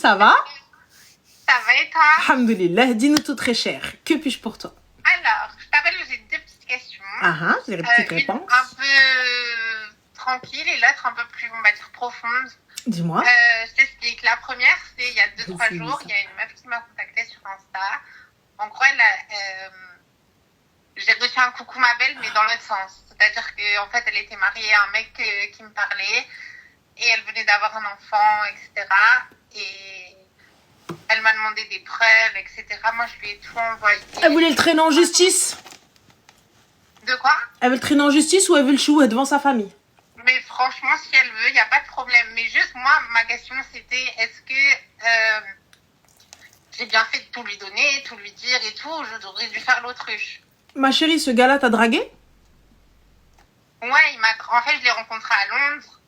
Ça va? Ça va et toi? Alhamdoulilah, dis-nous tout très cher. Que puis-je pour toi? Alors, je t'appelle, j'ai deux petites questions. J'ai des petites réponses. Une un peu tranquille et l'autre un peu plus, on va dire, profonde. Dis-moi. Je t'explique. La première, c'est il y a 2-3 jours, il y a une meuf qui m'a contactée sur Insta. En gros, j'ai reçu un coucou ma belle, mais dans l'autre sens. C'est-à-dire qu'en fait, elle était mariée à un mec qui me parlait et elle venait d'avoir un enfant, etc. Et elle m'a demandé des preuves, etc. Moi, je lui ai tout envoyé. Elle voulait le traîner en justice. De quoi? Elle veut le traîner en justice ou elle veut le chouer devant sa famille? Mais franchement, si elle veut, il n'y a pas de problème. Mais juste, moi, ma question, c'était, est-ce que j'ai bien fait de tout lui donner, tout lui dire et tout, ou je devrais lui faire l'autruche? Ma chérie, ce gars-là t'a dragué? Ouais, en fait, je l'ai rencontré à Londres.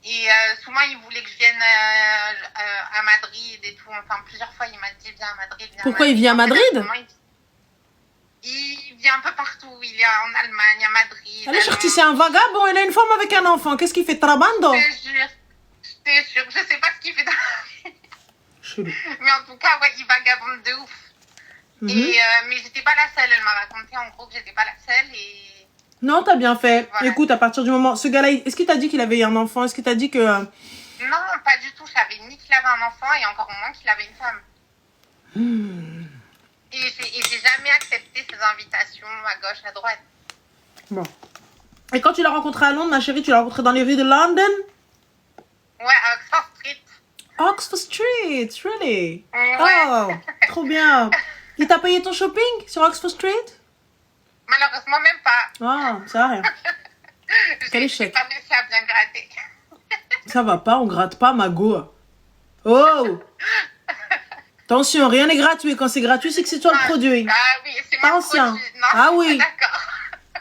Et souvent, il voulait que je vienne à Madrid et tout. Enfin, plusieurs fois, il m'a dit, viens à Madrid. Pourquoi il vient à Madrid? Il vient un peu partout. Il est en Allemagne, à Madrid. Allez, chercher, c'est un vagabond. Elle a une femme avec un enfant. Qu'est-ce qu'il fait? Trabando? Je te jure. Je sais pas ce qu'il fait dans la vie. Chelou. Mais en tout cas, ouais, il vagabonde de ouf. Mais j'étais pas la seule. Elle m'a raconté en gros que j'étais pas la seule. Et non, t'as bien fait. Voilà. Écoute, à partir du moment... Ce gars-là, est-ce qu'il t'a dit qu'il avait un enfant? Est-ce qu'il t'a dit que... Non, pas du tout. Je savais ni qu'il avait un enfant et encore moins qu'il avait une femme. Et j'ai jamais accepté ces invitations à gauche, à droite. Bon. Et quand tu l'as rencontré à Londres, ma chérie, tu l'as rencontré dans les rues de London? Ouais, à Oxford Street. Oxford Street, really? Ouais. Oh, trop bien. Il t'a payé ton shopping sur Oxford Street? Malheureusement, même pas. Ah, ça va rien. Quel échec. J'ai pas réussi à bien gratter. Ça va pas, on gratte pas, Mago. Oh! Attention, rien n'est gratuit. Quand c'est gratuit, c'est que c'est toi le produit. Ah oui, c'est moi le Ancien. produit. Non, Ah oui. D'accord.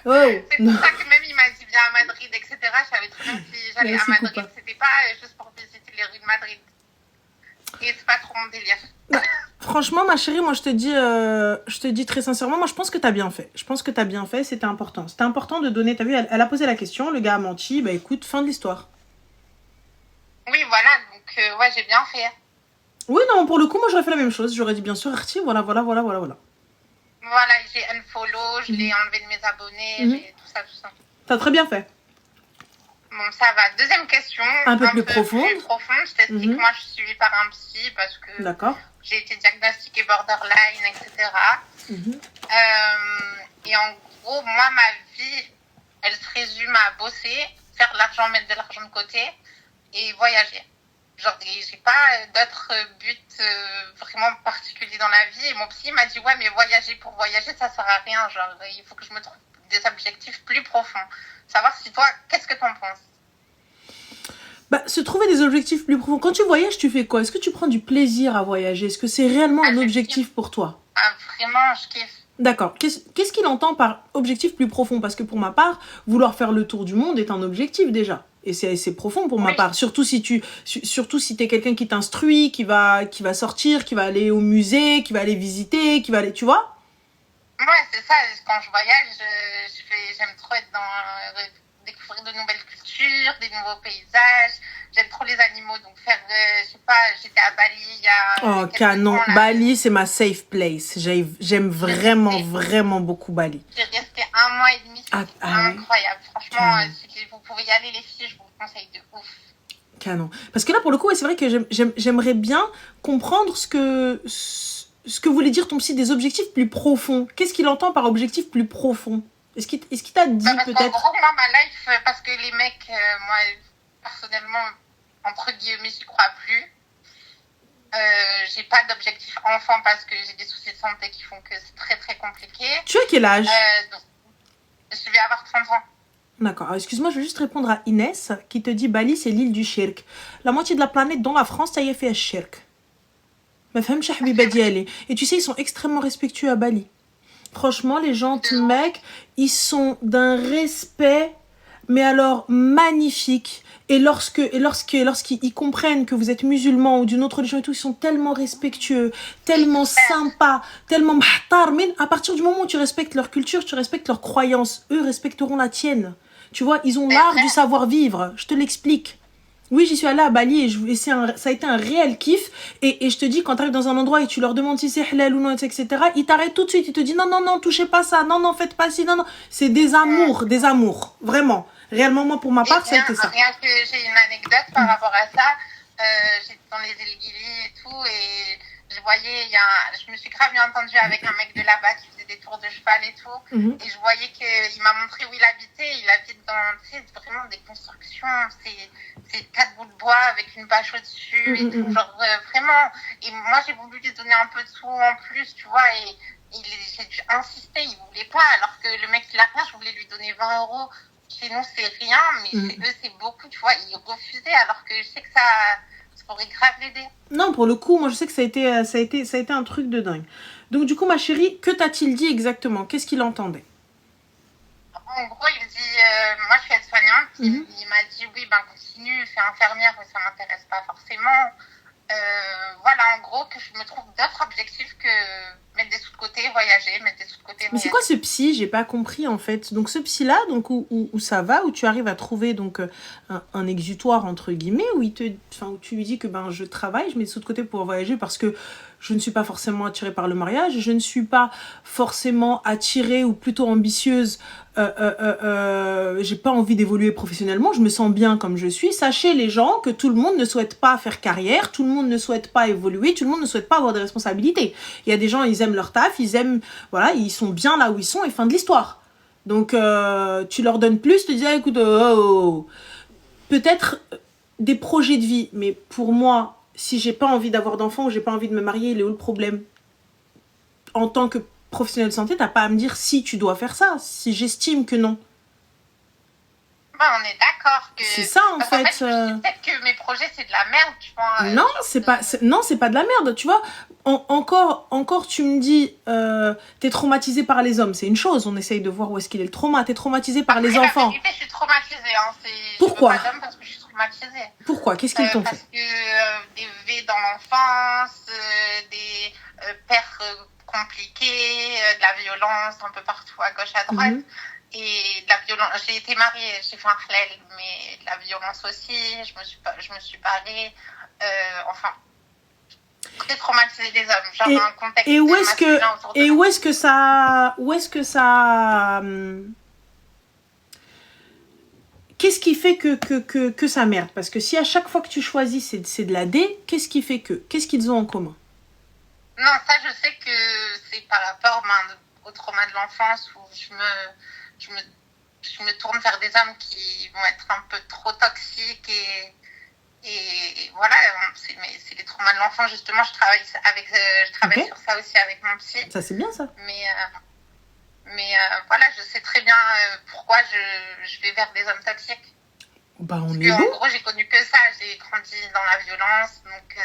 Oh! C'est pour ça que même il m'a dit viens à Madrid, etc. Je savais très bien que si j'allais à Madrid, c'était pas juste pour visiter les rues de Madrid. Et c'est pas trop mon délire. Franchement, ma chérie, moi, je te dis très sincèrement, moi, je pense que t'as bien fait. Je pense que t'as bien fait, c'était important. C'était important de donner, t'as vu, elle a posé la question, le gars a menti, bah écoute, fin de l'histoire. Oui, voilà, donc ouais, j'ai bien fait. Oui, non, pour le coup, moi, j'aurais fait la même chose. J'aurais dit, bien sûr, Arti, voilà. Voilà, j'ai unfollow, je l'ai enlevé de mes abonnés, j'ai tout ça. T'as très bien fait. Bon, ça va. Deuxième question. Un peu plus profonde. Je t'explique, moi, je suis suivie par un psy parce que j'ai été diagnostiquée borderline, etc. Et en gros, moi, ma vie, elle se résume à bosser, faire de l'argent, mettre de l'argent de côté et voyager. Genre, j'ai pas d'autres buts vraiment particuliers dans la vie. Et mon psy m'a dit, ouais, mais voyager pour voyager, ça sert à rien. Genre, il faut que je me trouve des objectifs plus profonds. Savoir si toi, qu'est-ce que t'en penses? Bah, se trouver des objectifs plus profonds. Quand tu voyages, tu fais quoi? Est-ce que tu prends du plaisir à voyager? Est-ce que c'est réellement un objectif pour toi? Ah, vraiment, je kiffe. D'accord. Qu'est-ce qu'il entend par objectif plus profond? Parce que pour ma part, vouloir faire le tour du monde est un objectif déjà. Et c'est profond pour ma part. Surtout si t'es quelqu'un qui t'instruit, qui va sortir, qui va aller au musée, qui va aller visiter, qui va aller, tu vois? Ouais, c'est ça. Quand je voyage, j'aime trop être découvrir de nouvelles cultures, des nouveaux paysages. J'aime trop les animaux, donc faire, je sais pas, j'étais à Bali il y a... Oh, canon. Bali, c'est ma safe place. J'aime vraiment beaucoup Bali. J'ai resté 1 mois et demi, c'est incroyable. Franchement, si vous pouvez y aller, les filles, je vous le conseille de ouf. Canon. Parce que là, pour le coup, c'est vrai que j'aimerais bien comprendre ce que voulait dire ton psy des objectifs plus profonds. Qu'est-ce qu'il entend par objectif plus profond? Est-ce qu'il t'a dit peut-être? En gros, moi, ma life, parce que les mecs, moi, personnellement, entre guillemets, j'y crois plus. J'ai pas d'objectif enfant parce que j'ai des soucis de santé qui font que c'est très très compliqué. Tu as quel âge? Je vais avoir 30 ans. D'accord. Alors, excuse-moi, je vais juste répondre à Inès qui te dit Bali, c'est l'île du shirk. La moitié de la planète, dont la France, ça y est fait un shirk. Et tu sais, ils sont extrêmement respectueux à Bali. Franchement, les gens, mecs, ils sont d'un respect, mais alors magnifique. Et lorsqu'ils comprennent que vous êtes musulman ou d'une autre religion et tout, ils sont tellement respectueux, tellement sympas, tellement mahtarmin. À partir du moment où tu respectes leur culture, tu respectes leurs croyances, eux respecteront la tienne. Tu vois, ils ont l'art du savoir-vivre. Je te l'explique. Oui, j'y suis allée à Bali et ça a été un réel kiff. Et je te dis, quand tu arrives dans un endroit et tu leur demandes si c'est halal ou non, etc., ils t'arrêtent tout de suite. Ils te disent non, non, non, touchez pas ça. Non, non, faites pas ci. Non, non. C'est des amours, des amours. Vraiment. Réellement, moi, pour ma Et part, ça a été ça. rien que j'ai une anecdote par rapport à ça. J'étais dans les îles Gili et tout, et je voyais, je me suis grave bien entendue avec un mec de là-bas qui faisait des tours de cheval et tout, et je voyais qu'il m'a montré où il habitait. Il habite dans, tu sais, vraiment des constructions, c'est 4 bouts de bois avec une bâche au-dessus et tout, genre vraiment. Et moi, j'ai voulu lui donner un peu de sous en plus, tu vois, et j'ai dû insister, il voulait pas, alors que le mec qui l'a fait, je voulais lui donner 20 €. Chez nous, c'est rien, mais chez eux, c'est beaucoup, tu vois. Ils refusaient, alors que je sais que ça pourrait grave l'aider. Non, pour le coup, moi, je sais que ça a été un truc de dingue. Donc, du coup, ma chérie, que t'a-t-il dit exactement? Qu'est-ce qu'il entendait? En gros, il me dit, moi, je suis aide-soignante. Il m'a dit, oui, ben, continue, fais infirmière, mais ça m'intéresse pas forcément. Voilà, en gros, que je me trouve d'autres objectifs que mettre des sous de côté, voyager, mettre des sous de côté, voyager. Mais c'est quoi ce psy? J'ai pas compris en fait. Donc ce psy-là, donc où ça va, où tu arrives à trouver donc un exutoire entre guillemets, où où tu lui dis que ben je travaille, je mets des sous de côté pour voyager parce que je ne suis pas forcément attirée par le mariage, je ne suis pas forcément attirée ou plutôt ambitieuse. J'ai pas envie d'évoluer professionnellement, je me sens bien comme je suis. Sachez les gens que tout le monde ne souhaite pas faire carrière, tout le monde ne souhaite pas évoluer, tout le monde ne souhaite pas avoir des responsabilités. Il y a des gens, ils aiment leur taf, voilà, ils sont bien là où ils sont et fin de l'histoire. Donc tu leur donnes plus, tu te dis ah, écoute, peut-être des projets de vie, mais pour moi, si j'ai pas envie d'avoir d'enfants ou j'ai pas envie de me marier, il est où le problème? En tant que professionnel de santé, t'as pas à me dire si tu dois faire ça, si j'estime que non. Bah, on est d'accord que... C'est ça en fait. Peut-être que mes projets c'est de la merde, tu vois. Non, c'est pas de la merde, tu vois. Encore, tu me dis, t'es traumatisé par les hommes, c'est une chose. On essaye de voir où est-ce qu'il est le trauma. T'es traumatisé par les enfants. La vérité, je suis traumatisée. Hein. Pourquoi? Je veux pas d'homme parce que je suis traumatisée. Pourquoi? Qu'est-ce qu'ils t'ont fait? Parce que des V dans l'enfance, des pères compliqués, de la violence un peu partout à gauche, à droite. Et de la violence. J'ai été mariée, j'ai fait un halal, mais de la violence aussi. Je me suis barrée. Enfin, très traumatisée des hommes. Genre un contexte où est-ce que ça qu'est-ce qui fait que ça merde? Parce que si à chaque fois que tu choisis c'est de la D, qu'est-ce qui fait que? Qu'est-ce qu'ils ont en commun? Non, ça je sais que c'est par rapport au trauma de l'enfance où je me tourne vers des hommes qui vont être un peu trop toxiques et voilà, c'est les traumas de l'enfant. Justement, je travaille sur ça aussi avec mon psy. Ça c'est bien ça. Mais voilà, je sais très bien pourquoi je vais vers des hommes toxiques. Bah on Parce est en bon. gros, j'ai connu que ça. J'ai grandi dans la violence, donc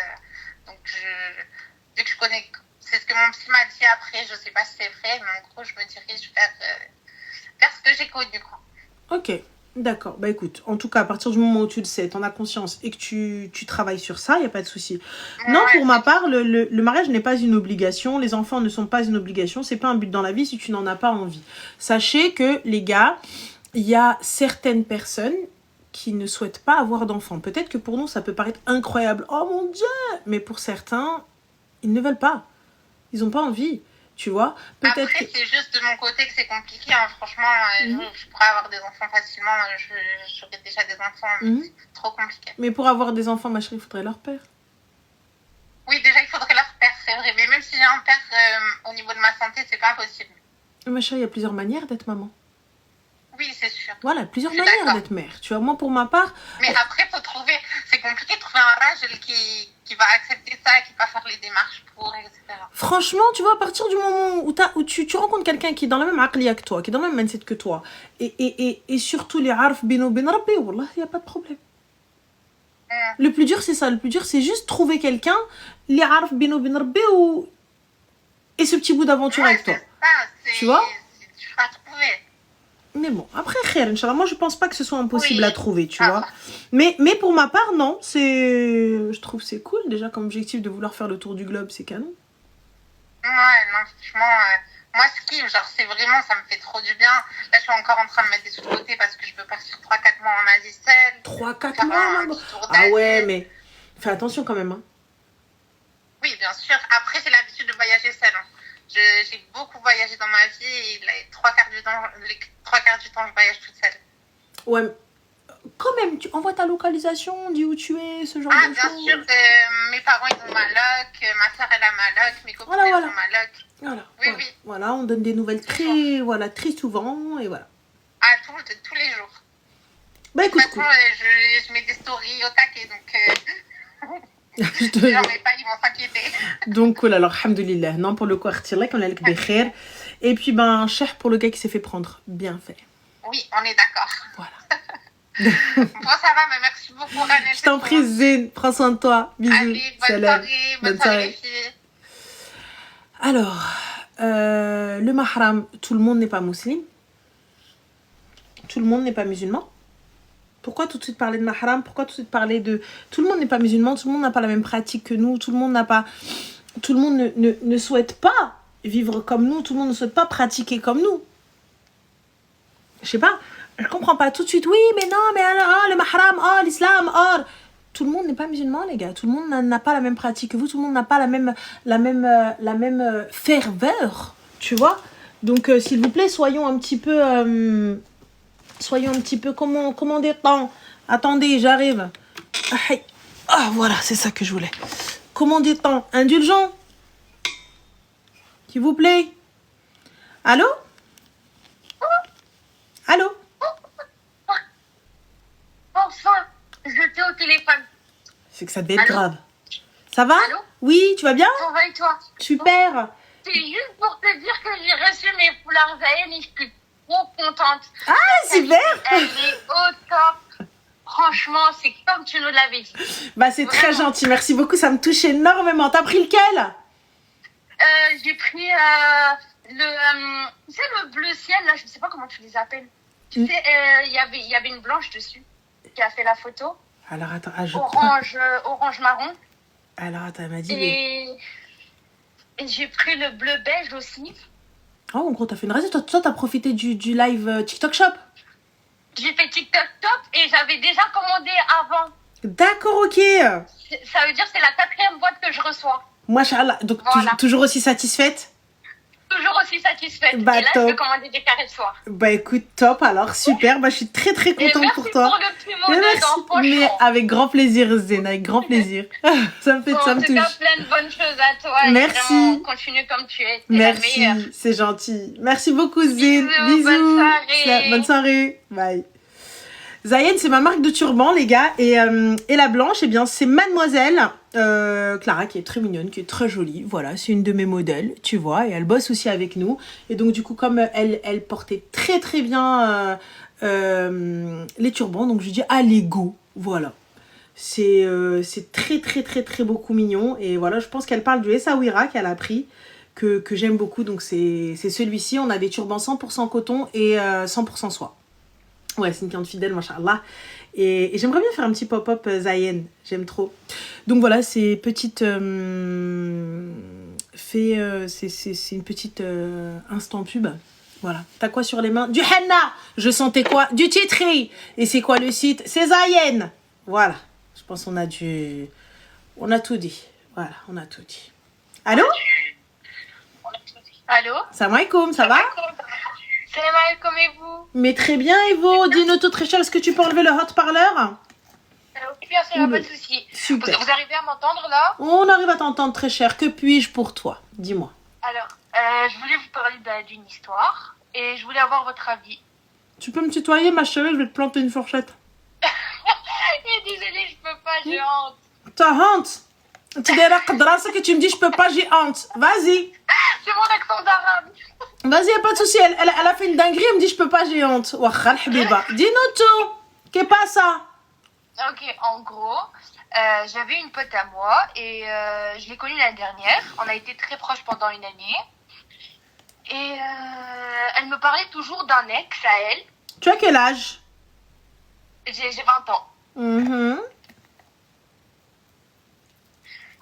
vu que je connais, c'est ce que mon psy m'a dit après. Je sais pas si c'est vrai, mais en gros, je me dirige vers ce que j'ai connu, quoi. Ok, d'accord. Bah écoute, en tout cas, à partir du moment où tu le sais, t'en as conscience et que tu travailles sur ça, il n'y a pas de souci. Non, pour ma part, le mariage n'est pas une obligation. Les enfants ne sont pas une obligation. C'est pas un but dans la vie si tu n'en as pas envie. Sachez que, les gars, il y a certaines personnes qui ne souhaitent pas avoir d'enfants. Peut-être que pour nous, ça peut paraître incroyable. Oh mon Dieu! Mais pour certains, ils ne veulent pas. Ils n'ont pas envie. Tu vois, peut-être après, c'est juste de mon côté que c'est compliqué. Hein. Franchement, je pourrais avoir des enfants facilement. J'aurais déjà des enfants. C'est trop compliqué. Mais pour avoir des enfants, ma chérie, il faudrait leur père. Oui, déjà, il faudrait leur père, c'est vrai. Mais même si j'ai un père, au niveau de ma santé, c'est pas possible. Ma chérie, il y a plusieurs manières d'être maman. Oui, c'est sûr. Voilà, plusieurs manières d'être mère. Tu vois, moi, pour ma part... Mais après, faut trouver... C'est compliqué de trouver un rage qui va accepter ça, qui va faire les démarches pour, etc. Franchement, tu vois, à partir du moment où tu rencontres quelqu'un qui est dans la même aqliya que toi, qui est dans le même mindset que toi, et surtout les arf bino bin rabbi, wallah, il n'y a pas de problème. Le plus dur, c'est ça. Le plus dur, c'est juste trouver quelqu'un, les arf bino bin rabbi, et ce petit bout d'aventure avec toi. Ça, tu vois? Tu vas trouver. Mais bon, après, khair, Inch'Allah, moi je pense pas que ce soit impossible à trouver, tu vois. Mais pour ma part, non, je trouve c'est cool, déjà comme objectif de vouloir faire le tour du globe, c'est canon. Ouais, non, franchement, Moi, ski, genre, c'est vraiment, ça me fait trop du bien. Là, je suis encore en train de mettre des sous de côté parce que je veux partir 3-4 mois en Asie seule. 3-4 Faire mois, un maman. petit tour Ah ouais, d'Asie. mais fais attention quand même. Hein. Oui, bien sûr. Après, j'ai l'habitude de voyager seule. Hein. J'ai beaucoup voyagé dans ma vie et les 3 quarts du temps, je voyage toute seule. Ouais, mais quand même, tu envoies ta localisation, on dit où tu es, ce genre Ah, de bien choses. sûr, mes parents, ils ont ma loc, ma soeur, elle a ma loc, mes copines, Voilà, elles voilà. ont ma loc. Voilà, Oui, voilà. oui. Voilà, on donne des nouvelles très, voilà, très souvent, et voilà. Ah, tous les jours. Bah De toute écoute, façon, je mets des stories au taquet, donc je si te j'en mets pas, ils vont s'inquiéter. Donc, voilà, alors, alhamdoulilah. Non, pour le coup, artilek, on a le kbekher. Et puis, ben, cher pour le gars qui s'est fait prendre. Bien fait. Oui, on est d'accord. Voilà. Bon, ça va, mais merci beaucoup, Ranel. Je t'en prie, Zine. Prends soin de toi. Bisous. Allez, bonne Salam. soirée, Bonne bonne soirée soirée. les filles. Alors, le mahram, tout le monde n'est pas musulman. Tout le monde n'est pas musulman. Pourquoi tout de suite parler de mahram? Pourquoi tout de suite parler de... Tout le monde n'est pas musulman, tout le monde n'a pas la même pratique que nous, tout le monde n'a pas... Tout le monde ne souhaite pas vivre comme nous, tout le monde ne souhaite pas pratiquer comme nous. Je sais pas, je comprends pas tout de suite. Oui, mais non, mais le mahram, oh, l'islam, oh... Tout le monde n'est pas musulman, les gars. Tout le monde n'a pas la même pratique que vous. Tout le monde n'a pas la même ferveur, tu vois. Donc, s'il vous plaît, soyons un petit peu, comment dire, attendez, j'arrive. Ah, voilà, c'est ça que je voulais. Comment dit-on, indulgent, s'il vous plaît. Allô? Allô? Enfin, j'étais au téléphone. C'est que ça devait être Allô? grave. Ça va? Allô? Oui, tu vas bien? Ça va et toi? Super. C'est juste pour te dire que j'ai reçu mes foulards Zayn et je suis trop contente. Ah, super. Elle est au top. Franchement, c'est comme tu nous l'avais dit. Bah, c'est très Vraiment. gentil. Merci beaucoup. Ça me touche énormément. T'as pris lequel? J'ai pris tu sais, le bleu ciel, là, je sais pas comment tu les appelles. Tu sais, il y avait une blanche dessus qui a fait la photo. Alors, attends. Ah, je crois. Orange marron. Alors, attends, elle m'a dit... les- Et j'ai pris le bleu beige aussi. Oh, en gros, t'as fait une raison. Toi, t'as profité du live TikTok Shop. J'ai fait TikTok Top et j'avais déjà commandé avant. D'accord, ok. Ça veut dire que c'est la 4e boîte que je reçois. Machallah. Donc, Voilà. toujours aussi satisfaite? Toujours aussi satisfaite. Bah, et là, top. je vais commander des carrés de soir. Bah, écoute, top. Alors, super. Bah, je suis très, très Et contente merci pour toi. pour le petit mot Mais merci. dedans, Mais franchement. avec grand plaisir, Zen. Avec grand plaisir. Ça me fait, Bon, ça en me tout cas, touche. plein de bonnes choses à toi. Et Merci. vraiment, continue comme tu es. T'es la meilleure. Merci, c'est gentil. Merci beaucoup, Zine. Bisous, bonne soirée. Bonne soirée. Bye. Zayen, c'est ma marque de turban, les gars. Et la blanche, eh bien, c'est Mademoiselle Clara, qui est très mignonne, qui est très jolie. Voilà, c'est une de mes modèles, tu vois. Et elle bosse aussi avec nous. Et donc, du coup, comme elle portait très, très bien les turbans, donc je lui dis, allez, go. Voilà. C'est très, très, très, très beaucoup mignon. Et voilà, je pense qu'elle parle du Essaouira qu'elle a pris, que j'aime beaucoup. Donc, c'est celui-ci. On a des turbans 100% coton et 100% soie. Ouais, c'est une cliente fidèle, machallah. Et j'aimerais bien faire un petit pop-up Zayen. J'aime trop. Donc voilà, c'est petite... c'est une petite instant pub. Voilà. T'as quoi sur les mains? Du henna. Je sentais quoi? Du titri. Et c'est quoi le site? C'est Zayen. Voilà. Je pense qu'on a du... On a tout dit. Voilà, on a tout dit. Allô? Allô? Salam alaikum, ça va? Salam alaikum et vous? Mais très bien, Evo. Dis-nous tout très cher, est-ce que tu peux enlever le haut-parleur? Bien sûr, Oula. pas de souci. Super. Vous arrivez à m'entendre là? On arrive à t'entendre très cher. Que puis-je pour toi? Dis-moi. Alors, je voulais vous parler d'une histoire et je voulais avoir votre avis. Tu peux me tutoyer, ma chérie? Je vais te planter une fourchette. Et désolée, je peux pas, j'ai honte. T'as honte? Tu diras que tu me dis je peux pas, j'ai honte. Vas-y. C'est mon accent d'arabe. Vas-y, y a pas de souci. Elle a fait une dinguerie, elle me dit je peux pas, j'ai honte. Wakha al-habiba. Dis-nous tout. Qu'est pas ça? Ok, en gros, j'avais une pote à moi et je l'ai connue l'année dernière. On a été très proches pendant une année. Et elle me parlait toujours d'un ex à elle. Tu as quel âge? J'ai 20 ans. Mhm.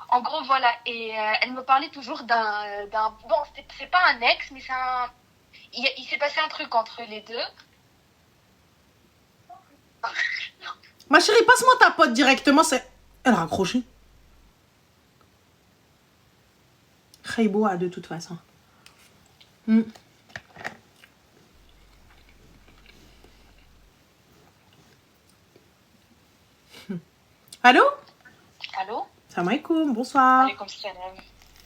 En gros, voilà. Et elle me parlait toujours bon, c'est pas un ex, mais il s'est passé un truc entre les deux. Ma chérie, passe-moi ta pote directement. Elle a raccroché. Khayboa de toute façon. Allô? Allô? Salam alaikum, bonsoir. Alaikum salam.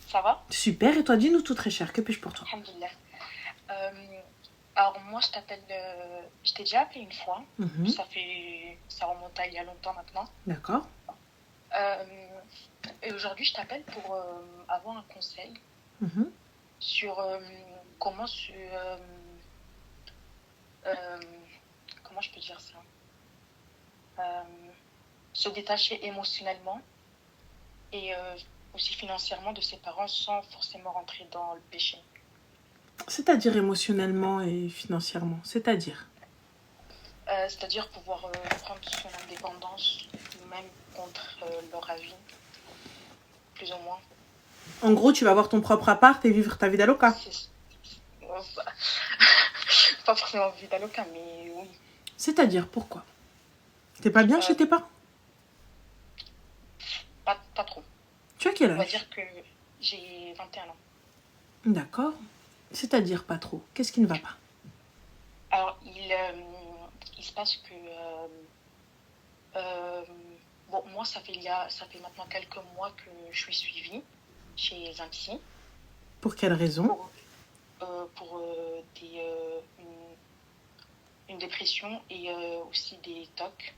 Ça va? Super, et toi, dis-nous tout très cher, que puis-je pour toi? Alhamdulillah. Alors moi, je t'ai déjà appelé une fois. Ça remonte à il y a longtemps maintenant. D'accord. Et aujourd'hui, je t'appelle pour avoir un conseil sur comment je peux dire ça? Se détacher émotionnellement et aussi financièrement de ses parents sans forcément rentrer dans le péché. C'est-à-dire émotionnellement et financièrement, c'est-à-dire c'est-à-dire pouvoir prendre son indépendance, même contre leur avis, plus ou moins. En gros, tu vas avoir ton propre appart et vivre ta vie d'aloca. Pas forcément vie d'aloca, mais oui. C'est-à-dire, pourquoi? T'es pas bien chez tes parents? Pas trop. Tu as quel âge? On va dire que j'ai 21 ans. D'accord. C'est-à-dire pas trop. Qu'est-ce qui ne va pas? Alors, il se passe que... bon, moi, ça fait maintenant quelques mois que je suis suivie chez un psy. Pour quelle raison? Pour une dépression et aussi des TOC.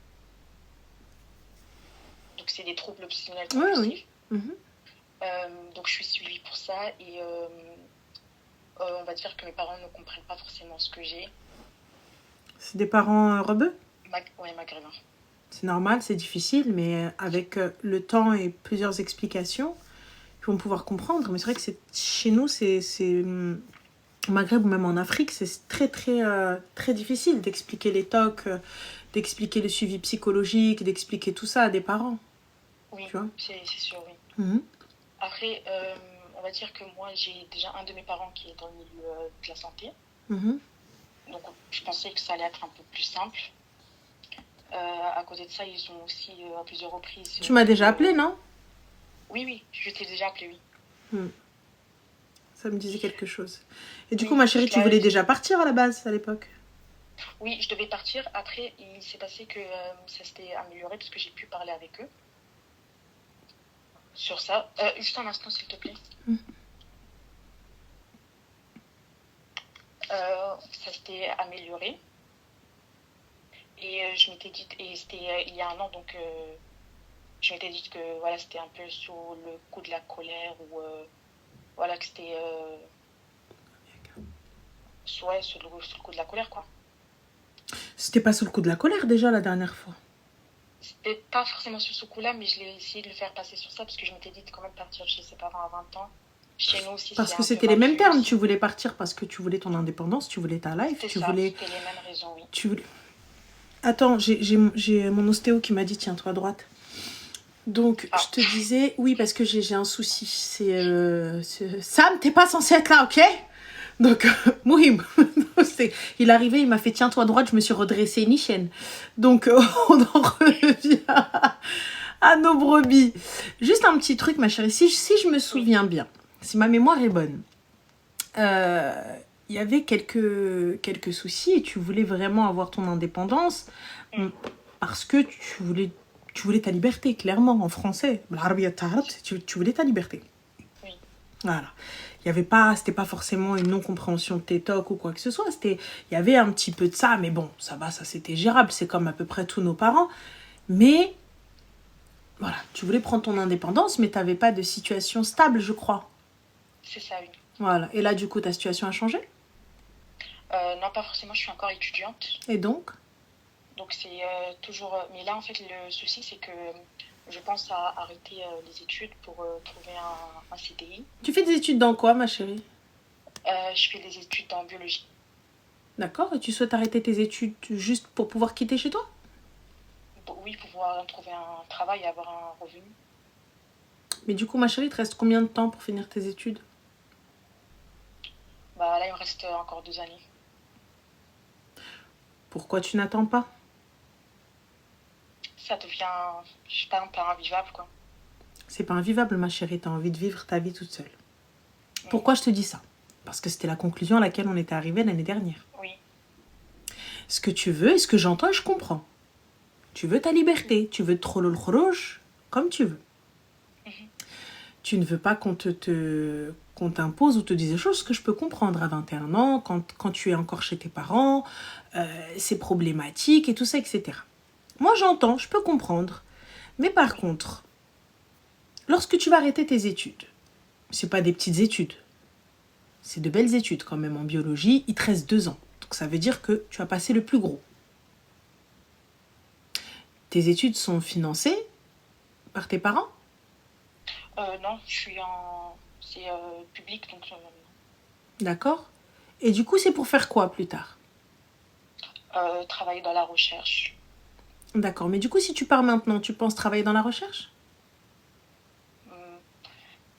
Donc, c'est des troubles obsessionnels compulsifs. Oui. Donc, je suis suivie pour ça et on va dire que mes parents ne comprennent pas forcément ce que j'ai. C'est des parents rebeux? Oui, maghrébins. C'est normal, c'est difficile, mais avec le temps et plusieurs explications, ils vont pouvoir comprendre. Mais c'est vrai que chez nous, c'est au Maghreb ou même en Afrique, c'est très, très, très difficile d'expliquer les TOC, d'expliquer le suivi psychologique, d'expliquer tout ça à des parents. Oui, tu vois? c'est sûr, oui. Après, on va dire que moi, j'ai déjà un de mes parents qui est dans le milieu de la santé. Donc, je pensais que ça allait être un peu plus simple. À côté de ça, ils ont aussi, à plusieurs reprises... Tu m'as déjà appelé, non? Oui, je t'ai déjà appelé, oui. Ça me disait quelque chose. Et du coup, ma chérie, tu voulais déjà partir à la base, à l'époque? Oui, je devais partir. Après, il s'est passé que ça s'était amélioré parce que j'ai pu parler avec eux. Sur ça. Juste un instant, s'il te plaît. Ça s'était amélioré. Et je m'étais dit, et c'était il y a un an, donc je m'étais dit que voilà, c'était un peu sous le coup de la colère ou voilà, que c'était sous le coup de la colère, quoi. C'était pas sous le coup de la colère déjà la dernière fois? C'était pas forcément sur ce coup-là, mais je l'ai essayé de le faire passer sur ça parce que je m'étais dit de quand même partir chez ses parents à 20 ans. Chez nous aussi, parce que c'était les mêmes termes. Tu voulais partir parce que tu voulais ton indépendance, tu voulais ta life. C'était les mêmes raisons, oui. Tu voulais... Attends, j'ai mon ostéo qui m'a dit tiens-toi à droite. Donc, je te disais, oui, parce que j'ai un souci. Sam, t'es pas censé être là, ok? Donc, Mouhim, il est arrivé, il m'a fait tiens-toi à droite, je me suis redressée ni chaîne. Donc, on en revient à nos brebis. Juste un petit truc, ma chérie, si je me souviens bien, si ma mémoire est bonne, il y avait quelques soucis et tu voulais vraiment avoir ton indépendance parce que tu voulais ta liberté, clairement, en français. Tu voulais ta liberté. Oui. Voilà. C'était pas forcément une non-compréhension de tes TOC ou quoi que ce soit. Il y avait un petit peu de ça, mais bon, ça va, ça c'était gérable. C'est comme à peu près tous nos parents. Mais, voilà, tu voulais prendre ton indépendance, mais t'avais pas de situation stable, je crois. C'est ça, oui. Voilà. Et là, du coup, ta situation a changé? Non, pas forcément, je suis encore étudiante. Et donc? Donc c'est toujours... Mais là, en fait, le souci, c'est que je pense à arrêter les études pour trouver un CDI. Tu fais des études dans quoi, ma chérie? Je fais des études en biologie. D'accord. Et tu souhaites arrêter tes études juste pour pouvoir quitter chez toi? Oui, pouvoir trouver un travail et avoir un revenu. Mais du coup, ma chérie, il te reste combien de temps pour finir tes études? Bah là, il me reste encore 2 années. Pourquoi tu n'attends pas? Ça devient, je sais pas, un peu invivable, quoi. C'est pas invivable, ma chérie. T'as envie de vivre ta vie toute seule. Pourquoi je te dis ça? Parce que c'était la conclusion à laquelle on était arrivé l'année dernière. Oui. Ce que tu veux et ce que j'entends et je comprends. Tu veux ta liberté. Tu veux trop le khrouj comme tu veux. Tu ne veux pas qu'on t'impose ou te dise des choses, ce que je peux comprendre à 21 ans, quand tu es encore chez tes parents, c'est problématique et tout ça, etc. Moi, j'entends, je peux comprendre. Mais par contre, lorsque tu vas arrêter tes études, c'est pas des petites études, c'est de belles études quand même en biologie, il te reste 2 ans. Donc ça veut dire que tu as passé le plus gros. Tes études sont financées par tes parents? Non, je suis en... C'est public, donc... D'accord. Et du coup, c'est pour faire quoi plus tard? Travailler dans la recherche. D'accord. Mais du coup, si tu pars maintenant, tu penses travailler dans la recherche?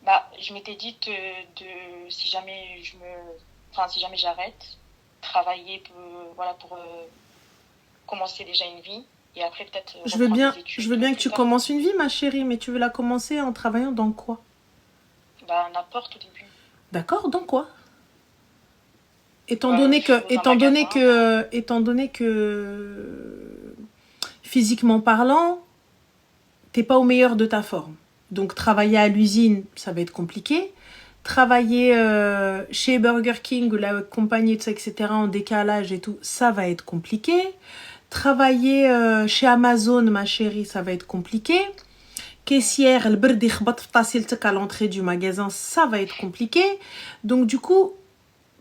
Bah, je m'étais dit si jamais si jamais j'arrête, travailler pour commencer déjà une vie. Et après, peut-être... Je veux bien que tu commences une vie, ma chérie, mais tu veux la commencer en travaillant dans quoi? Bah, n'importe au début. D'accord, dans quoi? Étant donné que physiquement parlant, t'es pas au meilleur de ta forme. Donc travailler à l'usine, ça va être compliqué. Travailler chez Burger King ou la compagnie, etc., en décalage et tout, ça va être compliqué. Travailler chez Amazon, ma chérie, ça va être compliqué. Caissière, le bird à l'entrée du magasin, ça va être compliqué. Donc du coup,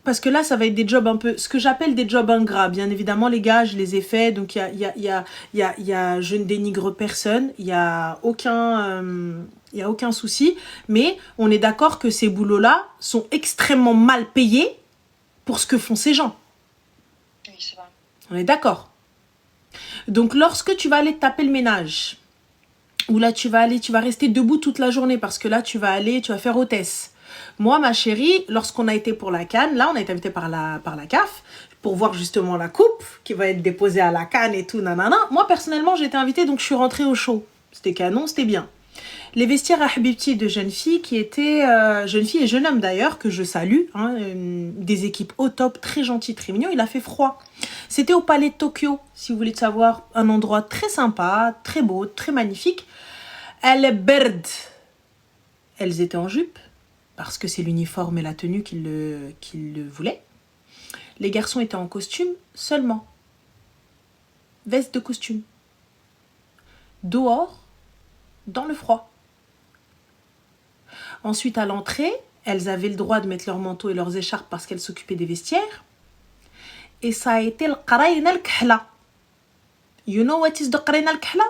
parce que là, ça va être des jobs un peu, ce que j'appelle des jobs ingrats. Bien évidemment, les gars, je les ai faits, donc je ne dénigre personne, il y a aucun souci. Mais on est d'accord que ces boulots-là sont extrêmement mal payés pour ce que font ces gens. Oui, c'est vrai. On est d'accord. Donc, lorsque tu vas aller taper le ménage, ou là, tu vas rester debout toute la journée parce que là, tu vas faire hôtesse. Moi, ma chérie, lorsqu'on a été pour la CAN, là, on a été invité par la CAF pour voir justement la coupe qui va être déposée à la CAN et tout, nanana. Moi, personnellement, j'ai été invitée, donc je suis rentrée au show. C'était canon, c'était bien. Les vestiaires à Habibti de jeunes filles qui étaient, jeunes filles et jeunes hommes d'ailleurs, que je salue, hein, des équipes au top, très gentilles, très mignons. Il a fait froid. C'était au Palais de Tokyo, si vous voulez savoir, un endroit très sympa, très beau, très magnifique. Elles étaient en jupe, parce que c'est l'uniforme et la tenue qu'ils le voulaient. Les garçons étaient en costume seulement. Veste de costume. Dehors, dans le froid. Ensuite, à l'entrée, elles avaient le droit de mettre leurs manteaux et leurs écharpes parce qu'elles s'occupaient des vestiaires. Et ça a été le qarayn al-kahla. You know what is the qarayn al-kahla?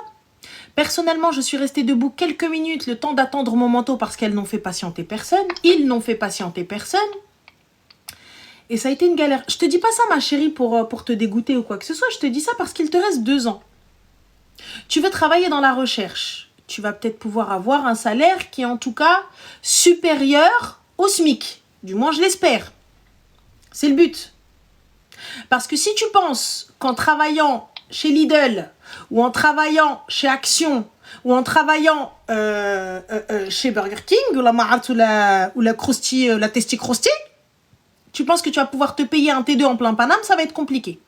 Personnellement, je suis restée debout quelques minutes, le temps d'attendre mon manteau parce qu'elles n'ont fait patienter personne. Ils n'ont fait patienter personne. Et ça a été une galère. Je te dis pas ça, ma chérie, pour te dégoûter ou quoi que ce soit. Je te dis ça parce qu'il te reste 2 ans. Tu veux travailler dans la recherche. Tu vas peut-être pouvoir avoir un salaire qui est en tout cas supérieur au SMIC. Du moins, je l'espère. C'est le but. Parce que si tu penses qu'en travaillant chez Lidl, ou en travaillant chez Action, ou en travaillant chez Burger King, ou la Krusty, la Tasty Krusty, tu penses que tu vas pouvoir te payer un T2 en plein Paname, ça va être compliqué.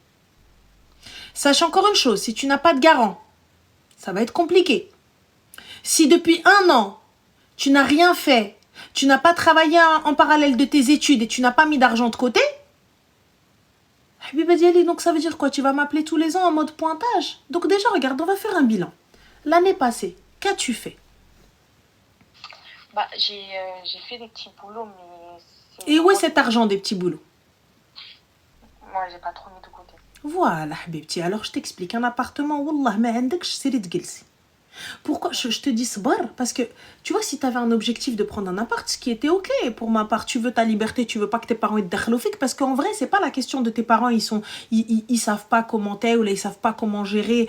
Sache encore une chose, si tu n'as pas de garant, ça va être compliqué. Si depuis 1 an, tu n'as rien fait, tu n'as pas travaillé en parallèle de tes études et tu n'as pas mis d'argent de côté, donc ça veut dire quoi? Tu vas m'appeler tous les ans en mode pointage. Donc déjà, regarde, on va faire un bilan. L'année passée, qu'as-tu fait? Bah, j'ai fait des petits boulots, mais... Et où est cet argent des petits boulots? Moi, j'ai pas trop mis de côté. Voilà, Habibti. Alors, je t'explique. Un appartement, wallah, ma عندكش, سيري تجلسي. Pourquoi je te dis sbar? Parce que, tu vois, si tu avais un objectif de prendre un appart, ce qui était ok pour ma part, tu veux ta liberté, tu veux pas que tes parents aient de parce qu'en vrai, c'est pas la question de tes parents, ils savent pas comment t'es, ou là, ils savent pas comment gérer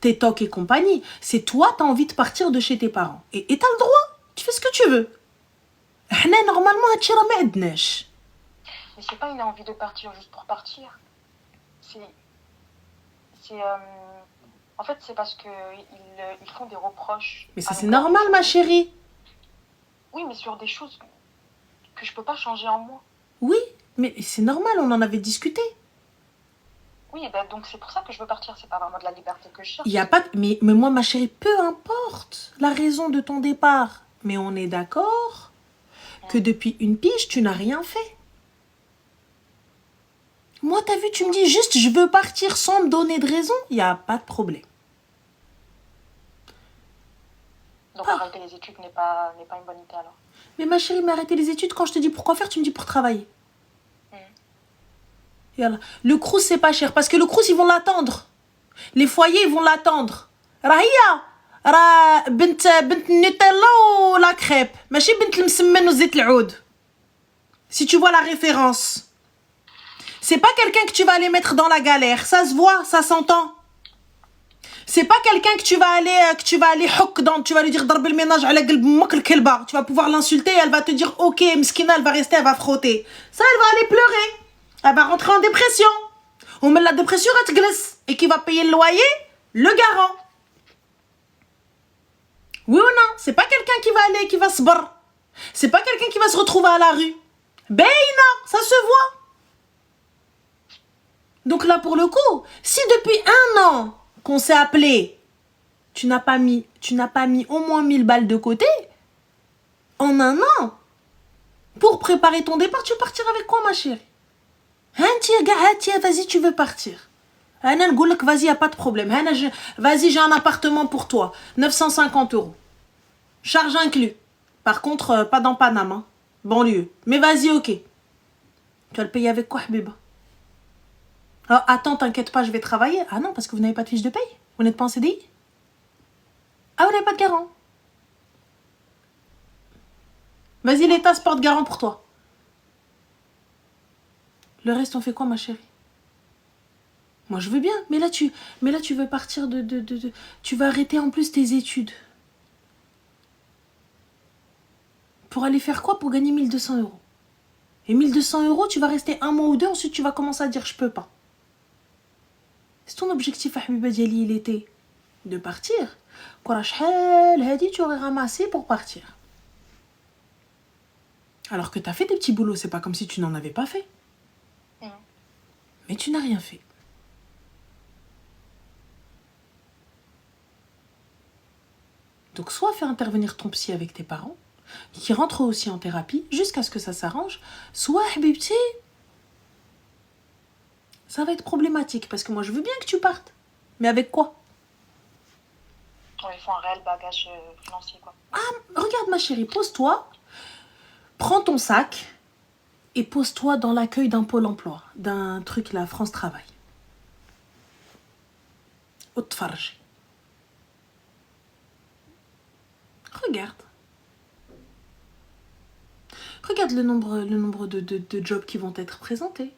tes tocs et compagnie. C'est toi, t'as envie de partir de chez tes parents. Et t'as le droit, tu fais ce que tu veux. Normalement, mais c'est pas il a envie de partir juste pour partir. En fait, c'est parce qu'ils font des reproches. Mais ça, c'est normal, ma chérie. Oui, mais sur des choses que je peux pas changer en moi. Oui, mais c'est normal, on en avait discuté. Oui, ben donc c'est pour ça que je veux partir. C'est pas vraiment de la liberté que je cherche. Il y a pas... mais moi, ma chérie, peu importe la raison de ton départ. Mais on est d'accord que depuis une pige, tu n'as rien fait. Moi, t'as vu, tu me dis juste, je veux partir sans me donner de raison. Il n'y a pas de problème. Donc arrêter les études n'est pas une bonne idée alors. Mais ma chérie, mais arrêter les études, quand je te dis pourquoi faire, tu me dis pour travailler. Yalla. Le crous, c'est pas cher. Parce que le crous, ils vont l'attendre. Les foyers, ils vont l'attendre. Rahia, bint Nutella ou la crêpe. Machi bint l'msemmen ou zit l'oud. Si tu vois la référence. C'est pas quelqu'un que tu vas aller mettre dans la galère. Ça se voit, ça s'entend. C'est pas quelqu'un que tu vas aller tu vas lui dire darb el ménage ala qalb mak el kelba. Tu vas pouvoir l'insulter et elle va te dire OK, mskina, elle va rester, elle va frotter. Ça, elle va aller pleurer. Elle va rentrer en dépression. On met la dépression à te glace. Et qui va payer le loyer? Le garant. Oui ou non? C'est pas quelqu'un qui va aller, qui va se barrer. C'est pas quelqu'un qui va se retrouver à la rue. Ben non, ça se voit. Donc là, pour le coup, si depuis 1 an qu'on s'est appelé, tu n'as pas mis au moins 1000 balles de côté, en 1 an, pour préparer ton départ, tu veux partir avec quoi, ma chérie? Tiens, vas-y, tu veux partir. Vas-y, y a pas de problème. Vas-y, j'ai un appartement pour toi. 950 €. Charge inclus. Par contre, pas dans Panama. Banlieue. Mais vas-y, ok. Tu vas le payer avec quoi, Habiba? Ah, attends, t'inquiète pas, je vais travailler. Ah non, parce que vous n'avez pas de fiche de paye. Vous n'êtes pas en CDI. Ah, vous n'avez pas de garant. Vas-y, l'État se porte garant pour toi. Le reste, on fait quoi, ma chérie? Moi, je veux bien. Mais là, tu veux partir tu vas arrêter en plus tes études. Pour aller faire quoi? Pour gagner 1200 €. Et 1200 €, tu vas rester 1 mois ou 2, ensuite tu vas commencer à dire je peux pas. C'est ton objectif, Habiba Diali, il était de partir. Tu aurais ramassé pour partir. Alors que tu as fait des petits boulots, c'est pas comme si tu n'en avais pas fait. Mais tu n'as rien fait. Donc soit fais intervenir ton psy avec tes parents, qui rentre aussi en thérapie, jusqu'à ce que ça s'arrange, soit, Habibti, ça va être problématique, parce que moi, je veux bien que tu partes. Mais avec quoi? Il faut un réel bagage financier, quoi. Ah, regarde, ma chérie, pose-toi, prends ton sac, et pose-toi dans l'accueil d'un pôle emploi, d'un truc, là, France Travail. Otfarj. Regarde. Regarde le nombre de jobs qui vont être présentés.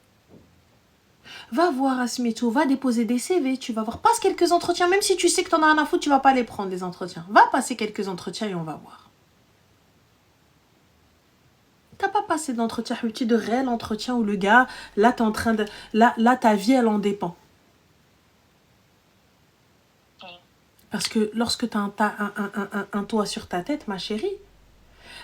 Va voir Asmeto, va déposer des CV, tu vas voir. Passe quelques entretiens, même si tu sais que t'en as rien à foutre, tu vas pas les prendre, les entretiens. Va passer quelques entretiens et on va voir. T'as pas passé d'entretien, de réel entretien où le gars, là, t'es en train de... Là, ta vie, elle en dépend. Parce que lorsque t'as un toit sur ta tête, ma chérie,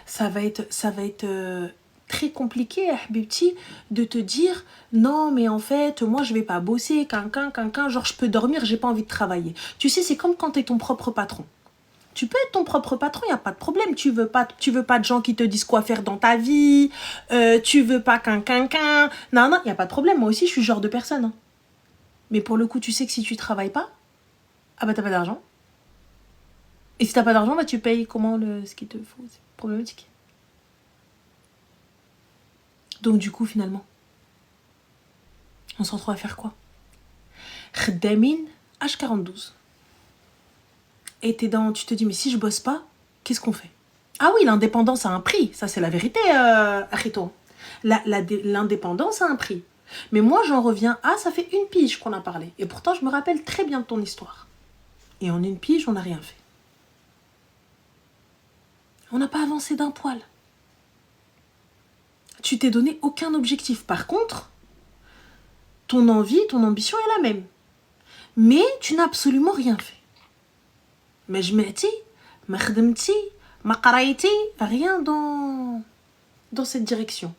ça va être très compliqué, Habibti, de te dire non, mais en fait, moi, je vais pas bosser, genre, je peux dormir, j'ai pas envie de travailler. Tu sais, c'est comme quand t'es ton propre patron. Tu peux être ton propre patron, il n'y a pas de problème. Tu veux pas de gens qui te disent quoi faire dans ta vie, tu veux pas Non, il n'y a pas de problème. Moi aussi, je suis ce genre de personne. Hein. Mais pour le coup, tu sais que si tu travailles pas, ah bah t'as pas d'argent. Et si t'as pas d'argent, bah tu payes comment ce qu'il te faut. C'est problématique. Donc du coup, finalement, on se retrouve à faire quoi? Khdamin H42. Et tu te dis, mais si je bosse pas, qu'est-ce qu'on fait? Ah oui, l'indépendance a un prix. Ça, c'est la vérité, Achito. L'indépendance a un prix. Mais moi, j'en reviens à, ça fait une pige qu'on a parlé. Et pourtant, je me rappelle très bien de ton histoire. Et en une pige, on n'a rien fait. On n'a pas avancé d'un poil. Tu t'es donné aucun objectif. Par contre, ton envie, ton ambition est la même. Mais tu n'as absolument rien fait. Mais je m'ai dit, rien dans cette direction.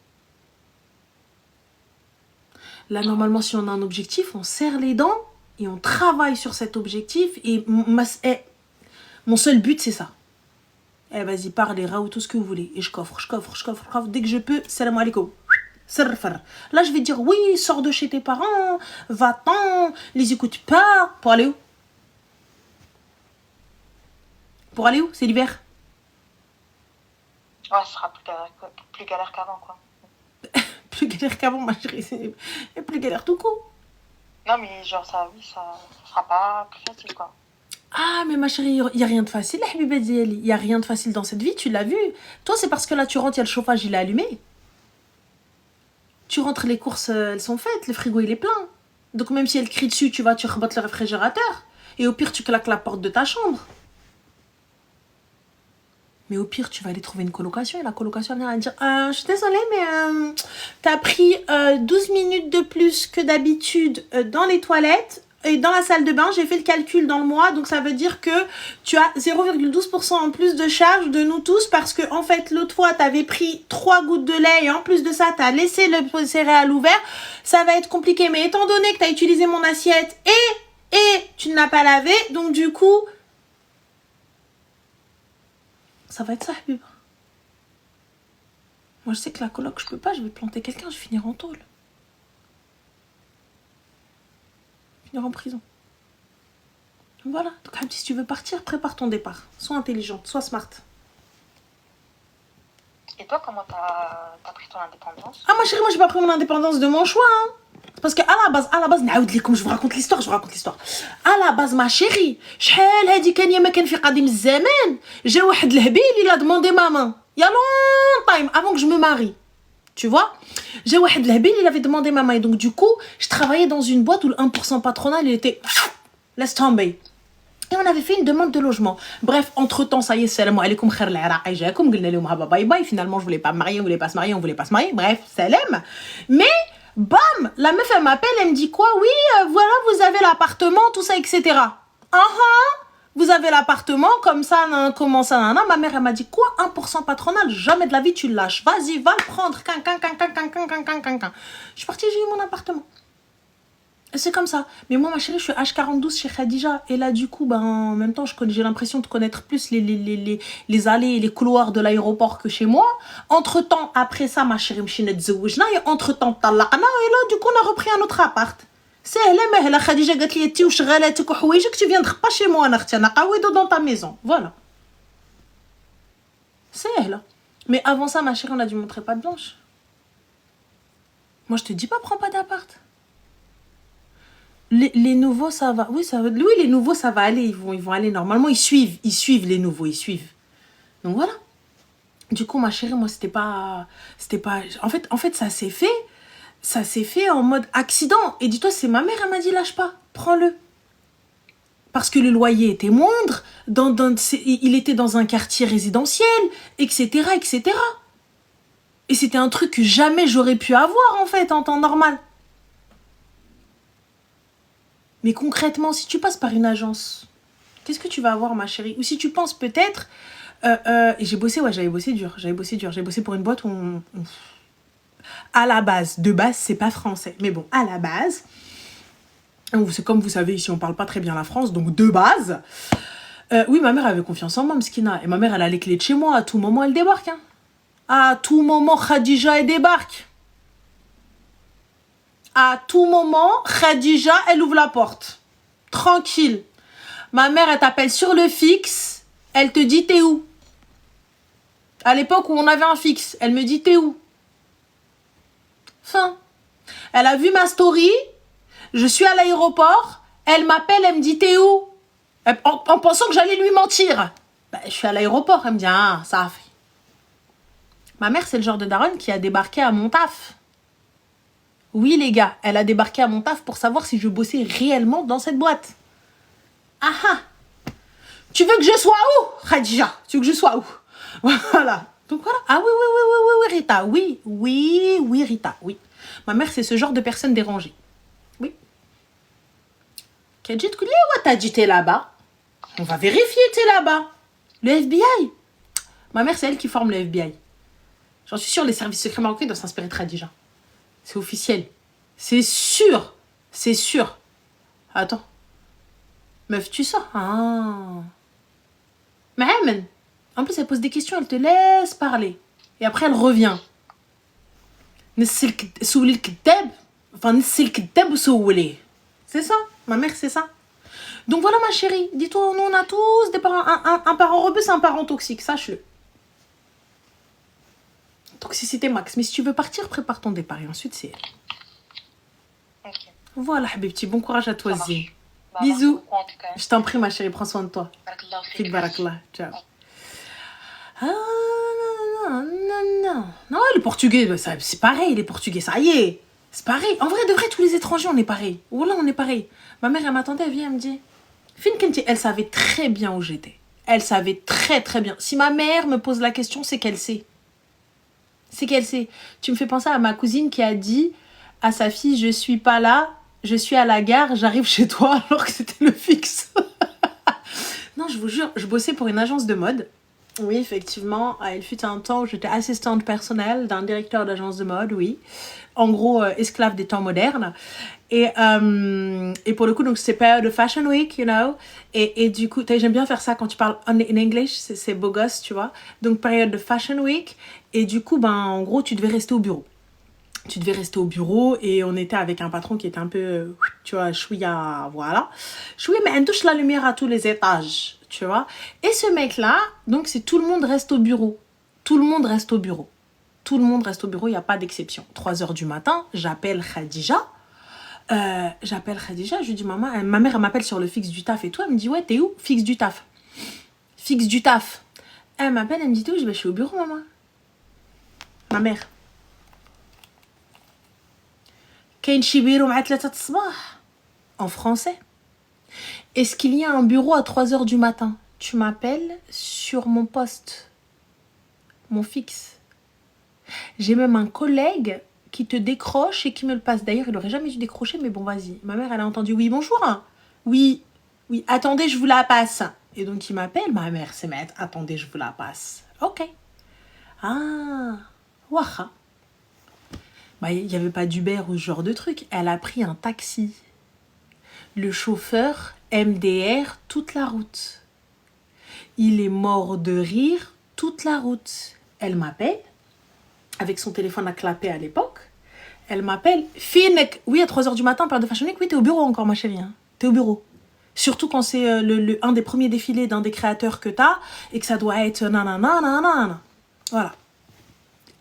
Là, normalement, si on a un objectif, on serre les dents et on travaille sur cet objectif. Et mon seul but, c'est ça. Eh, vas-y, parlez, ou tout ce que vous voulez. Et je coffre. Dès que je peux, salam alaikum. Là, je vais dire, oui, sors de chez tes parents, va-t'en, les écoute pas. Pour aller où? Pour aller où? C'est l'hiver. Ouais, ce sera plus galère qu'avant, quoi. Plus galère qu'avant, ma chérie. Et plus galère tout court. Non, mais genre, ça sera pas plus facile, quoi. Ah, mais ma chérie, il n'y a rien de facile. Il n'y a rien de facile dans cette vie, tu l'as vu. Toi, c'est parce que là, tu rentres, il y a le chauffage, il est allumé. Tu rentres, les courses, elles sont faites, le frigo, il est plein. Donc, même si elle crie dessus, tu rebottes le réfrigérateur. Et au pire, tu claques la porte de ta chambre. Mais au pire, tu vas aller trouver une colocation. Et la colocation, elle va dire, je suis désolée, mais t'as pris 12 minutes de plus que d'habitude dans les toilettes. Et dans la salle de bain, j'ai fait le calcul dans le mois, donc ça veut dire que tu as 0,12% en plus de charge de nous tous, parce que en fait, l'autre fois, tu avais pris 3 gouttes de lait, et en plus de ça, tu as laissé le céréal ouvert. Ça va être compliqué, mais étant donné que tu as utilisé mon assiette et tu ne l'as pas lavé, donc du coup, ça va être ça, Habib. Moi, je sais que la coloc, je peux pas, je vais planter quelqu'un, je vais finir en tôle. En prison. Voilà. Donc, si tu veux partir, prépare ton départ. Sois intelligente, sois smart. Et toi, comment t'as pris ton indépendance? Ah, ma chérie, moi, j'ai pas pris mon indépendance de mon choix. Hein. Parce que à la base, comme je vous raconte l'histoire. À la base, ma chérie, j'ai واحد الهبيل, il a demandé ma main. Il y a longtemps, avant que je me marie. Tu vois, j'ai واحد الهبيل, il avait demandé ma main. Et donc, du coup, je travaillais dans une boîte où le 1% patronal, il était... Laisse tomber. Et on avait fait une demande de logement. Bref, entre-temps, ça y est, salam alaikum, khair al-Iraq, ajakum, qulna lahum haba bye bye. Finalement, je voulais pas me marier, on voulait pas se marier. Bref, salam. Mais, bam, la meuf, elle m'appelle, elle me dit quoi? Oui, voilà, vous avez l'appartement, tout ça, etc. Vous avez l'appartement, comme ça, comment ça, nan. Ma mère, elle m'a dit, quoi, 1% patronal? Jamais de la vie, tu le lâches. Vas-y, va le prendre. Je suis partie, j'ai eu mon appartement. Et c'est comme ça. Mais moi, ma chérie, je suis H42 chez Khadija. Et là, du coup, en même temps, j'ai l'impression de connaître plus les allées et les couloirs de l'aéroport que chez moi. Entre-temps, après ça, ma chérie, et entre-temps, talaqna. Et là, du coup, on a repris un autre appart. سهله Khadija قالت لي انت وشغالاتك وحوايجك tu viendras pas chez moi اختي انا قاوده dans ta maison. Voilà. سهله. Mais avant ça, ma chérie, on a dû montrer patte blanche. Moi, je te dis pas, prends pas d'appart. Les nouveaux, ça va. Oui, ça va. Oui, les nouveaux, ça va aller. Ils vont aller normalement. Ils suivent les nouveaux. Ils suivent. Donc voilà. Du coup, ma chérie, moi, c'était pas. En fait, ça s'est fait. Ça s'est fait en mode accident. Et dis-toi, c'est ma mère, elle m'a dit, lâche pas, prends-le. Parce que le loyer était moindre, il était dans un quartier résidentiel, etc. Et c'était un truc que jamais j'aurais pu avoir, en fait, en temps normal. Mais concrètement, si tu passes par une agence, qu'est-ce que tu vas avoir, ma chérie? Ou si tu penses peut-être... et j'avais bossé dur. J'ai bossé pour une boîte où à la base, c'est pas français. Mais bon, à la base, c'est comme vous savez, ici, on parle pas très bien la France, donc de base, oui, ma mère avait confiance en moi, Mskina. Et ma mère, elle a les clés de chez moi. À tout moment, elle débarque. Hein. À tout moment, Khadija, elle débarque. À tout moment, Khadija, elle ouvre la porte. Tranquille. Ma mère, elle t'appelle sur le fixe. Elle te dit, t'es où? À l'époque où on avait un fixe, elle me dit, t'es où? Fin. Elle a vu ma story. Je suis à l'aéroport. Elle m'appelle, elle me dit, t'es où? En pensant que j'allais lui mentir. Bah, je suis à l'aéroport, elle me dit, ah, ça a fait. Ma mère, c'est le genre de daronne qui a débarqué à mon taf. Oui, les gars, elle a débarqué à mon taf pour savoir si je bossais réellement dans cette boîte. Ah ah. Tu veux que je sois où, Khadija? Tu veux que je sois où? Voilà. Donc voilà. Ah oui, Rita. Oui, Rita. Oui. Ma mère, c'est ce genre de personne dérangée. Oui. Kadji, tu t'as dit t'es là-bas? On va vérifier t'es là-bas. Le FBI. Ma mère, c'est elle qui forme le FBI. J'en suis sûre, les services secrets marocains doivent s'inspirer de Khadija. C'est officiel. C'est sûr. C'est sûr. Attends. Meuf, tu sors. Ah. Mais Amen. En plus, elle pose des questions, elle te laisse parler. Et après, elle revient. C'est ça. Ma mère, c'est ça. Donc voilà, ma chérie. Dis-toi, nous, on a tous des parents. Un parent rebeu, c'est un parent toxique. Sache-le. Toxicité max. Mais si tu veux partir, prépare ton départ. Et ensuite, c'est elle. Okay. Voilà, Habibti. Bon courage à toi, Zé. Bisous. Beaucoup, en tout cas. Je t'en prie, ma chérie. Prends soin de toi. Fik barakallah. Ciao. Ah, non. Non, les Portugais, c'est pareil. Les Portugais, ça y est. C'est pareil. En vrai, de vrai, tous les étrangers, on est pareil. Voilà, on est pareil. Ma mère, elle m'attendait, elle vient, elle me dit... Elle savait très bien où j'étais. Elle savait très, très bien. Si ma mère me pose la question, c'est qu'elle sait. C'est qu'elle sait. Tu me fais penser à ma cousine qui a dit à sa fille, je suis pas là, je suis à la gare, j'arrive chez toi, alors que c'était le fixe. Non, je vous jure, je bossais pour une agence de mode. Oui, effectivement, il fut un temps où j'étais assistante personnelle d'un directeur d'agence de mode, oui. En gros, esclave des temps modernes. Et pour le coup, donc c'est période de Fashion Week, you know. Et du coup, j'aime bien faire ça quand tu parles in English, c'est beau gosse, tu vois. Donc période de Fashion Week. Et du coup, en gros, tu devais rester au bureau. Et on était avec un patron qui était un peu, tu vois, chouïa, voilà. Chouïa, mais elle touche la lumière à tous les étages, tu vois. Et ce mec-là, donc c'est tout le monde reste au bureau. Tout le monde reste au bureau, il n'y a pas d'exception. 3h du matin, j'appelle Khadija, je lui dis, ma mère, elle m'appelle sur le fixe du taf et tout, elle me dit, ouais, t'es où? Fixe du taf. Elle m'appelle, elle me dit, t'es où? Je suis au bureau, maman. Ma mère. En français. Est-ce qu'il y a un bureau à 3h du matin? Tu m'appelles sur mon poste, mon fixe. J'ai même un collègue qui te décroche et qui me le passe. D'ailleurs, il n'aurait jamais dû décrocher, mais bon, vas-y. Ma mère, elle a entendu, oui, bonjour. Oui, attendez, je vous la passe. Et donc, il m'appelle, ma mère, c'est maître, attendez, je vous la passe. Ok. Ah, waha. Il n'y avait pas d'Uber ou ce genre de truc. Elle a pris un taxi. Le chauffeur, MDR, toute la route. Il est mort de rire toute la route. Elle m'appelle, avec son téléphone à clapper à l'époque. Elle m'appelle, Finek. Oui, à 3h du matin, période de Fashion Week. Oui, t'es au bureau encore, ma chérie. Hein. T'es au bureau. Surtout quand c'est un des premiers défilés d'un des créateurs que t'as et que ça doit être nanana. Voilà.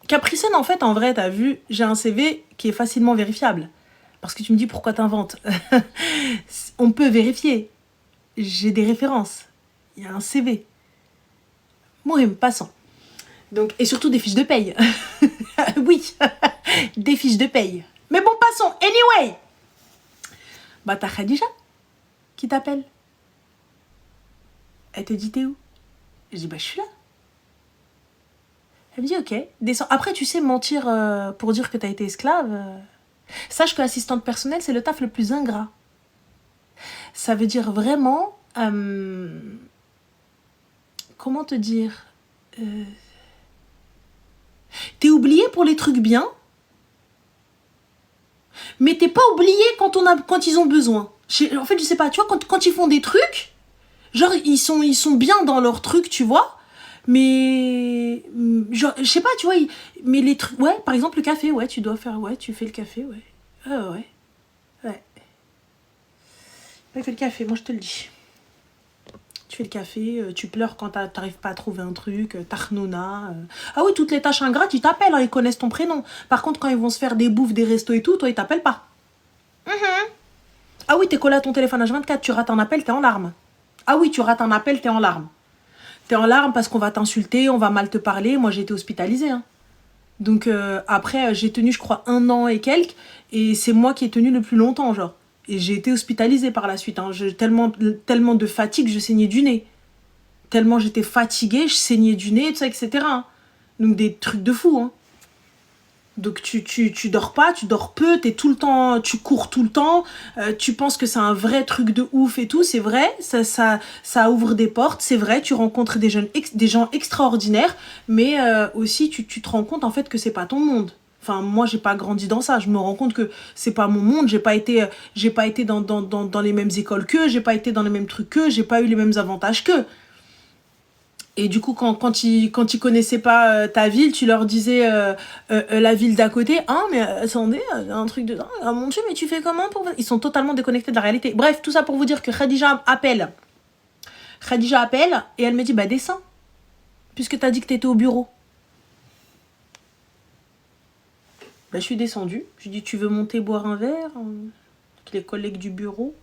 Capricène, en fait, en vrai, t'as vu, j'ai un CV qui est facilement vérifiable. Parce que tu me dis, pourquoi t'inventes? On peut vérifier. J'ai des références. Il y a un CV. Moi, passant. Donc, et surtout des fiches de paye. Oui, des fiches de paye. Mais bon, passons. Anyway. T'as Khadija qui t'appelle. Elle te dit, t'es où? Je dis, je suis là. Elle me dit, ok, descends. Après, tu sais, mentir pour dire que t'as été esclave. Sache que assistante personnelle, c'est le taf le plus ingrat. Ça veut dire vraiment... comment te dire t'es oublié pour les trucs bien, mais t'es pas oublié quand ils ont besoin. En fait, je sais pas, tu vois, quand ils font des trucs, genre, ils sont bien dans leurs trucs, tu vois, mais genre, je sais pas, tu vois, mais les trucs, ouais, par exemple le café, ouais, tu dois faire, ouais, tu fais le café, ouais, ouais. Fais le café, moi je te le dis. Tu fais le café, tu pleures quand t'arrives pas à trouver un truc, tarnouna. Ah oui, toutes les tâches ingrates, ils t'appellent, hein, ils connaissent ton prénom. Par contre, quand ils vont se faire des bouffes, des restos et tout, toi, ils t'appellent pas. Ah oui, t'es collé à ton téléphone H24, tu rates un appel, t'es en larmes. Ah oui, tu rates un appel, t'es en larmes. T'es en larmes parce qu'on va t'insulter, on va mal te parler. Moi, j'ai été hospitalisée. Hein. Donc après, j'ai tenu, je crois, 1 an et quelques. Et c'est moi qui ai tenu le plus longtemps, genre. Et j'ai été hospitalisée par la suite. Hein. Tellement de fatigue, je saignais du nez. Tellement j'étais fatiguée, je saignais du nez, tout ça, etc. Hein. Donc des trucs de fou. Hein. Donc tu dors pas, tu dors peu, t'es tout le temps, tu cours tout le temps, tu penses que c'est un vrai truc de ouf et tout, c'est vrai, ça ouvre des portes, c'est vrai, tu rencontres des gens extraordinaires, mais aussi tu te rends compte en fait que c'est pas ton monde. Enfin, moi, j'ai pas grandi dans ça. Je me rends compte que c'est pas mon monde. J'ai pas été dans les mêmes écoles qu'eux. J'ai pas été dans les mêmes trucs qu'eux. J'ai pas eu les mêmes avantages qu'eux. Et du coup, quand ils connaissaient pas ta ville, tu leur disais la ville d'à côté. Ah, mais attendez, un truc de dingue. Ah mon Dieu, mais tu fais comment pour... Ils sont totalement déconnectés de la réalité. Bref, tout ça pour vous dire que Khadija appelle. Et elle me dit, bah descends. Puisque t'as dit que t'étais au bureau. Bah, je suis descendue. Je lui dis, tu veux monter boire un verre avec les collègues du bureau.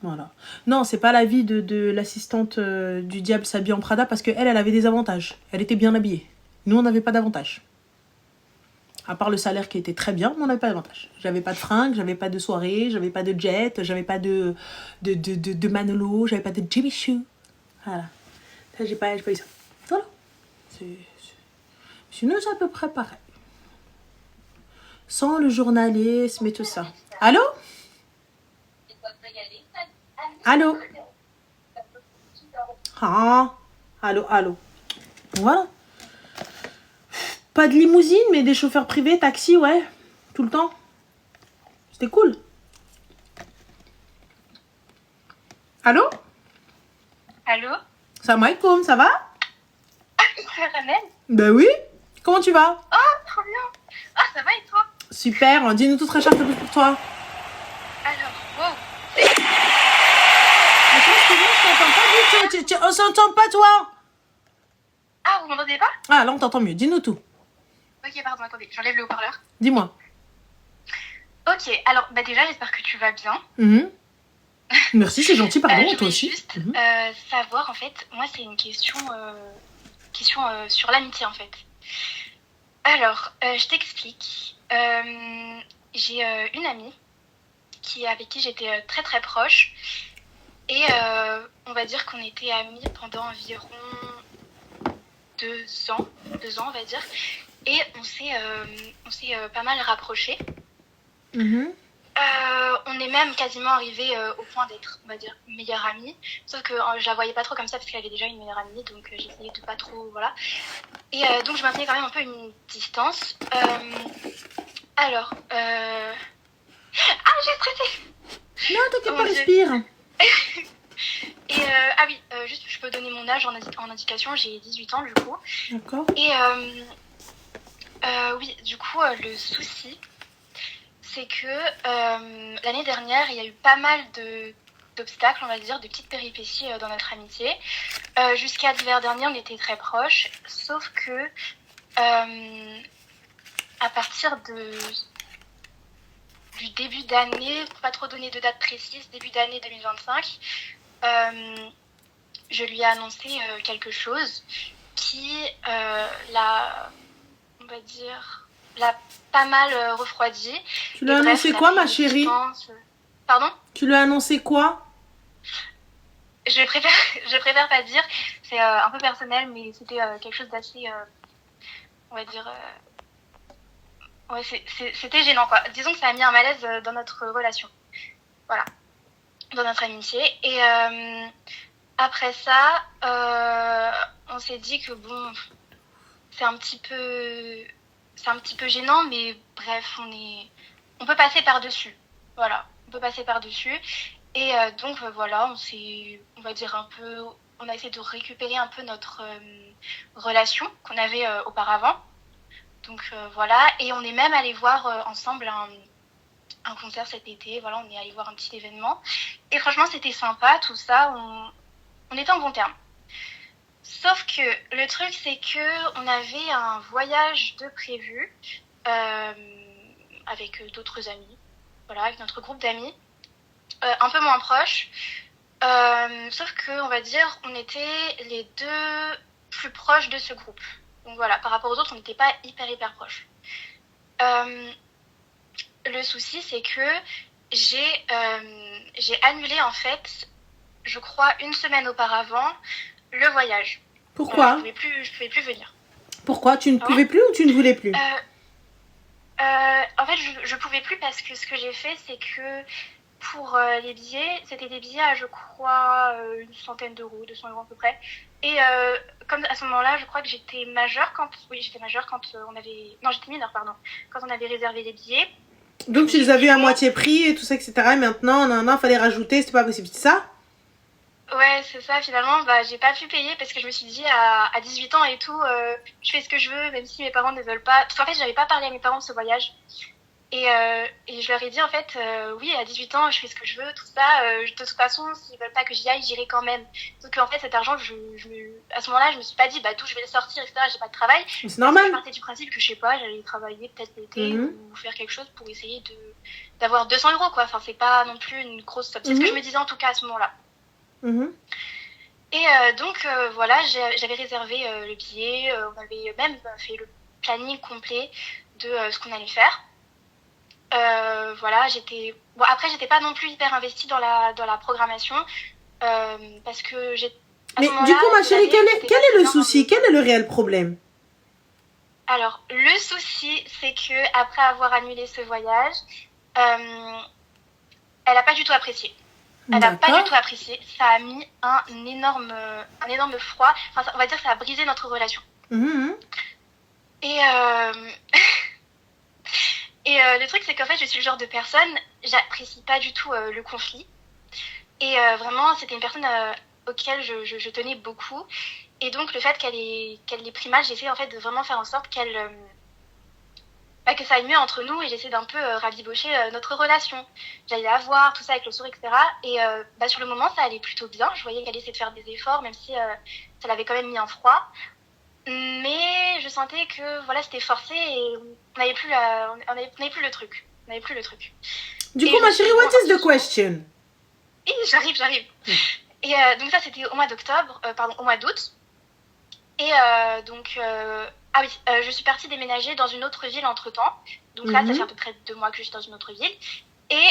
Voilà. Non, c'est pas l'avis de l'assistante du diable s'habille en Prada parce qu'elle avait des avantages. Elle était bien habillée. Nous, on n'avait pas d'avantages. À part le salaire qui était très bien, mais on n'avait pas d'avantages. J'avais pas de fringues, j'avais pas de soirée, j'avais pas de jet, j'avais pas de Manolo, j'avais pas de Jimmy Choo. Voilà. Ça, j'ai pas eu ça. Voilà. Sinon, c'est à peu près pareil. Sans le journalisme et tout ça. Allô? Allô? Ah, allô. Voilà. Pas de limousine, mais des chauffeurs privés, taxi, ouais. Tout le temps. C'était cool. Allô? Allô? Salam alaikum, ça va? C'est Ramel? Ben oui. Comment tu vas? Oh, trop bien. Ah, ça va et toi? Super. Dis-nous tout très cher, c'est pour toi. Alors, wow. On s'entend pas, toi. Ah, vous m'entendez pas? Ah, là, on t'entend mieux. Dis-nous tout. Ok, pardon, attendez, j'enlève le haut-parleur. Dis-moi. Ok, alors, bah déjà, j'espère que tu vas bien. Merci, c'est gentil, pardon, je toi aussi. Juste savoir, en fait, moi, c'est une question sur l'amitié, en fait. Alors, je t'explique. J'ai une amie avec qui j'étais très très proche. Et on va dire qu'on était amis pendant environ 2 ans, on va dire. Et on s'est pas mal rapprochés. On est même quasiment arrivé au point d'être, on va dire, meilleure amie. Sauf que je la voyais pas trop comme ça parce qu'elle avait déjà une meilleure amie, donc j'essayais de pas trop, voilà. Et donc je maintenais quand même un peu une distance. Alors, ah, j'ai stressé. Non, t'inquiète pas, respire. Et ah oui, juste je peux donner mon âge en indication, j'ai 18 ans du coup. D'accord. Et oui, du coup, le souci, c'est que l'année dernière, il y a eu pas mal d'obstacles, on va dire, de petites péripéties dans notre amitié. Jusqu'à l'hiver dernier, on était très proches, sauf que à partir du début d'année, pour pas trop donner de date précise, début d'année 2025, je lui ai annoncé quelque chose qui on va dire, l'a pas mal refroidi. Tu lui as annoncé quoi, ma chérie? Pardon? Tu lui as annoncé quoi? Je préfère pas dire. C'est un peu personnel, mais c'était quelque chose d'assez, on va dire... Ouais, c'était gênant, quoi. Disons que ça a mis un malaise dans notre relation. Voilà. Dans notre amitié. Et après ça, on s'est dit que bon, c'est un petit peu gênant, mais bref, on peut passer par-dessus. Voilà, on peut passer par-dessus. Et donc voilà, on va dire un peu, on a essayé de récupérer un peu notre relation qu'on avait auparavant. Donc voilà, et on est même allé voir ensemble un concert cet été. Voilà, on est allé voir un petit événement. Et franchement, c'était sympa, tout ça. On était en bon terme. Sauf que le truc, c'est que on avait un voyage de prévu avec d'autres amis. Voilà, avec notre groupe d'amis. un peu moins proches. Sauf que, on va dire, on était les deux plus proches de ce groupe. Donc voilà, par rapport aux autres, on n'était pas hyper proches. Le souci, c'est que j'ai annulé, en fait, je crois, une semaine auparavant, le voyage. Pourquoi ? Je pouvais plus venir. Pourquoi ? Tu ne pouvais plus ou tu ne voulais plus ? En fait, je pouvais plus parce que ce que j'ai fait, c'est que pour les billets, c'était des billets à, je crois, une centaine d'euros, 200 euros à peu près. Et comme à ce moment-là, je crois que j'étais majeure quand... Oui, j'étais majeure quand on avait... Non, j'étais mineure, pardon. Quand on avait réservé les billets. Donc, tu les as vus à moitié prix et tout ça, etc. Et maintenant, il fallait rajouter, c'était pas possible, c'est ça ? Ouais, c'est ça, finalement, j'ai pas pu payer parce que je me suis dit, à 18 ans et tout, je fais ce que je veux, même si mes parents ne veulent pas. Parce qu'en fait, j'avais pas parlé à mes parents de ce voyage. Et je leur ai dit, en fait, oui, à 18 ans, je fais ce que je veux, tout ça. De toute façon, s'ils veulent pas que j'y aille, j'irai quand même. Donc, en fait, cet argent, à ce moment-là, je me suis pas dit, tout, je vais le sortir, etc. J'ai pas de travail. C'est normal. Je partais du principe que, je sais pas, j'allais travailler peut-être l'été ou faire quelque chose pour essayer d'avoir 200 euros, quoi. Enfin, c'est pas non plus une grosse somme. C'est ce que je me disais, en tout cas, à ce moment-là. Et donc, voilà, j'avais réservé le billet. On avait même fait le planning complet de ce qu'on allait faire. Voilà, après j'étais pas non plus hyper investie dans la programmation parce que mais du coup, ma chérie, quel est le souci, quel est le réel problème? Alors, le souci, c'est que après avoir annulé ce voyage, elle a pas du tout apprécié. Elle n'a pas du tout apprécié. Ça a mis un énorme froid. Enfin, on va dire que ça a brisé notre relation. Et le truc, c'est qu'en fait, je suis le genre de personne, j'apprécie pas du tout le conflit. Et vraiment, c'était une personne auquel je tenais beaucoup. Et donc, le fait qu'elle ait pris mal, j'ai essayé en fait de vraiment faire en sorte que ça aille mieux entre nous. Et j'essaie d'un peu rabibocher notre relation. J'allais la voir, tout ça avec le sourire, etc. Et sur le moment, ça allait plutôt bien. Je voyais qu'elle essayait de faire des efforts, même si ça l'avait quand même mis un froid. Mais je sentais que voilà, c'était forcé et on n'avait plus le truc. Du coup, ma chérie, what is the question? Et j'arrive. Et donc ça, c'était au mois d'octobre, au mois d'août. Et je suis partie déménager dans une autre ville entre-temps. Donc là, ça fait à peu près 2 mois que je suis dans une autre ville. Et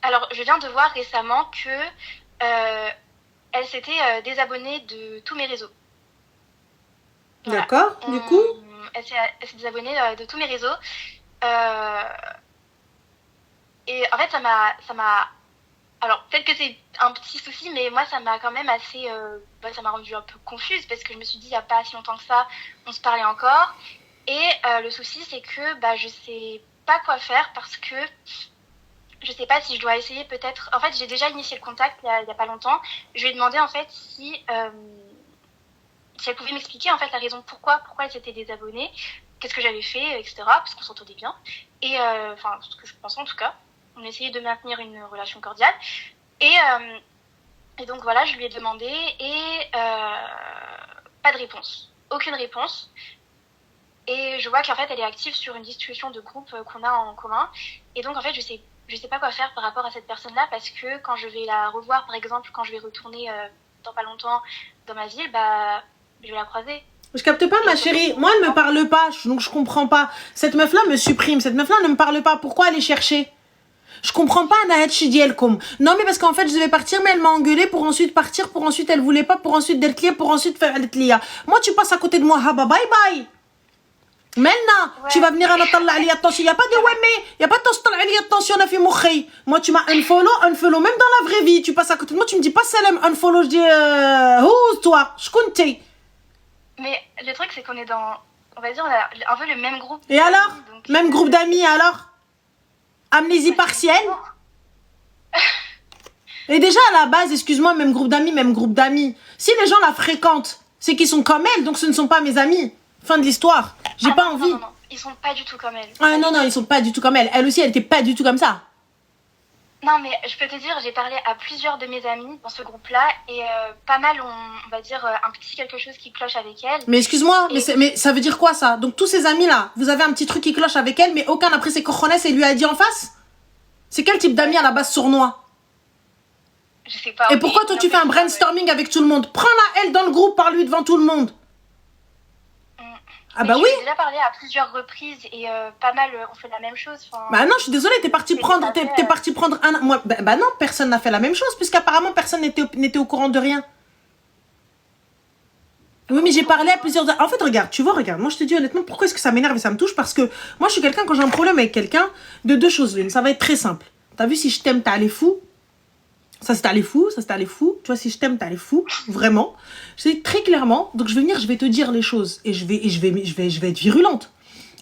alors, je viens de voir récemment que elle s'était désabonnée de tous mes réseaux. Voilà. D'accord, du coup elle s'est désabonnée de tous mes réseaux. Et en fait, ça m'a... Alors, peut-être que c'est un petit souci, mais moi, ça m'a quand même assez... ça m'a rendue un peu confuse, parce que je me suis dit, il n'y a pas si longtemps que ça, on se parlait encore. Et le souci, c'est que je sais pas quoi faire, parce que je sais pas si je dois essayer peut-être... En fait, j'ai déjà initié le contact il y a pas longtemps. Je lui ai demandé, en fait, si elle pouvait m'expliquer en fait la raison pourquoi elle s'était désabonnée, qu'est-ce que j'avais fait, etc. Parce qu'on s'entendait bien. Et ce que je pensais en tout cas. On essayait de maintenir une relation cordiale. Et donc voilà, je lui ai demandé et pas de réponse. Aucune réponse. Et je vois qu'en fait elle est active sur une discussion de groupe qu'on a en commun. Et donc en fait je sais pas quoi faire par rapport à cette personne-là, parce que quand je vais la revoir, par exemple, quand je vais retourner dans pas longtemps dans ma ville, je vais la croiser. Je capte pas, ma chérie. Moi, elle me parle pas, donc je comprends pas. Cette meuf-là me supprime. Cette meuf-là ne me parle pas. Pourquoi aller chercher? Je comprends pas, Anahet Chidielkom. Non, mais parce qu'en fait, je devais partir, mais elle m'a engueulé pour ensuite partir, pour ensuite elle voulait pas, pour ensuite d'être pour ensuite faire l'etlia. Moi, tu passes à côté de moi, haba, bye bye. Maintenant, tu vas venir à Natalla Ali, attention, il n'y a pas de ouais, mais il n'y a pas de Ali, attention, on a fait moucher. Moi, tu m'as unfollow, même dans la vraie vie, tu passes à côté de moi, tu me dis pas salam, unfollow, je dis, who's toi, je compte. Mais le truc, c'est qu'on est dans, on va dire, on a un peu le même groupe. Et alors? Donc, même groupe d'amis, alors? Amnésie partielle? Et déjà, à la base, excuse-moi, même groupe d'amis. Si les gens la fréquentent, c'est qu'ils sont comme elle, donc ce ne sont pas mes amis. Fin de l'histoire. J'ai pas envie. Non, ils sont pas du tout comme elle. Ah non, ils sont pas du tout comme elle. Elle aussi, elle était pas du tout comme ça. Non, mais je peux te dire, j'ai parlé à plusieurs de mes amis dans ce groupe-là et pas mal on va dire, un petit quelque chose qui cloche avec elle. Mais excuse-moi, mais ça veut dire quoi ça? Donc tous ces amis-là, vous avez un petit truc qui cloche avec elle, mais aucun après ses cojones et lui a dit en face? C'est quel type d'amis à la base sournois? Je sais pas. Et pourquoi toi tu fais un brainstorming avec tout le monde? Prends-la elle dans le groupe, parle-lui devant tout le monde. Ah bah oui. J'ai déjà parlé à plusieurs reprises et pas mal on fait la même chose. Bah non, je suis désolée, t'es parti prendre un... Moi, bah non, personne n'a fait la même chose puisqu'apparemment personne n'était au courant de rien. Oui, mais j'ai parlé à plusieurs... En fait, regarde, moi je te dis honnêtement, pourquoi est-ce que ça m'énerve et ça me touche? Parce que moi je suis quelqu'un, quand j'ai un problème avec quelqu'un, de deux choses l'une, ça va être très simple. T'as vu, si je t'aime, t'as allé fou. Ça c'est allé fou. Tu vois, si je t'aime, t'as allé fou, vraiment. Je te dis très clairement, donc je vais venir, je vais te dire les choses et je vais être virulente.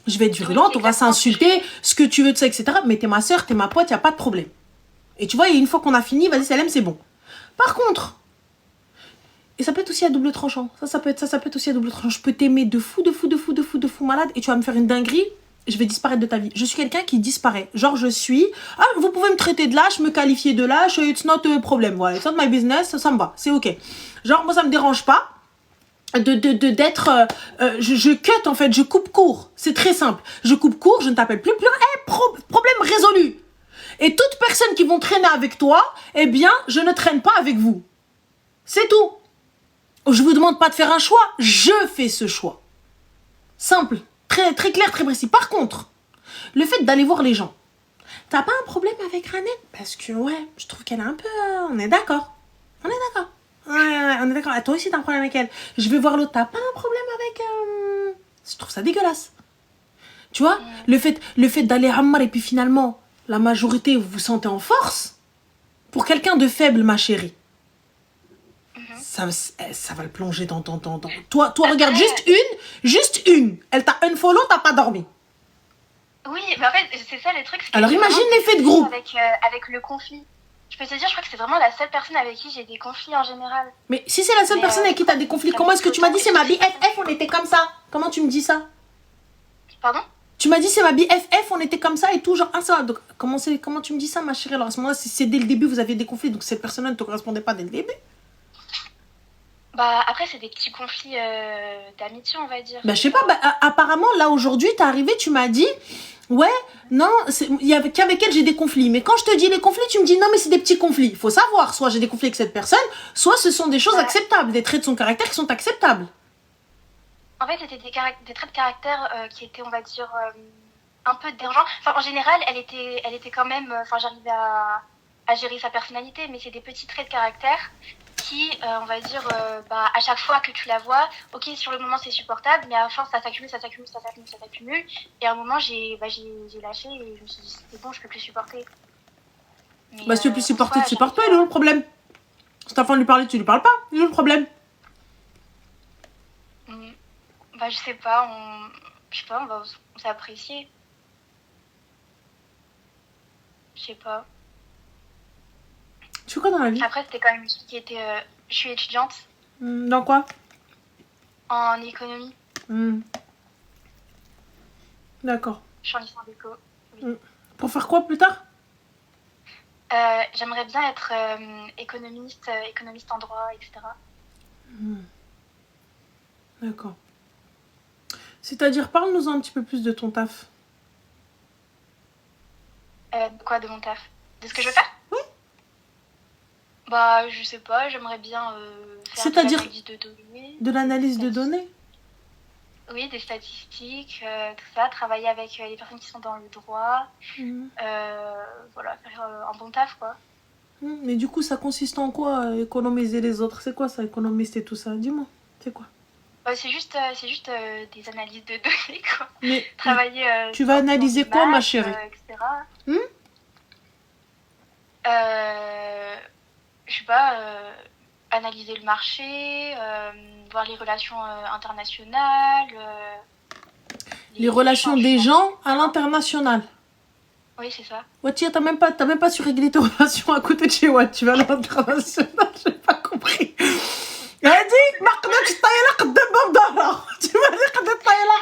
On va s'insulter, ce que tu veux de ça, etc. Mais t'es ma soeur, t'es ma pote, y a pas de problème. Et tu vois, et une fois qu'on a fini, vas-y, Salem, c'est bon. Par contre, et ça peut être aussi à double tranchant. Ça peut être aussi à double tranchant. Je peux t'aimer de fou malade et tu vas me faire une dinguerie. Je vais disparaître de ta vie. Je suis quelqu'un qui disparaît. Genre, je suis... Ah, vous pouvez me traiter de lâche, me qualifier de lâche, it's not a problem. Voilà, it's not my business, ça me va, c'est ok. Genre, moi, ça me dérange pas d'être... je cut, en fait, je coupe court. C'est très simple. Je coupe court, je ne t'appelle plus. Problème résolu. Et toute personne qui vont traîner avec toi, eh bien, je ne traîne pas avec vous. C'est tout. Je vous demande pas de faire un choix, je fais ce choix. Simple. Très, très clair, très précis. Par contre, le fait d'aller voir les gens, t'as pas un problème avec Ranette? Parce que, ouais, je trouve qu'elle est un peu... on est d'accord. Ouais, on est d'accord. Toi aussi, t'as un problème avec elle. Je vais voir l'autre. T'as pas un problème avec... Je trouve ça dégueulasse. Tu vois, le fait d'aller Ammar et puis finalement, la majorité, vous vous sentez en force. Pour quelqu'un de faible, ma chérie, ça va le plonger dans... Toi, regarde, juste une. Elle t'a unfollow, t'as pas dormi. Oui, mais en fait, c'est ça le truc. Alors imagine l'effet de groupe. Avec le conflit. Je peux te dire, je crois que c'est vraiment la seule personne avec qui j'ai des conflits en général. Mais si c'est la seule personne avec qui t'as des conflits, comment est-ce que tu m'as dit c'est ma BFF, on était comme ça? Comment tu me dis ça? Pardon? Tu m'as dit c'est ma BFF, on était comme ça et tout, genre, ça. Donc, comment tu me dis ça, ma chérie? Alors à ce moment-là, si c'est dès le début, vous aviez des conflits, donc cette personne-là ne te correspondait pas dès le début. Bah, après, c'est des petits conflits d'amitié, on va dire. Bah, je sais pas, apparemment, là, aujourd'hui, t'es arrivé, tu m'as dit, ouais, non, qu'avec elle, j'ai des conflits. Mais quand je te dis les conflits, tu me dis, non, mais c'est des petits conflits. Il faut savoir, soit j'ai des conflits avec cette personne, soit ce sont des choses acceptables, des traits de son caractère qui sont acceptables. En fait, c'était des traits de caractère qui étaient, on va dire, un peu dérangeants. Enfin, en général, elle était quand même... Enfin, j'arrivais à gérer sa personnalité, mais c'est des petits traits de caractère qui, on va dire, à chaque fois que tu la vois, ok, sur le moment c'est supportable, mais à la fin ça s'accumule. Et à un moment j'ai lâché et je me suis dit c'est bon, je peux plus supporter. Mais si tu peux plus supporter, tu supportes pas, il est où le problème? Si t'as envie de lui parler, tu lui parles pas, il est où le problème? Je sais pas, on s'est apprécié. Je sais pas. Tu fais quoi dans la vie? Après, c'était quand même une fille qui était... je suis étudiante. Dans quoi? En économie. D'accord. Je suis en licence d'éco. Oui. Pour faire quoi plus tard? J'aimerais bien être économiste en droit, etc. D'accord. C'est-à-dire, parle-nous un petit peu plus de ton taf. Quoi, de mon taf? De ce que je veux faire? Oui. Bah, je sais pas, j'aimerais bien faire de l'analyse de données. De l'analyse de données? Oui, des statistiques, tout ça, travailler avec les personnes qui sont dans le droit. Voilà, faire un bon taf, quoi. Mais du coup, ça consiste en quoi, économiser les autres? C'est quoi ça, économiser tout ça? Dis-moi, c'est quoi? C'est juste des analyses de données, quoi. Mais travailler... tu vas analyser quoi, ma chérie? Etc. Je sais pas, analyser le marché, voir les relations internationales. Les relations des gens à l'international. Oui, c'est ça. Watia, t'as même pas su régler tes relations à côté de chez Watt. Tu vas à l'international, j'ai pas compris. هادي ما قدرتش طايله قدام باب دارها. Tu m'as dit قدرت طايله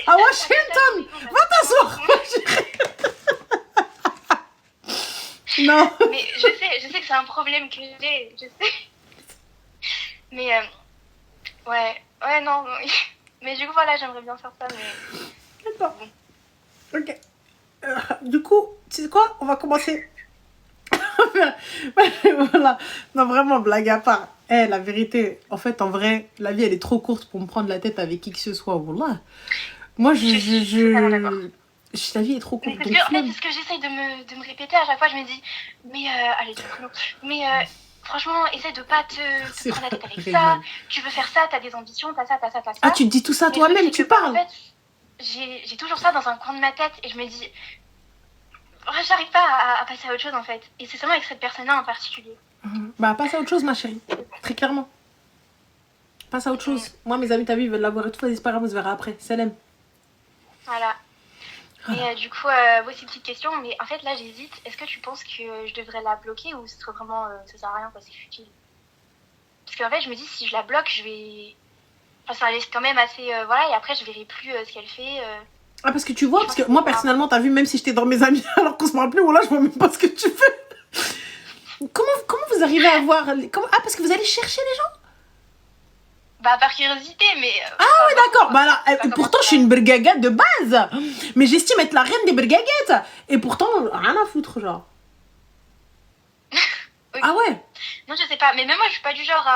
à Washington. Va t'asseoir. Non. Mais je sais que c'est un problème que j'ai, je sais. Mais ouais, non. Mais du coup, voilà, j'aimerais bien faire ça, mais... D'accord. Ok. Du coup, tu sais quoi? On va commencer Voilà. Non, vraiment, blague à part. La vérité, en fait, en vrai, la vie, elle est trop courte pour me prendre la tête avec qui que ce soit. Wallah. Moi, la vie est trop courte. Parce que, en fait, c'est ce que j'essaye de me répéter à chaque fois. Je me dis, mais allez, franchement, essaie de pas te prendre la tête avec ça. Tu veux faire ça, t'as des ambitions, t'as ça. Ah, tu te dis tout ça toi-même, tu parles. En fait, j'ai toujours ça dans un coin de ma tête et je me dis, j'arrive pas à passer à autre chose en fait. Et c'est seulement avec cette personne-là en particulier. Bah, passe à autre chose, ma chérie. Très clairement. Passe à autre chose. Moi, mes amis, t'as vu, ils veulent l'avoir et tout. Vas-y, c'est pas grave, on se verra après. Salam. Voilà. Et du coup, c'est une petite question, mais en fait là j'hésite. Est-ce que tu penses que je devrais la bloquer ou ce serait vraiment ça sert à rien, quoi, c'est futile? Parce qu'en fait je me dis si je la bloque, je vais. Enfin, ça laisse quand même assez. Voilà, et après je verrai plus ce qu'elle fait. Ah, parce que tu vois, parce que moi personnellement, t'as vu, même si j'étais dans mes amis alors qu'on se parle plus, voilà, je vois même pas ce que tu fais. Comment vous arrivez à voir Ah, parce que vous allez chercher les gens? Bah, par curiosité, mais. Ah, oui, d'accord. Bah, là, pourtant, je suis une brigagette de base. Mais j'estime être la reine des brigaguettes. Et pourtant, rien à foutre, genre. Okay. Ah ouais? Non, je sais pas. Mais même moi, je suis pas du genre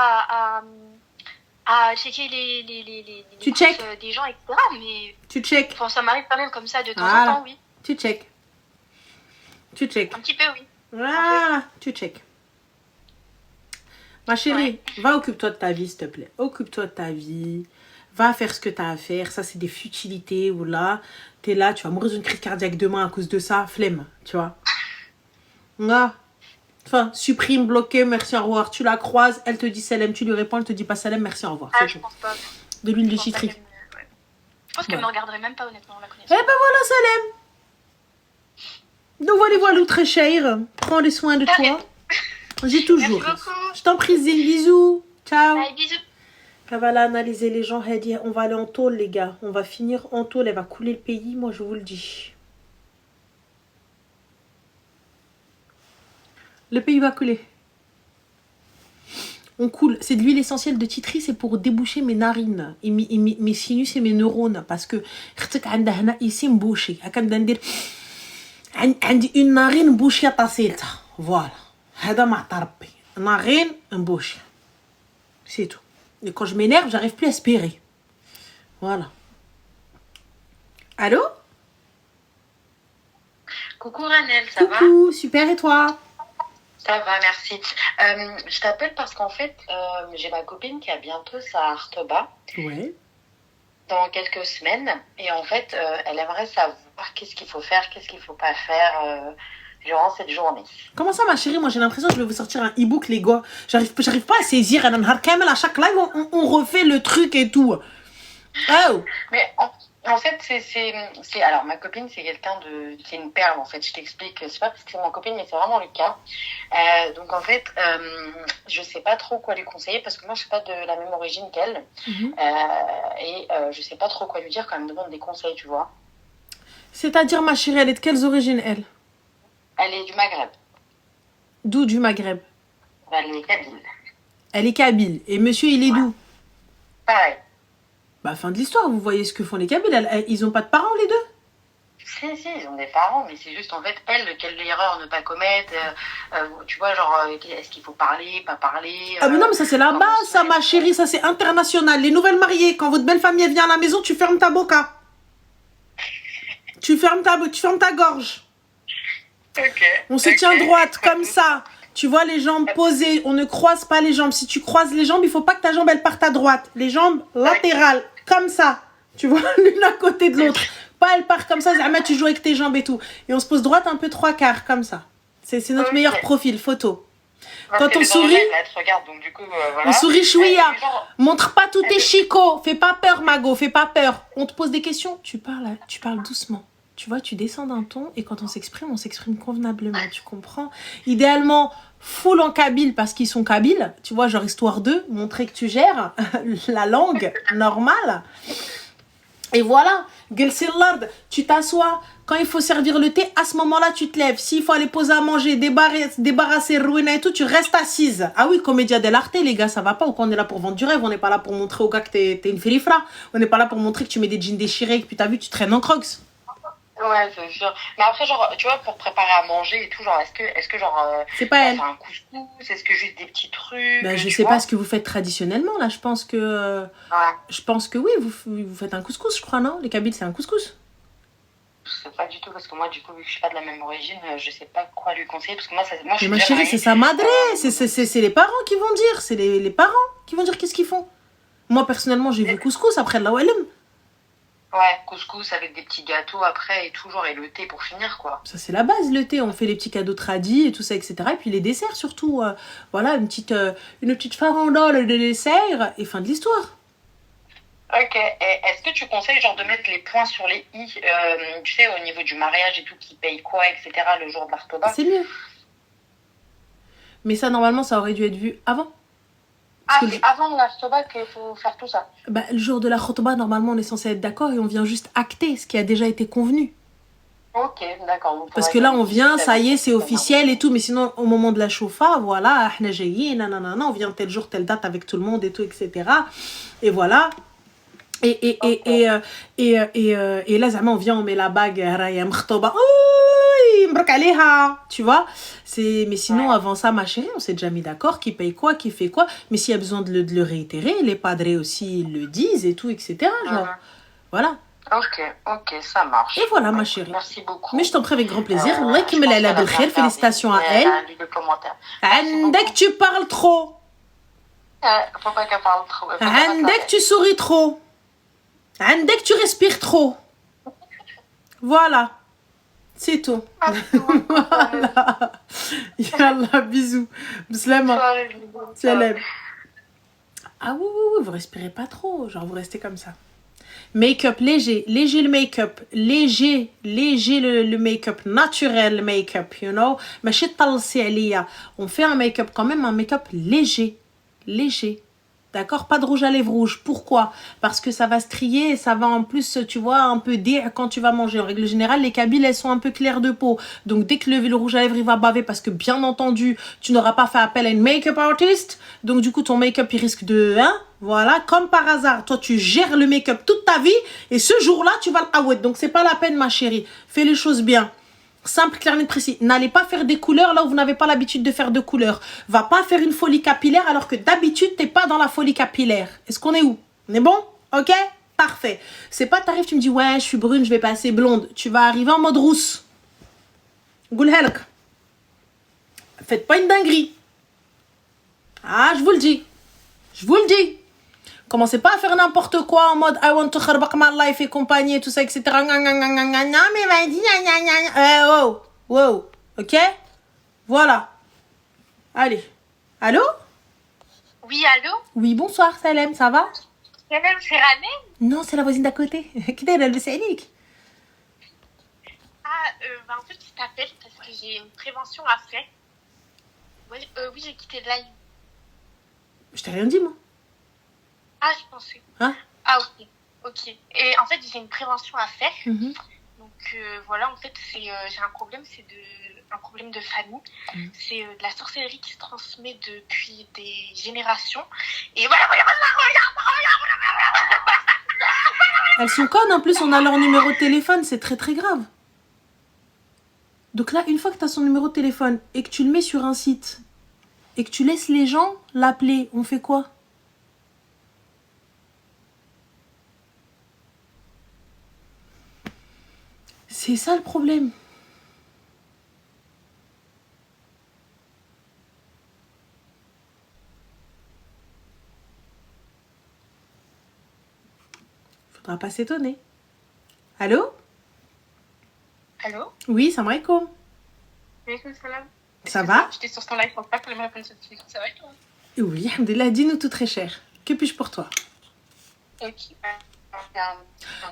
à checker les tu check des gens, etc. Mais. Tu check. Enfin, ça m'arrive quand même comme ça de temps en temps, oui. Tu check. Un petit peu, oui. Voilà, tu check. Ma chérie, va occupe-toi de ta vie, s'il te plaît. Occupe-toi de ta vie. Va faire ce que tu as à faire. Ça, c'est des futilités. Ou là, tu es là, tu vas mourir d'une crise cardiaque demain à cause de ça. Flemme, tu vois. Là. Enfin, supprime, bloqué, merci, au revoir. Tu la croises, elle te dit salam, tu lui réponds, elle te dit pas salam, merci, au revoir. Je pense pas. De l'huile de chitri. Je pense qu'elle me regarderait même pas, honnêtement, la connaissance. Eh ben voilà, salam. Donc voilà, très cher. Prends les soins de toi. J'ai toujours. Merci beaucoup. Je t'en prie, Zine, bisous. Ciao. Allez, bisous. Elle va là analyser les gens. Elle dit, on va aller en tôle, les gars. On va finir en tôle. Elle va couler le pays, moi, je vous le dis. Le pays va couler. On coule. C'est de l'huile essentielle de titri, c'est pour déboucher mes narines, et mes sinus et mes neurones. Parce que, ici, bouché. عندي une narine bouchée تصيلتها. Voilà. هذا مع ربي. Narine bouchée. C'est tout. Et quand je m'énerve, j'arrive plus à aspirer. Voilà. Allô? Coucou Ranel, ça va? Coucou, super, et toi? Ça va, merci. Je t'appelle parce qu'en fait, j'ai ma copine qui a bientôt sa Artoba. Ouais. Dans quelques semaines. Et en fait, elle aimerait savoir qu'est-ce qu'il faut faire, qu'est-ce qu'il faut pas faire durant cette journée. Comment ça, ma chérie? Moi, j'ai l'impression que je vais vous sortir un e-book, les gars. J'arrive pas à saisir. À chaque live, on refait le truc et tout. Oh. Mais en fait, c'est alors ma copine, c'est quelqu'un c'est une perle en fait. Je t'explique. C'est pas parce que c'est ma copine, mais c'est vraiment le cas. Donc en fait, je sais pas trop quoi lui conseiller parce que moi je suis pas de la même origine qu'elle. Et je sais pas trop quoi lui dire quand elle me demande des conseils, tu vois. C'est-à-dire, ma chérie, elle est de quelles origines, elle? Elle est du Maghreb. D'où du Maghreb? Elle est kabyle. Elle est kabyle. Et monsieur, il est d'où? Pareil. Bah, fin de l'histoire, vous voyez ce que font les kabyles. Ils ont pas de parents, les deux? Si, ils ont des parents, mais c'est juste en fait, quelle erreur ne pas commettre. Tu vois, genre, est-ce qu'il faut parler, pas parler. Ah, mais non, mais ça, c'est la base, ça, ma chérie. Ça, c'est international. Les nouvelles mariées, quand votre belle famille vient à la maison, tu fermes ta boca. Tu fermes ta gorge. Ok. On se tient droite, comme ça. Tu vois les jambes posées, on ne croise pas les jambes. Si tu croises les jambes, il faut pas que ta jambe elle parte à droite. Les jambes latérales, comme ça. Tu vois, l'une à côté de l'autre. Pas elle part comme ça, Zama, tu joues avec tes jambes et tout. Et on se pose droite un peu 3/4, comme ça. C'est notre meilleur profil, photo. Quand on sourit, donc, du coup, voilà. on sourit chouïa. Montre pas tous tes chicots. Fais pas peur, Mago, fais pas peur. On te pose des questions, tu parles doucement. Tu vois, tu descends d'un ton et quand on s'exprime convenablement, tu comprends? Idéalement, full en kabyle parce qu'ils sont kabyles, tu vois, genre histoire d'eux, montrer que tu gères la langue normale. Et voilà, tu t'assois. Quand il faut servir le thé, à ce moment-là, tu te lèves. S'il faut aller poser à manger, débarrasser, ruiner et tout, tu restes assise. Ah oui, comédia dell'arte, les gars, ça va pas. Ou quand on est là pour vendre du rêve, on n'est pas là pour montrer aux gars que t'es une firifra. On n'est pas là pour montrer que tu mets des jeans déchirés et que puis t'as vu, tu traînes en crocs. Ouais, c'est sûr. Mais après, genre, tu vois, pour préparer à manger et tout, genre, est-ce que genre, C'est pas ça elle. fait un couscous? Est-ce que juste des petits trucs? Ben, je Tu sais vois? pas ce que vous faites traditionnellement, là. Ouais. Je pense que oui, vous faites un couscous, je crois, non? Les Kabyles, c'est un couscous. Je sais pas du tout, parce que moi, du coup, vu que je suis pas de la même origine, je sais pas quoi lui conseiller, parce que moi, je Mais suis ma déjà chérie, mariée. c'est sa madre. C'est les parents qui vont dire. C'est les parents qui vont dire qu'est-ce qu'ils font. Moi, personnellement, j'ai vu couscous après la OLM. Ouais, couscous avec des petits gâteaux après et tout, genre, et le thé pour finir, quoi. Ça, c'est la base, le thé. On fait les petits cadeaux tradis et tout ça, etc. Et puis les desserts, surtout. Voilà, une petite farandole de dessert et fin de l'histoire. Ok, et est-ce que tu conseilles, genre, de mettre les points sur les i, tu sais, au niveau du mariage et tout, qui paye quoi, etc., le jour de l'Artoba? C'est mieux. Mais ça, normalement, ça aurait dû être vu avant. Ah, c'est avant l'Artoba qu'il faut faire tout ça. Bah, le jour de la khotba, normalement, on est censé être d'accord et on vient juste acter ce qui a déjà été convenu. Ok, d'accord. Parce que là, on vient, ça y est, c'est officiel et tout. Mais sinon, au moment de la chauffa, voilà, on vient tel jour, telle date avec tout le monde et tout, etc. Et voilà. Et là, on vient, on met la bague, tu vois. Mais sinon, avant ça, ma chérie, on s'est déjà mis d'accord qui paye quoi, qui fait quoi. Mais s'il y a besoin de le réitérer, les padres aussi le disent et tout, etc. Genre, voilà. Ok, ça marche. Et voilà, ma chérie. Merci beaucoup. Mais je t'en prie avec grand plaisir. Félicitations à elle. Dès que tu parles trop. Faut pas qu'elle parle trop. Dès que tu souris trop. Dès que tu respires trop. Voilà. C'est tout. Voilà. Yallah, bisous. Bislama. Salam. Ah oui, vous respirez pas trop. Genre, vous restez comme ça. Make-up léger le make-up, léger le make-up, naturel make-up, you know. ماشي تطلسي عليا. On fait un make-up quand même, un make-up léger. D'accord, pas de rouge à lèvres rouge. Pourquoi? Parce que ça va strier et ça va en plus, tu vois, un peu dire quand tu vas manger. En règle générale, les Kabyles, elles sont un peu claires de peau. Donc, dès que le rouge à lèvres, il va baver parce que, bien entendu, tu n'auras pas fait appel à une make-up artist. Donc, du coup, ton make-up, il risque de... Voilà, comme par hasard, toi, tu gères le make-up toute ta vie et ce jour-là, tu vas le awet. Donc, c'est pas la peine, ma chérie. Fais les choses bien. Simple, clair, net, précis. N'allez pas faire des couleurs là où vous n'avez pas l'habitude de faire de couleurs. Va pas faire une folie capillaire alors que d'habitude, t'es pas dans la folie capillaire. Est-ce qu'on est où? On est bon? Ok? Parfait. C'est pas t'arrives, tu me dis, ouais, je suis brune, je vais passer blonde. Tu vas arriver en mode rousse. Goulhelk. Faites pas une dinguerie. Ah, je vous le dis. Commencez pas à faire n'importe quoi en mode I want to kharbaq my life et compagnie et tout ça, etc. Non, mais vas-y, wow. Ok? Voilà. Allez. Allô? Oui, allô? Oui, bonsoir, Salem, ça va? Salem, c'est Ranem? Non, c'est la voisine d'à côté. Qui est le Sénique? En fait, je t'appelle parce que j'ai une prévention à faire. Oui, j'ai quitté le live. Je t'ai rien dit, moi. Ah, je pensais. Hein? Ah, ok. Et en fait, j'ai une prévention à faire. Mm-hmm. Donc, voilà, en fait, j'ai un problème, c'est un problème de famille. Mm-hmm. C'est de la sorcellerie qui se transmet depuis des générations. Et voilà. Elles sont connes, en plus, on a leur numéro de téléphone, c'est très très grave. Donc là, une fois que tu as son numéro de téléphone et que tu le mets sur un site et que tu laisses les gens l'appeler, on fait quoi? C'est ça le problème. Faudra pas s'étonner. Allô? Allô? Oui, salam alaikum. Alaikum salam. Ça va? J'étais sur ton live, je pense pas que les mêmes personnes se disent. Ça va toi? Oui, alhamdoulilah, dis-nous tout très cher. Que puis-je pour toi? Ok.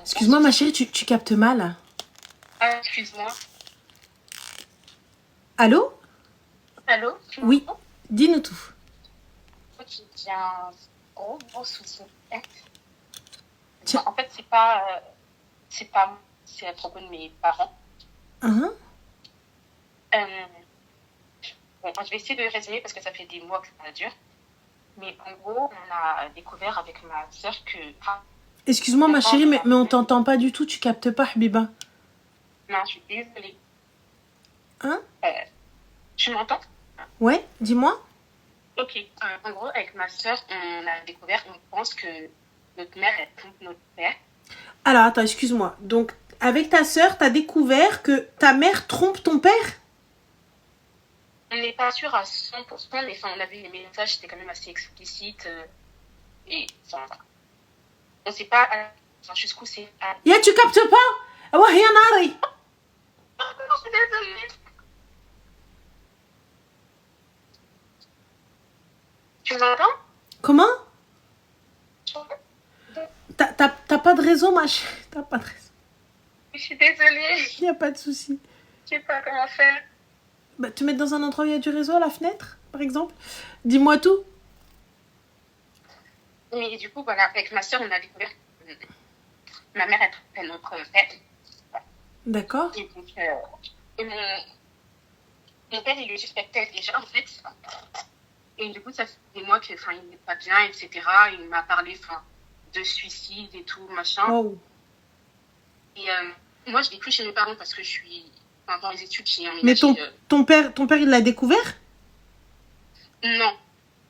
Excuse-moi ma chérie, tu captes mal. Ah, excuse-moi. Allô? Allô? Oui, dis-nous tout. Ok, j'ai un gros souci. Tiens. En fait, c'est pas moi, c'est à propos de mes parents. Bon, je vais essayer de résumer parce que ça fait des mois que ça dure. Mais en gros, on a découvert avec ma soeur que... Excuse-moi ma chérie, mais on t'entend pas du tout, tu captes pas, Habiba. Non, je suis désolée. Hein? Tu m'entends? Ouais, dis-moi. Ok. En gros, avec ma soeur, on a découvert, on pense que notre mère, elle trompe notre père. Alors, attends, excuse-moi. Donc, avec ta sœur, t'as découvert que ta mère trompe ton père? On n'est pas sûr à 100%, mais enfin, on a vu les messages, c'était quand même assez explicite. Et enfin, on ne sait pas jusqu'où c'est. Ya, tu captes pas? Ouais, rien n'arrive. Je suis désolée. Tu m'entends? Comment? T'as pas de réseau, ma chérie. T'as pas de réseau. Je suis désolée. Il n'y a pas de souci. Je sais pas comment faire. Bah, te mettre dans un endroit où il y a du réseau, à la fenêtre, par exemple. Dis-moi tout. Mais du coup, voilà, avec ma soeur, on a découvert que ma mère est trompait notre père. D'accord. Et donc, mon père, il le suspectait déjà, en fait. Et du coup, ça fait des mois qu'il n'est pas bien, etc. Il m'a parlé de suicide et tout, machin. Oh. Et moi, je vis plus chez mes parents parce que je suis dans les études. Mais ton père, il l'a découvert? Non.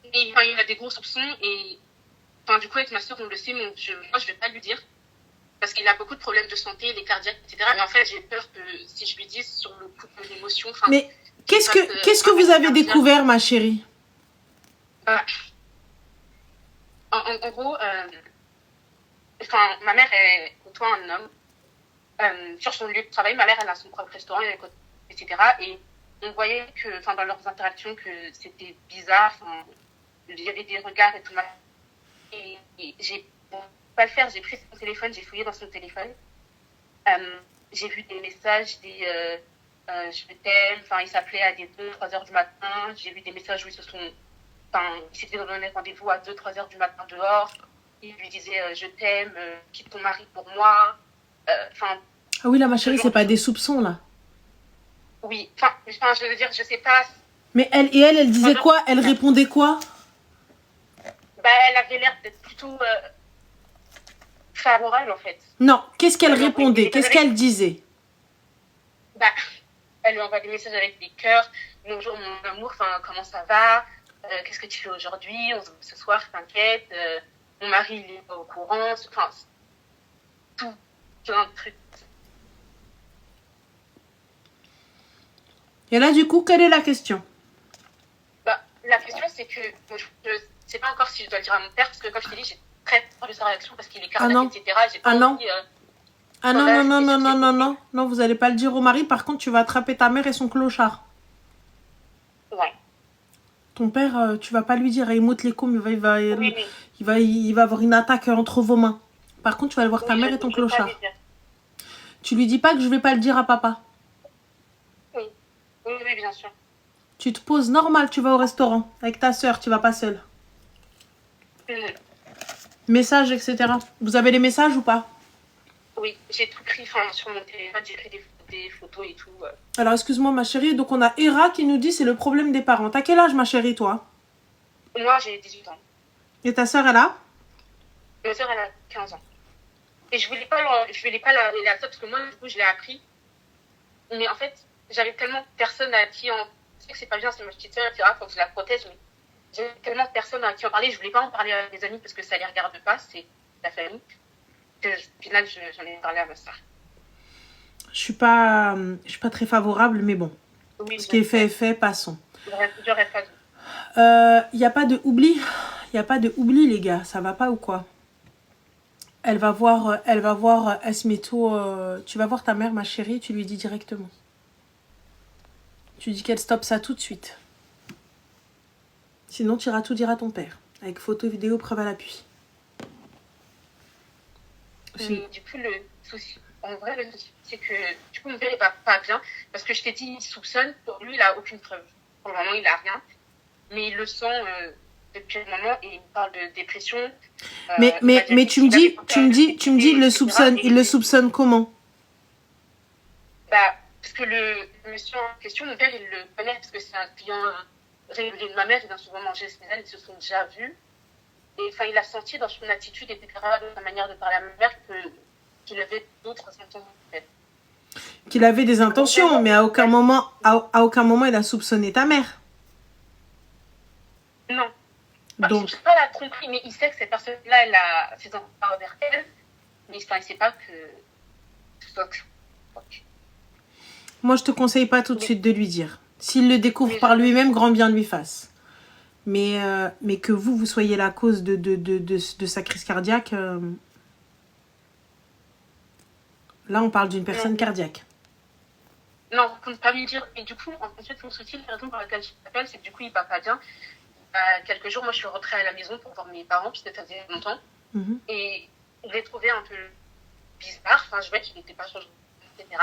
Et, il a des gros soupçons. Et du coup, avec ma soeur, on le sait, mais moi, je vais pas lui dire. Parce qu'il a beaucoup de problèmes de santé, les cardiaques, etc. Mais en fait, j'ai peur que si je lui dis sur le coup de l'émotion... Mais qu'est-ce que vous avez découvert, ma chérie? En gros, ma mère, elle côtoie un homme. Sur son lieu de travail, ma mère, elle a son propre restaurant, etc. Et on voyait que, dans leurs interactions, que c'était bizarre. Il y avait des regards et tout. Et j'ai pas le faire, j'ai pris son téléphone, j'ai fouillé dans son téléphone. J'ai vu des messages, je t'aime, il s'appelait à des 2-3 heures du matin. J'ai vu des messages où ils s'étaient donné rendez-vous à 2-3 heures du matin dehors. Il lui disait je t'aime, quitte ton mari pour moi. Ah oui, là, ma chérie, c'est pas des soupçons, là. Oui, je veux dire, je sais pas. Mais elle disait quoi? Elle répondait quoi? Elle avait l'air d'être plutôt favorable, en fait. Non, qu'est-ce qu'elle répondait? Qu'est-ce qu'elle disait? Elle lui envoie des messages avec des cœurs. Bonjour, mon amour, comment ça va? Qu'est-ce que tu fais aujourd'hui? On se voit ce soir, t'inquiète. Mon mari, il est pas au courant. Tout, plein de trucs. Et là, du coup, quelle est la question? La question, c'est que je ne sais pas encore si je dois le dire à mon père, parce que comme je t'ai dit, j'ai très peur de sa réaction, parce qu'il est cardiaque, etc. J'ai pas envie, non, vous n'allez pas le dire au mari. Par contre, tu vas attraper ta mère et son clochard. Ouais. Ton père, tu vas pas lui dire, il monte les coups, il va avoir une attaque entre vos mains. Par contre, tu vas aller voir ta mère et ton clochard. Tu lui dis pas que je vais pas le dire à papa. Oui, bien sûr. Tu te poses normal, tu vas au restaurant avec ta soeur, tu vas pas seule. Messages, etc. Vous avez les messages ou pas? Oui, j'ai tout pris sur mon téléphone, j'ai pris des photos et tout. Alors, excuse-moi, ma chérie. Donc, on a Hera qui nous dit c'est le problème des parents. T'as quel âge, ma chérie, toi? Moi, j'ai 18 ans. Et ta soeur, elle a? Ma soeur, elle a 15 ans. Et je voulais pas la révéler à ça parce que moi, du coup, je l'ai appris. Mais en fait, j'avais tellement de personnes à qui on sait que c'est pas bien, c'est ma petite soeur, etc. Faut que je la protège. Mais j'avais tellement de personnes à qui en parler. Je voulais pas en parler à mes amis parce que ça les regarde pas. C'est la famille. Au final, j'en ai parlé à ma soeur. Je suis pas très favorable, mais bon. Oui, ce qui est fait est fait, passons. J'aurais pas y a pas de oubli. Y a pas de oubli, les gars. Ça va pas ou quoi? Elle va voir Esmeto. Tu vas voir ta mère, ma chérie, tu lui dis directement. Tu dis qu'elle stoppe ça tout de suite. Sinon, tu iras tout dire à ton père. Avec photo, vidéo, preuve à l'appui. Mais du coup, le souci, c'est que du coup, mon père, il va pas bien. Parce que je t'ai dit, il soupçonne. Pour lui, il a aucune preuve. Pour le moment, il a rien. Mais il le sent depuis un moment et il me parle de dépression. Mais tu me dis, il le soupçonne comment? Parce que le monsieur en question, mon père, il le connaît parce que c'est un client régulier de ma mère. Il vient souvent manger chez elle, ils se sont déjà vus. Et il a senti dans son attitude, etc., de sa manière de parler à ma mère, qu'il avait d'autres intentions. Qu'il avait des intentions, mais à aucun moment, il a soupçonné ta mère. Non. Donc, Je sais pas la tromperie, mais il sait que cette personne-là, elle a ses enfants envers elle, mais il sait pas que ce soit que. moi, je te conseille pas tout de suite de lui dire. S'il le découvre par lui-même, grand bien lui fasse. Mais que vous soyez la cause de sa crise cardiaque, là, on parle d'une personne cardiaque. Non, on ne peut pas lui dire. Et du coup, en fait, mon souci, la raison pour laquelle je t'appelle, c'est que du coup, il va pas bien. Quelques jours, moi, je suis rentrée à la maison pour voir mes parents, puis ça faisait longtemps. Et je l'ai trouvé un peu bizarre. Enfin, je vois qu'il n'était pas changé, etc.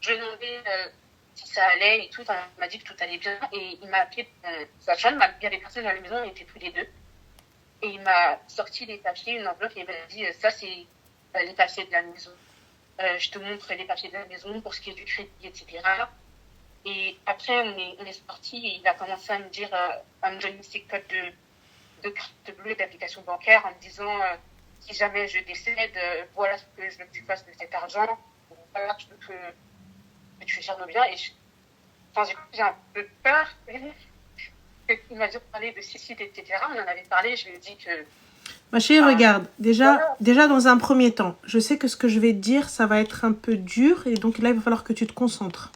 Je lui ai demandé si ça allait et tout. Il m'a dit que tout allait bien. Et il m'a appelé sa chambre. Il y avait personne à la maison, on était tous les deux. Et il m'a sorti les papiers, une enveloppe, et il m'a dit ça, c'est les papiers de la maison. Je te montre les papiers de la maison pour ce qui est du crédit, etc. Et après, on est sortis et il a commencé à me dire, à me donner ses codes de carte bleue et d'application bancaire en me disant si jamais je décède, voilà ce que je veux que tu fasses de cet argent. Voilà, tu veux que tu gères nos biens. Et j'ai un peu peur. Il m'a dit de parler de suicide, etc. On en avait parlé, je lui ai dit que. Ma chérie, regarde, déjà dans un premier temps, je sais que ce que je vais te dire, ça va être un peu dur et donc là, il va falloir que tu te concentres.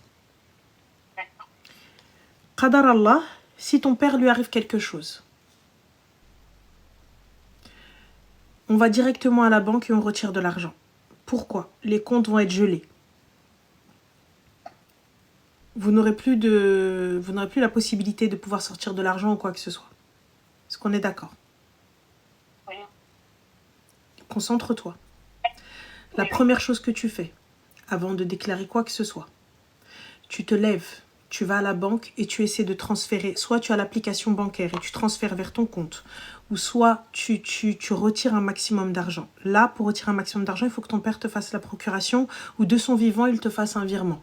Qadar Allah, si ton père lui arrive quelque chose, on va directement à la banque et on retire de l'argent. Pourquoi? Les comptes vont être gelés. Vous n'aurez plus la possibilité de pouvoir sortir de l'argent ou quoi que ce soit. Est-ce qu'on est d'accord? Oui. Concentre-toi. La première chose que tu fais, avant de déclarer quoi que ce soit, tu te lèves, tu vas à la banque et tu essaies de transférer. Soit tu as l'application bancaire et tu transfères vers ton compte, ou soit tu retires un maximum d'argent. Là, pour retirer un maximum d'argent, il faut que ton père te fasse la procuration ou de son vivant, il te fasse un virement.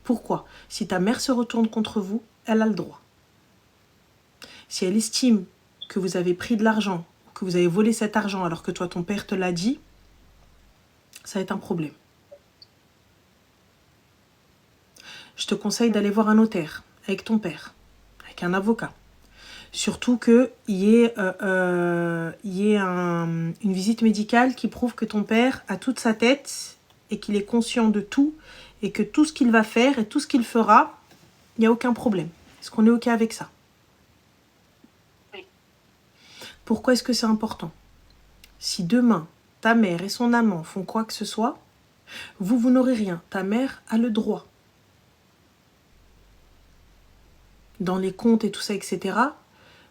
Pourquoi? Si ta mère se retourne contre vous, elle a le droit. Si elle estime que vous avez pris de l'argent, que vous avez volé cet argent alors que toi, ton père te l'a dit, ça va être un problème. Je te conseille d'aller voir un notaire avec ton père, avec un avocat. Surtout qu'il y ait une visite médicale qui prouve que ton père a toute sa tête et qu'il est conscient de tout et que tout ce qu'il va faire et tout ce qu'il fera, il n'y a aucun problème. Est-ce qu'on est OK avec ça? Oui. Pourquoi est-ce que c'est important? Si demain, ta mère et son amant font quoi que ce soit, vous n'aurez rien. Ta mère a le droit. Dans les comptes et tout ça, etc.,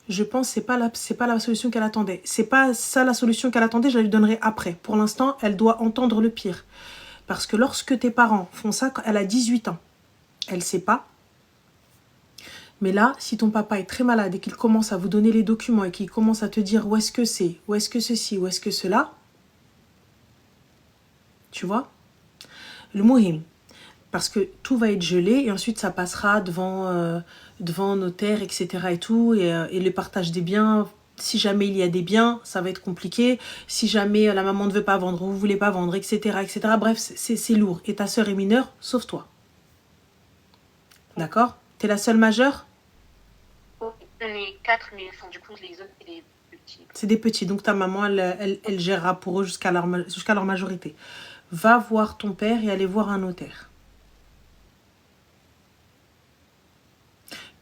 je pense que c'est pas la solution qu'elle attendait. C'est pas ça la solution qu'elle attendait, je la lui donnerai après. Pour l'instant, elle doit entendre le pire. Parce que lorsque tes parents font ça, quand elle a 18 ans, elle ne sait pas. Mais là, si ton papa est très malade et qu'il commence à vous donner les documents et qu'il commence à te dire où est-ce que c'est, où est-ce que ceci, où est-ce que cela, tu vois, le muhim. Parce que tout va être gelé et ensuite ça passera devant notaire, etc. et tout. Et le partage des biens, si jamais il y a des biens, ça va être compliqué. Si jamais la maman ne veut pas vendre ou vous ne voulez pas vendre, etc. etc. Bref, c'est lourd. Et ta sœur est mineure, sauf toi. D'accord? T'es la seule majeure? On est 4, mais du coup, les autres, c'est des petits. C'est des petits. Donc ta maman, elle gérera pour eux jusqu'à leur majorité. Va voir ton père et allez voir un notaire.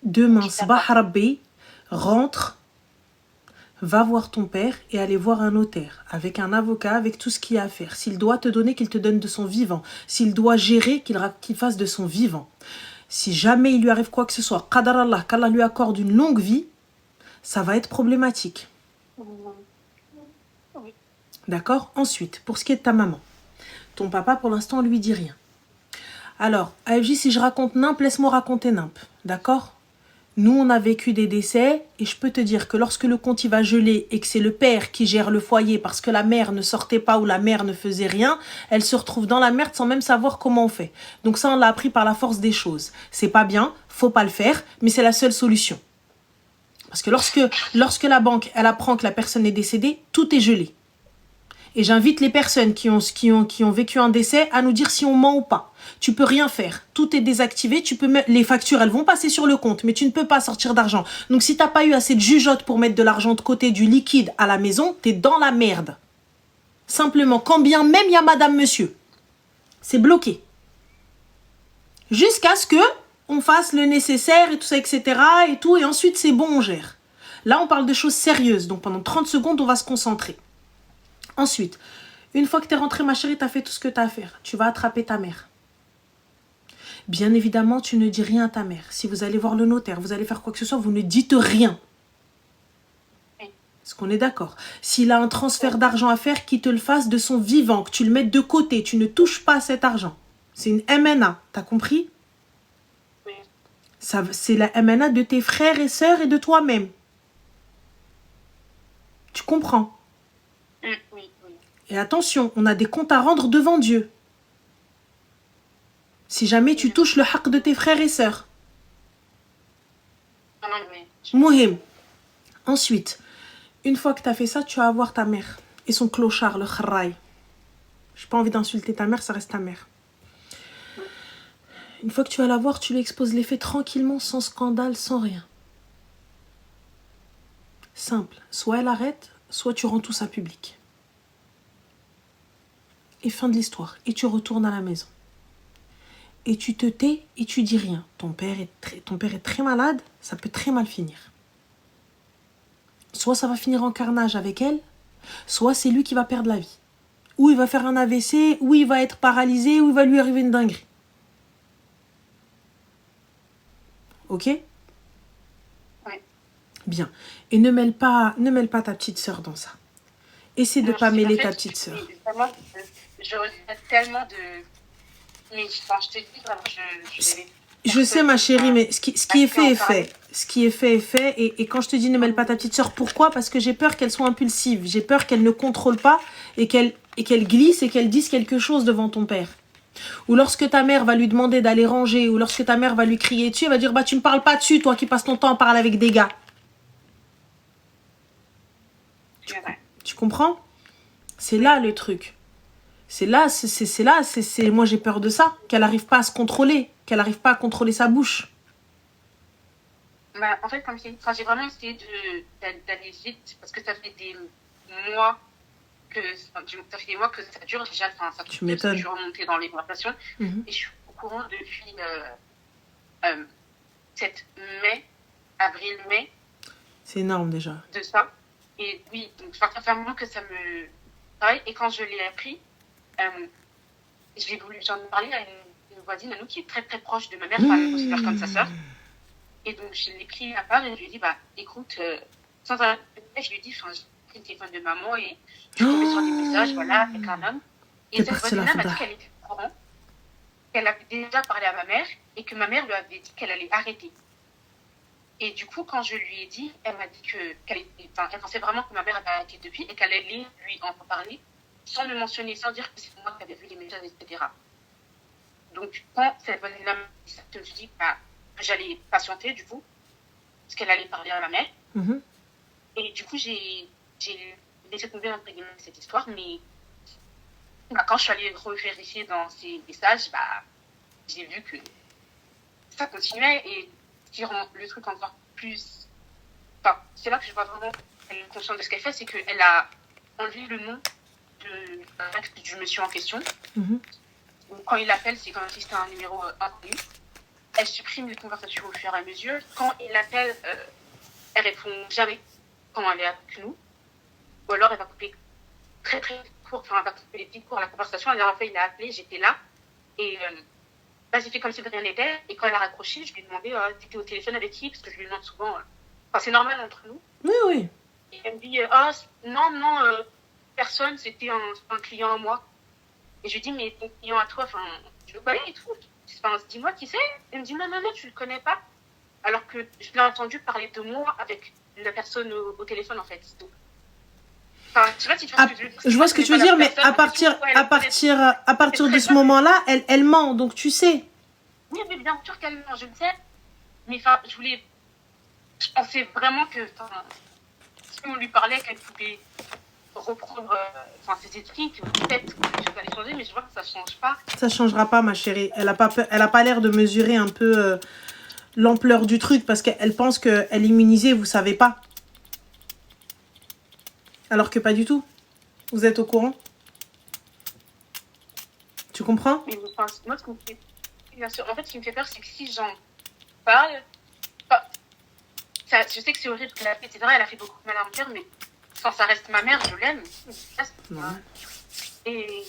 Demain, Sabah Rabbi, rentre, va voir ton père et allez voir un notaire, avec un avocat, avec tout ce qu'il y a à faire. S'il doit te donner, qu'il te donne de son vivant. S'il doit gérer, qu'il fasse de son vivant. Si jamais il lui arrive quoi que ce soit, Qadar Allah, qu'Allah lui accorde une longue vie, ça va être problématique. Oui. D'accord? Ensuite, pour ce qui est de ta maman, ton papa, pour l'instant, on lui dit rien. Alors, AFJ, si je raconte nimp, laisse-moi raconter nimp. D'accord? Nous, on a vécu des décès et je peux te dire que lorsque le compte il va geler et que c'est le père qui gère le foyer parce que la mère ne sortait pas ou la mère ne faisait rien, elle se retrouve dans la merde sans même savoir comment on fait. Donc ça, on l'a appris par la force des choses. C'est pas bien, faut pas le faire, mais c'est la seule solution. Parce que lorsque la banque, elle apprend que la personne est décédée, tout est gelé. Et j'invite les personnes qui ont vécu un décès à nous dire si on ment ou pas. Tu peux rien faire. Tout est désactivé. Les factures, elles vont passer sur le compte, mais tu ne peux pas sortir d'argent. Donc, si t'as pas eu assez de jugeote pour mettre de l'argent de côté, du liquide à la maison, t'es dans la merde. Simplement, quand bien même il y a madame, monsieur. C'est bloqué. Jusqu'à ce que on fasse le nécessaire et tout ça, etc. et tout. Et ensuite, c'est bon, on gère. Là, on parle de choses sérieuses. Donc, pendant 30 secondes, on va se concentrer. Ensuite, une fois que tu es rentrée, ma chérie, tu as fait tout ce que tu as à faire. Tu vas attraper ta mère. Bien évidemment, tu ne dis rien à ta mère. Si vous allez voir le notaire, vous allez faire quoi que ce soit, vous ne dites rien. Est-ce qu'on est d'accord? S'il a un transfert d'argent à faire, qu'il te le fasse de son vivant, que tu le mettes de côté, tu ne touches pas cet argent. C'est une MNA, t'as compris? Oui. C'est la MNA de tes frères et sœurs et de toi-même. Tu comprends? Oui, oui. Et attention, on a des comptes à rendre devant Dieu. Si jamais tu touches le haq de tes frères et sœurs. Non, mais... Mouhim. Ensuite, une fois que tu as fait ça, tu vas voir ta mère et son clochard, le khraï. J'ai pas envie d'insulter ta mère, ça reste ta mère. Une fois que tu vas la voir, tu lui exposes les faits tranquillement, sans scandale, sans rien. Simple. Soit elle arrête, soit tu rends tout ça public. Et fin de l'histoire. Et tu retournes à la maison. Et tu te tais et tu dis rien. Ton père est très malade, ça peut très mal finir. Soit ça va finir en carnage avec elle, soit c'est lui qui va perdre la vie. Ou il va faire un AVC, ou il va être paralysé, ou il va lui arriver une dinguerie. Ok? Oui. Bien. Et ne mêle pas ta petite sœur dans ça. Essaie de ne pas mêler ta petite sœur. Vraiment, je regrette tellement de... Mais enfin, je te dis, vraiment, je sais, ma chérie, mais ce qui est fait est fait. Ce qui est fait est fait. Et quand je te dis ne mêle pas ta petite sœur, pourquoi? Parce que j'ai peur qu'elle soit impulsive. J'ai peur qu'elle ne contrôle pas et qu'elle glisse et qu'elle dise quelque chose devant ton père. Ou lorsque ta mère va lui demander d'aller ranger, ou lorsque ta mère va lui crier dessus, elle va dire bah tu me parles pas dessus, toi qui passes ton temps à parler avec des gars. Tu comprends? C'est là le truc. Moi j'ai peur de ça, qu'elle n'arrive pas à se contrôler, qu'elle n'arrive pas à contrôler sa bouche. Bah, en fait, j'ai vraiment essayé d'aller vite, parce que ça fait des mois que ça dure déjà, ça tu m'étonnes. Je suis remontée dans les conversations, et je suis au courant depuis cette avril-mai. C'est énorme déjà. De ça. Et oui, donc ça fait un moment que ça me travaille, et quand je l'ai appris, j'en ai parlé à une voisine à nous qui est très très proche de ma mère, elle considère comme sa sœur. Et donc je l'ai pris à part et je lui ai dit, bah écoute, sans arrêt, je lui ai dit, j'ai pris le téléphone de maman et je suis tombée sur des messages, voilà, avec un homme. Et cette voisine-là m'a dit qu'elle était au courant, qu'elle avait déjà parlé à ma mère et que ma mère lui avait dit qu'elle allait arrêter. Et du coup, quand je lui ai dit, elle m'a dit qu'elle pensait vraiment que ma mère avait arrêté depuis et qu'elle allait lui en parler, sans me mentionner, sans dire que c'est moi qui avais vu les messages, etc. Donc, quand cette voisine-là m'a dit ça, je me suis dit, bah, j'allais patienter, du coup, parce qu'elle allait parler à ma mère. Et du coup, j'ai laissé tomber, entre guillemets, cette histoire, mais bah, quand je suis allée revérifier dans ces messages, bah, j'ai vu que ça continuait, et ce qui rend le truc encore plus... Enfin, c'est là que je vois vraiment qu'elle est consciente de ce qu'elle fait, c'est qu'elle a enlevé le nom du monsieur en question. Quand il appelle, c'est comme si c'était un numéro inconnu. Elle supprime les conversations au fur et à mesure. Quand il appelle, elle répond jamais quand elle est avec nous. Ou alors elle va couper très très court, elle va couper les petits cours à la conversation. La dernière fois, il a appelé, j'étais là. Et j'ai fait comme si de rien n'était. Et quand elle a raccroché, je lui ai demandé t'étais au téléphone avec qui? Parce que je lui demande souvent. C'est normal entre nous. Oui. Et elle me dit non, personne, c'était un client à moi. Et je lui dis mais ton client à toi, je le connais et tout. Dis-moi qui c'est. Elle me dit non, tu le connais pas. Alors que je l'ai entendu parler de moi avec la personne au téléphone en fait. Donc, je sais pas si tu vois ce que je veux dire. Je vois ce que tu veux dire, mais à partir de ce moment-là, elle ment, donc tu sais. Oui, mais bien sûr qu'elle ment, je le sais. Mais je pensais vraiment que si on lui parlait, qu'elle pouvait reprendre ces écrits, peut-être que je vais les changer, mais je vois que ça change pas. Ça changera pas, ma chérie. Elle a pas l'air de mesurer un peu l'ampleur du truc parce qu'elle pense qu'elle est immunisée, vous savez pas. Alors que pas du tout. Vous êtes au courant? Tu comprends? Mais moi, ce qui me fait... Bien sûr. En fait, ce qui me fait peur, c'est que si j'en parle... Enfin, ça, je sais que c'est horrible qu'elle a fait, etc. Elle a fait beaucoup de mal à mon cœur, mais quand ça reste ma mère, je l'aime. Et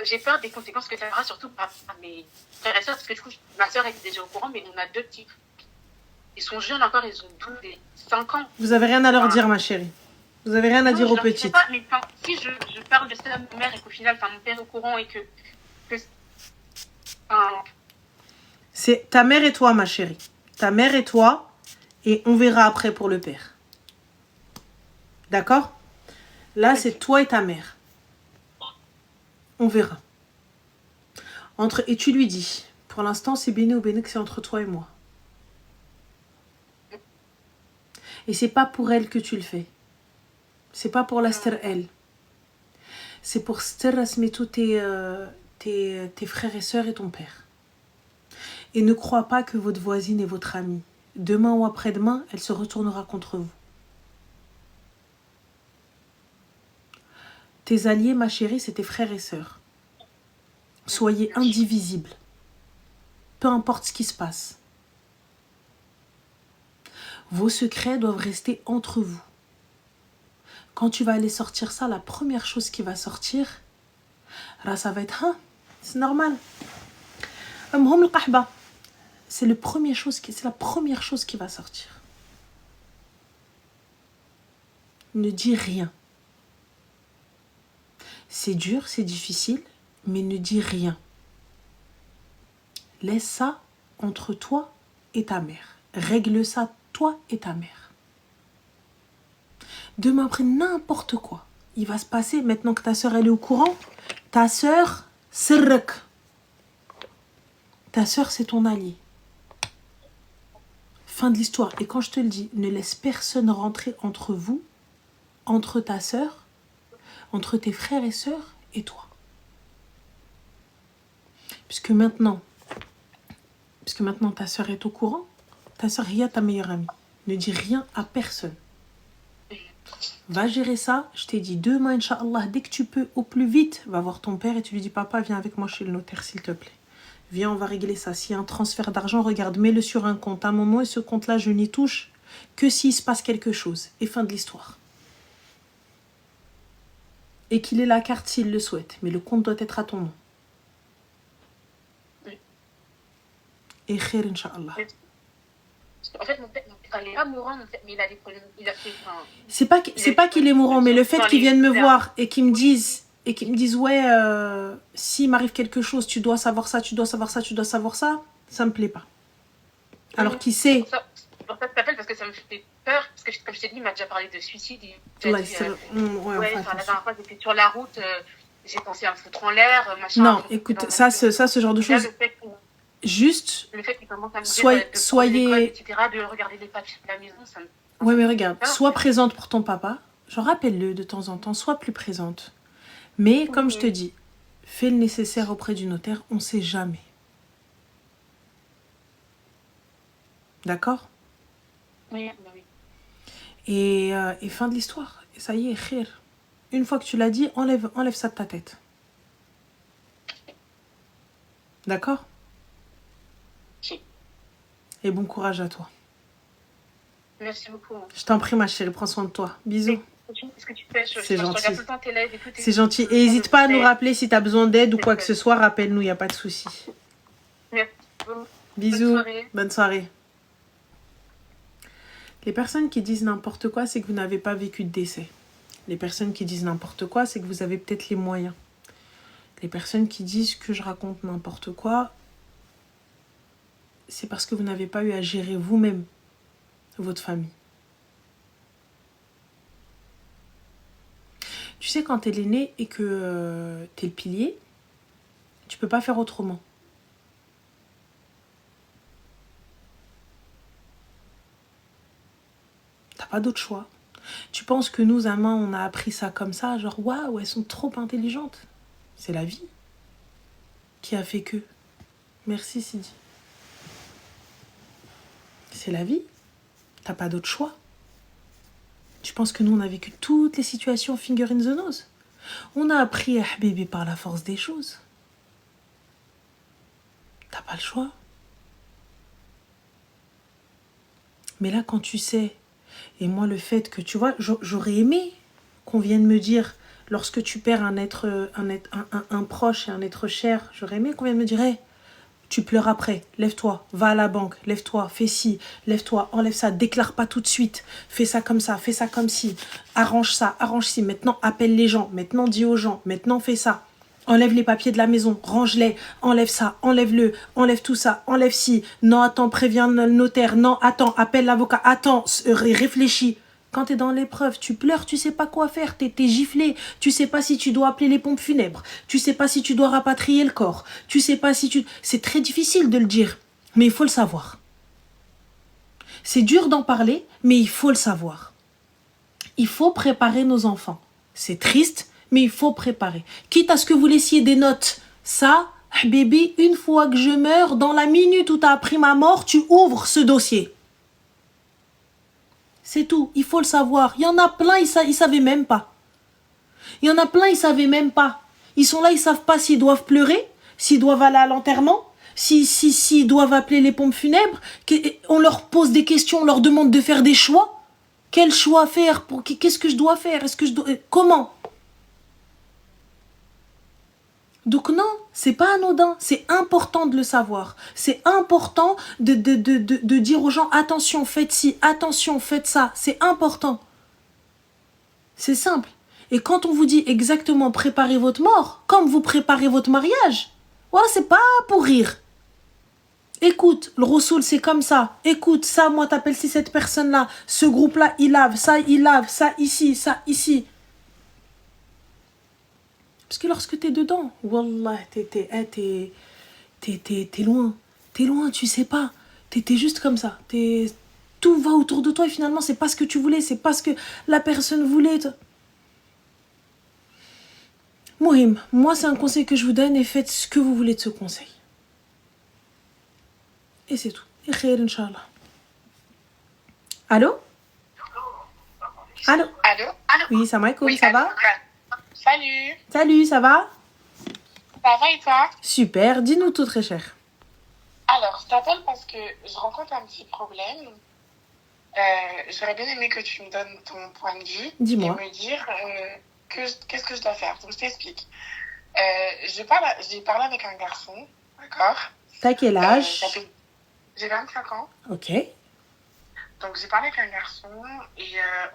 j'ai peur des conséquences que ça aura, surtout par mes frères et sœurs, parce que du coup, ma sœur est déjà au courant, mais on a 2 petits. Ils sont jeunes encore, ils ont 12 et 5 ans. Vous avez rien à leur dire, ma chérie. Vous avez rien à dire aux petites. Pas, mais si je parle de ça à ma mère et qu'au final, mon père est au courant et que c'est ta mère et toi, ma chérie. Ta mère et toi, et on verra après pour le père. D'accord? Là, c'est toi et ta mère. On verra. Et tu lui dis, pour l'instant, c'est béni ou béni que c'est entre toi et moi. Et c'est pas pour elle que tu le fais. C'est pas pour la ster elle. C'est pour ster tous tes frères et sœurs et ton père. Et ne crois pas que votre voisine est votre amie. Demain ou après-demain, elle se retournera contre vous. Tes alliés, ma chérie, c'est tes frères et sœurs. Soyez indivisibles. Peu importe ce qui se passe. Vos secrets doivent rester entre vous. Quand tu vas aller sortir ça, la première chose qui va sortir, là, ça va être c'est normal. C'est la première chose qui va sortir. Ne dis rien. C'est dur, c'est difficile, mais ne dis rien. Laisse ça entre toi et ta mère. Règle ça, toi et ta mère. Demain après, n'importe quoi. Il va se passer, maintenant que ta sœur, elle est au courant. Ta sœur, sirrek. Ta sœur, c'est ton allié. Fin de l'histoire. Et quand je te le dis, ne laisse personne rentrer entre vous, entre ta sœur, entre tes frères et sœurs et toi. Puisque maintenant ta sœur est au courant, ta sœur est ta meilleure amie. Ne dis rien à personne. Va gérer ça. Je t'ai dit demain, Inch'Allah, dès que tu peux, au plus vite, va voir ton père et tu lui dis, papa, viens avec moi chez le notaire, s'il te plaît. Viens, on va régler ça. S'il y a un transfert d'argent, regarde, mets-le sur un compte. À un moment, et ce compte-là, je n'y touche que s'il se passe quelque chose. Et fin de l'histoire. Et qu'il ait la carte s'il le souhaite. Mais le compte doit être à ton nom. Oui. Et khair, Inch'Allah. En fait, mon père, il est pas mourant, mais il a des problèmes. Il a fait. C'est pas qu'il est mourant, mais le fait qu'il vienne me voir et qu'il me dise. Et qu'ils me disent, ouais, s'il m'arrive quelque chose, tu dois savoir ça, tu dois savoir ça, tu dois savoir ça, ça me plaît pas. Alors qui sait. Pour ça, je t'appelle parce que ça me fait peur. Parce que, comme je t'ai dit, il m'a déjà parlé de suicide. Ouais, la dernière fois, j'étais sur la route, j'ai pensé à me foutre en l'air, machin. Non, écoute, ça, ce genre de choses. Là, juste, le fait qu'il commence à me dire soyez. Etc., de regarder les papiers de la maison, ça me. Ouais, mais regarde, sois présente pour ton papa. Genre, rappelle-le de temps en temps, sois plus présente. Mais, comme je te dis, fais le nécessaire auprès du notaire, on ne sait jamais. D'accord? Oui, bah oui. Et fin de l'histoire. Et ça y est, khir. Une fois que tu l'as dit, enlève ça de ta tête. D'accord? Si. Et bon courage à toi. Merci beaucoup. Je t'en prie, ma chérie, prends soin de toi. Bisous. Est-ce que tu fais? C'est gentil. Je regarde tout le temps tes lives et tout. C'est gentil. Et n'hésite pas à nous rappeler si tu as besoin d'aide ou quoi que ce soit. Rappelle-nous, il n'y a pas de souci. Merci. Bisous. Bonne soirée. Les personnes qui disent n'importe quoi, c'est que vous n'avez pas vécu de décès. Les personnes qui disent n'importe quoi, c'est que vous avez peut-être les moyens. Les personnes qui disent que je raconte n'importe quoi, c'est parce que vous n'avez pas eu à gérer vous-même votre famille. Tu sais, quand t'es l'aîné et que t'es le pilier, tu peux pas faire autrement. T'as pas d'autre choix. Tu penses que nous, amants, on a appris ça comme ça, genre waouh, elles sont trop intelligentes. C'est la vie qui a fait que. Merci Sidi. C'est la vie. T'as pas d'autre choix. Tu penses que nous, on a vécu toutes les situations finger in the nose. On a appris à Habibi par la force des choses. T'as pas le choix. Mais là, quand tu sais, et moi, le fait que, tu vois, j'aurais aimé qu'on vienne me dire, lorsque tu perds un proche et un être cher, j'aurais aimé qu'on vienne me dire, hey, tu pleures après, lève-toi, va à la banque, lève-toi, fais ci, lève-toi, enlève ça, déclare pas tout de suite, fais ça comme ci, arrange ci, maintenant appelle les gens, maintenant dis aux gens, maintenant fais ça. Enlève les papiers de la maison, range-les, enlève ça, enlève-le, enlève tout ça, enlève ci. Non, attends, préviens le notaire. Non, attends, appelle l'avocat. Attends, réfléchis. Quand t'es dans l'épreuve, tu pleures, tu sais pas quoi faire, t'es giflé. Tu sais pas si tu dois appeler les pompes funèbres. Tu sais pas si tu dois rapatrier le corps. Tu sais pas si tu... C'est très difficile de le dire, mais il faut le savoir. C'est dur d'en parler, mais il faut le savoir. Il faut préparer nos enfants. C'est triste, mais il faut préparer. Quitte à ce que vous laissiez des notes. Ça, bébé, une fois que je meurs, dans la minute où tu as appris ma mort, tu ouvres ce dossier. C'est tout. Il faut le savoir. Il y en a plein, ils savaient même pas. Il y en a plein, ils savaient même pas. Ils sont là, ils savent pas s'ils doivent pleurer, s'ils doivent aller à l'enterrement, s'ils doivent appeler les pompes funèbres. On leur pose des questions, on leur demande de faire des choix. Quel choix faire? Qu'est-ce que je dois faire? Comment? Donc non, c'est pas anodin, c'est important de le savoir. C'est important de dire aux gens, attention, faites ci, attention, faites ça. C'est important. C'est simple. Et quand on vous dit exactement préparez votre mort, comme vous préparez votre mariage, voilà, c'est pas pour rire. Écoute, le Rassoul, c'est comme ça. Écoute, ça, moi, t'appelles si cette personne-là, ce groupe-là, il lave, ça ici, ça ici. Parce que lorsque t'es dedans, wallah, t'es loin. T'es loin, tu sais pas. T'es juste comme ça. Tout va autour de toi et finalement, c'est pas ce que tu voulais. C'est pas ce que la personne voulait. Mohim, moi, c'est un conseil que je vous donne et faites ce que vous voulez de ce conseil. Et c'est tout. Et khair, Inch'Allah. Allô? Allô? Oui, salam alaikum, ça va? Salut. Salut, ça va? Ça va et toi? Super, dis-nous tout très cher. Alors, je t'appelle parce que je rencontre un petit problème. J'aurais bien aimé que tu me donnes ton point de vue. Dis-moi. Et me dire qu'est-ce que je dois faire. Donc, je t'explique. J'ai parlé avec un garçon, d'accord? T'as quel âge? J'ai 25 ans. Ok. Donc, j'ai parlé avec un garçon et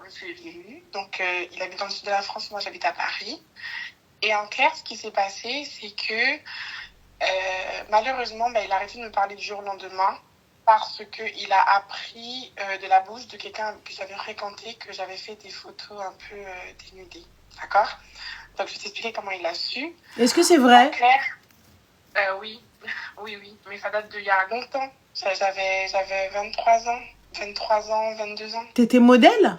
on s'est vus. Donc, il habite dans le sud de la France, moi j'habite à Paris. Et en clair, ce qui s'est passé, c'est que malheureusement, il a arrêté de me parler du jour au lendemain parce qu'il a appris de la bouche de quelqu'un que j'avais fréquenté que j'avais fait des photos un peu dénudées. D'accord? Donc, je vais t'expliquer comment il a su. Est-ce que c'est vrai? En clair, oui. Mais ça date d'il y a longtemps. J'avais 23 ans. 22 ans. T'étais modèle?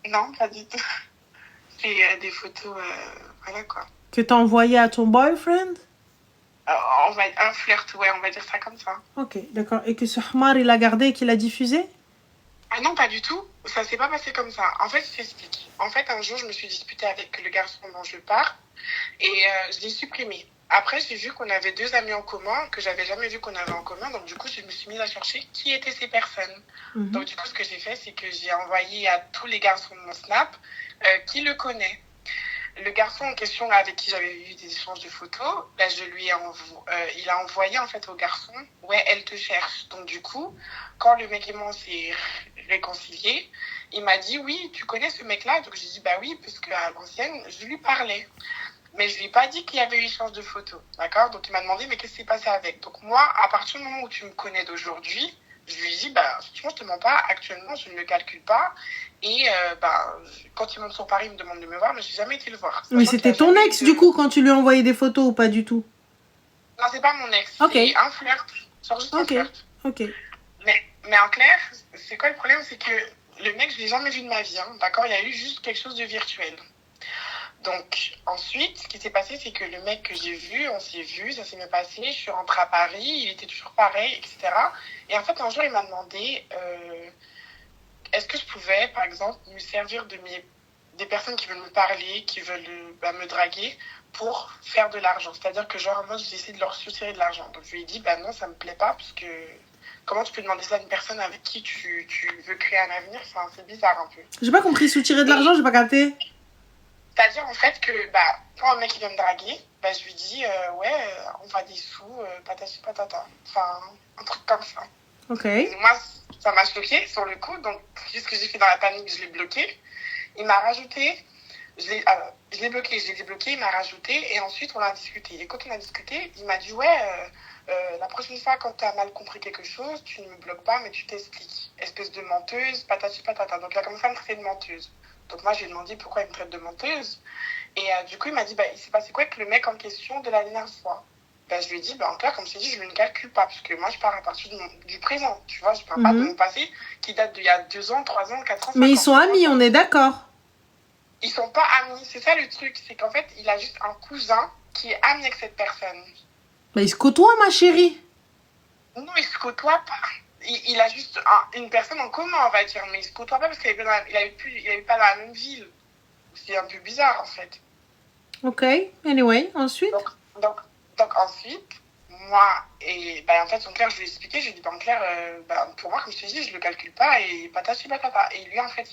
Non, pas du tout. C'est des photos, voilà quoi. Que t'as envoyé à ton boyfriend? Un flirt, ouais, on va dire ça comme ça. Ok, d'accord. Et que ce Hamar, il a gardé et qu'il a diffusé? Ah non, pas du tout. Ça s'est pas passé comme ça. En fait, je t'explique. En fait, un jour, je me suis disputée avec le garçon dont je parle et je l'ai supprimé. Après, j'ai vu qu'on avait 2 amis en commun que j'avais jamais vu qu'on avait en commun. Donc, du coup, je me suis mise à chercher qui étaient ces personnes. Donc, du coup, ce que j'ai fait, c'est que j'ai envoyé à tous les garçons de mon Snap qui le connaît. Le garçon en question avec qui j'avais eu des échanges de photos, il a envoyé en fait au garçon « Ouais, elle te cherche ». Donc, du coup, quand le mec et moi s'est réconcilié, il m'a dit « Oui, tu connais ce mec-là ?» Donc, j'ai dit « Bah oui, parce qu'à l'ancienne, je lui parlais. » Mais je lui ai pas dit qu'il y avait eu échange de photos, d'accord? Donc, il m'a demandé, mais qu'est-ce qui s'est passé avec? Donc, moi, à partir du moment où tu me connais d'aujourd'hui, je lui ai dit, franchement, je te mens pas, actuellement, je ne le calcule pas. Et, quand il monte sur Paris, il me demande de me voir, mais je n'ai jamais été le voir. Mais c'était ton ex, du coup, quand tu lui as envoyé des photos ou pas du tout? Non, c'est pas mon ex. Okay. C'est un flirt. Genre juste un flirt. Ok. Mais en clair, c'est quoi le problème? C'est que le mec, je l'ai jamais vu de ma vie, hein, d'accord? Il y a eu juste quelque chose de virtuel. Donc, ensuite, ce qui s'est passé, c'est que le mec que j'ai vu, on s'est vu, ça s'est bien passé, je suis rentrée à Paris, il était toujours pareil, etc. Et en fait, un jour, il m'a demandé est-ce que je pouvais, par exemple, me servir des personnes qui veulent me parler, qui veulent me draguer, pour faire de l'argent. C'est-à-dire que, genre, moi, j'ai essayé de leur soutirer de l'argent. Donc, je lui ai dit, non, ça me plaît pas, parce que comment tu peux demander ça à une personne avec qui tu veux créer un avenir? Enfin, c'est bizarre un peu. J'ai pas compris, soutirer de l'argent, j'ai pas capté. C'est-à-dire, en fait, que quand un mec il vient me draguer, je lui dis, on va des sous, patati patata. Enfin, un truc comme ça. Ok. Et moi, ça m'a choquée sur le coup. Donc, ce que j'ai fait dans la panique, je l'ai bloqué. Il m'a rajouté, je l'ai bloqué, il m'a rajouté. Et ensuite, on a discuté. Et quand on a discuté, il m'a dit, la prochaine fois, quand tu as mal compris quelque chose, tu ne me bloques pas, mais tu t'expliques. Espèce de menteuse, patati patata. Donc, il a commencé à me traiter de menteuse. Donc moi, je lui ai demandé pourquoi il me traite de menteuse. Et du coup, il m'a dit, il s'est passé quoi avec le mec en question de la dernière fois? Je lui ai dit, en clair, comme je t'ai dit, je ne le calcule pas, parce que moi, je pars à partir du présent, tu vois, je ne pars pas de mon passé, qui date d'il y a 2 ans, 3 ans, 4 ans, 5 ans. Mais ils sont amis, on est d'accord. Ils sont pas amis, c'est ça le truc, c'est qu'en fait, il a juste un cousin qui est ami avec cette personne. Mais ils se côtoient, ma chérie. Non, ils se côtoient pas. Il a juste une personne en commun, on va dire, mais il se côtoie pas parce qu'il n'habite pas dans la même ville. C'est un peu bizarre, en fait. Ok, anyway, ensuite Donc ensuite, moi, en fait, en clair, je lui ai expliqué, je lui ai dit, en clair, pour moi, comme je te dis, je le calcule pas, et patati patata. Et lui, en fait,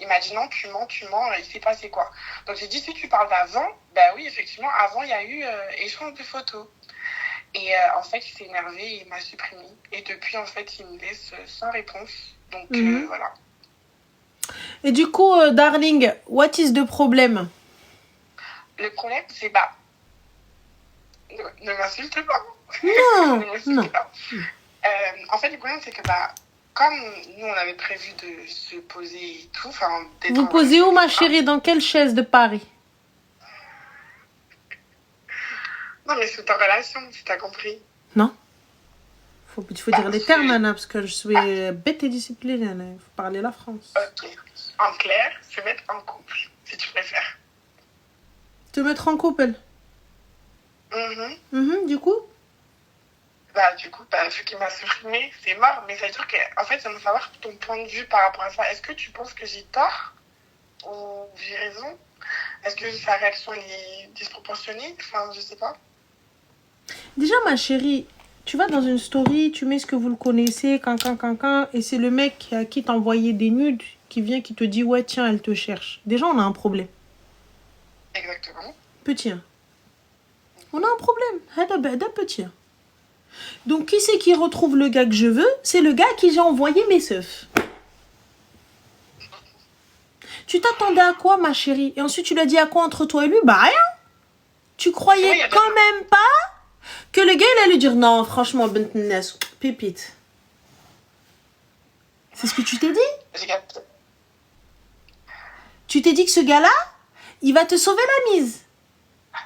il m'a dit, non, tu mens, il s'est passé quoi? Donc j'ai dit, si tu parles d'avant, oui, effectivement, avant, il y a eu échange de photos. Et en fait, il s'est énervé et il m'a supprimé. Et depuis, en fait, il me laisse sans réponse. Donc, voilà. Et du coup, darling, what is the problem? Le problème, c'est ne m'insulte pas. Non, Ne m'insulte non. pas. En fait, le problème, c'est que comme nous, on avait prévu de se poser et tout, d'être Vous posez où, ma chérie? Dans quelle chaise de Paris? Non, mais c'est ta relation, si t'as compris. Non. Il faut dire les termes, Anna, parce que je suis bête et disciplinée, Anna. Il faut parler la France. Ok. En clair, se mettre en couple, si tu préfères. Te mettre en couple? Du coup? Du coup, vu qu'il m'a supprimé, c'est mort. Mais ça veut dire qu'en fait, j'aimerais savoir ton point de vue par rapport à ça. Est-ce que tu penses que j'ai tort ou j'ai raison? Est-ce que sa réaction est disproportionnée? Enfin, je sais pas. Déjà, ma chérie, tu vas dans une story, tu mets ce que vous le connaissez, et c'est le mec à qui t'a envoyé des nudes qui vient, qui te dit, ouais, tiens, elle te cherche. Déjà, on a un problème. Exactement. Petit. On a un problème. Petit. Donc, qui c'est qui retrouve le gars que je veux? C'est le gars à qui j'ai envoyé mes seufs. Tu t'attendais à quoi, ma chérie? Et ensuite, tu l'as dit à quoi entre toi et lui? Rien. Tu croyais quand même pas que le gars, il allait dire non, franchement, bent nnes, pépite. C'est ce que tu t'es dit? Tu t'es dit que ce gars-là, il va te sauver la mise.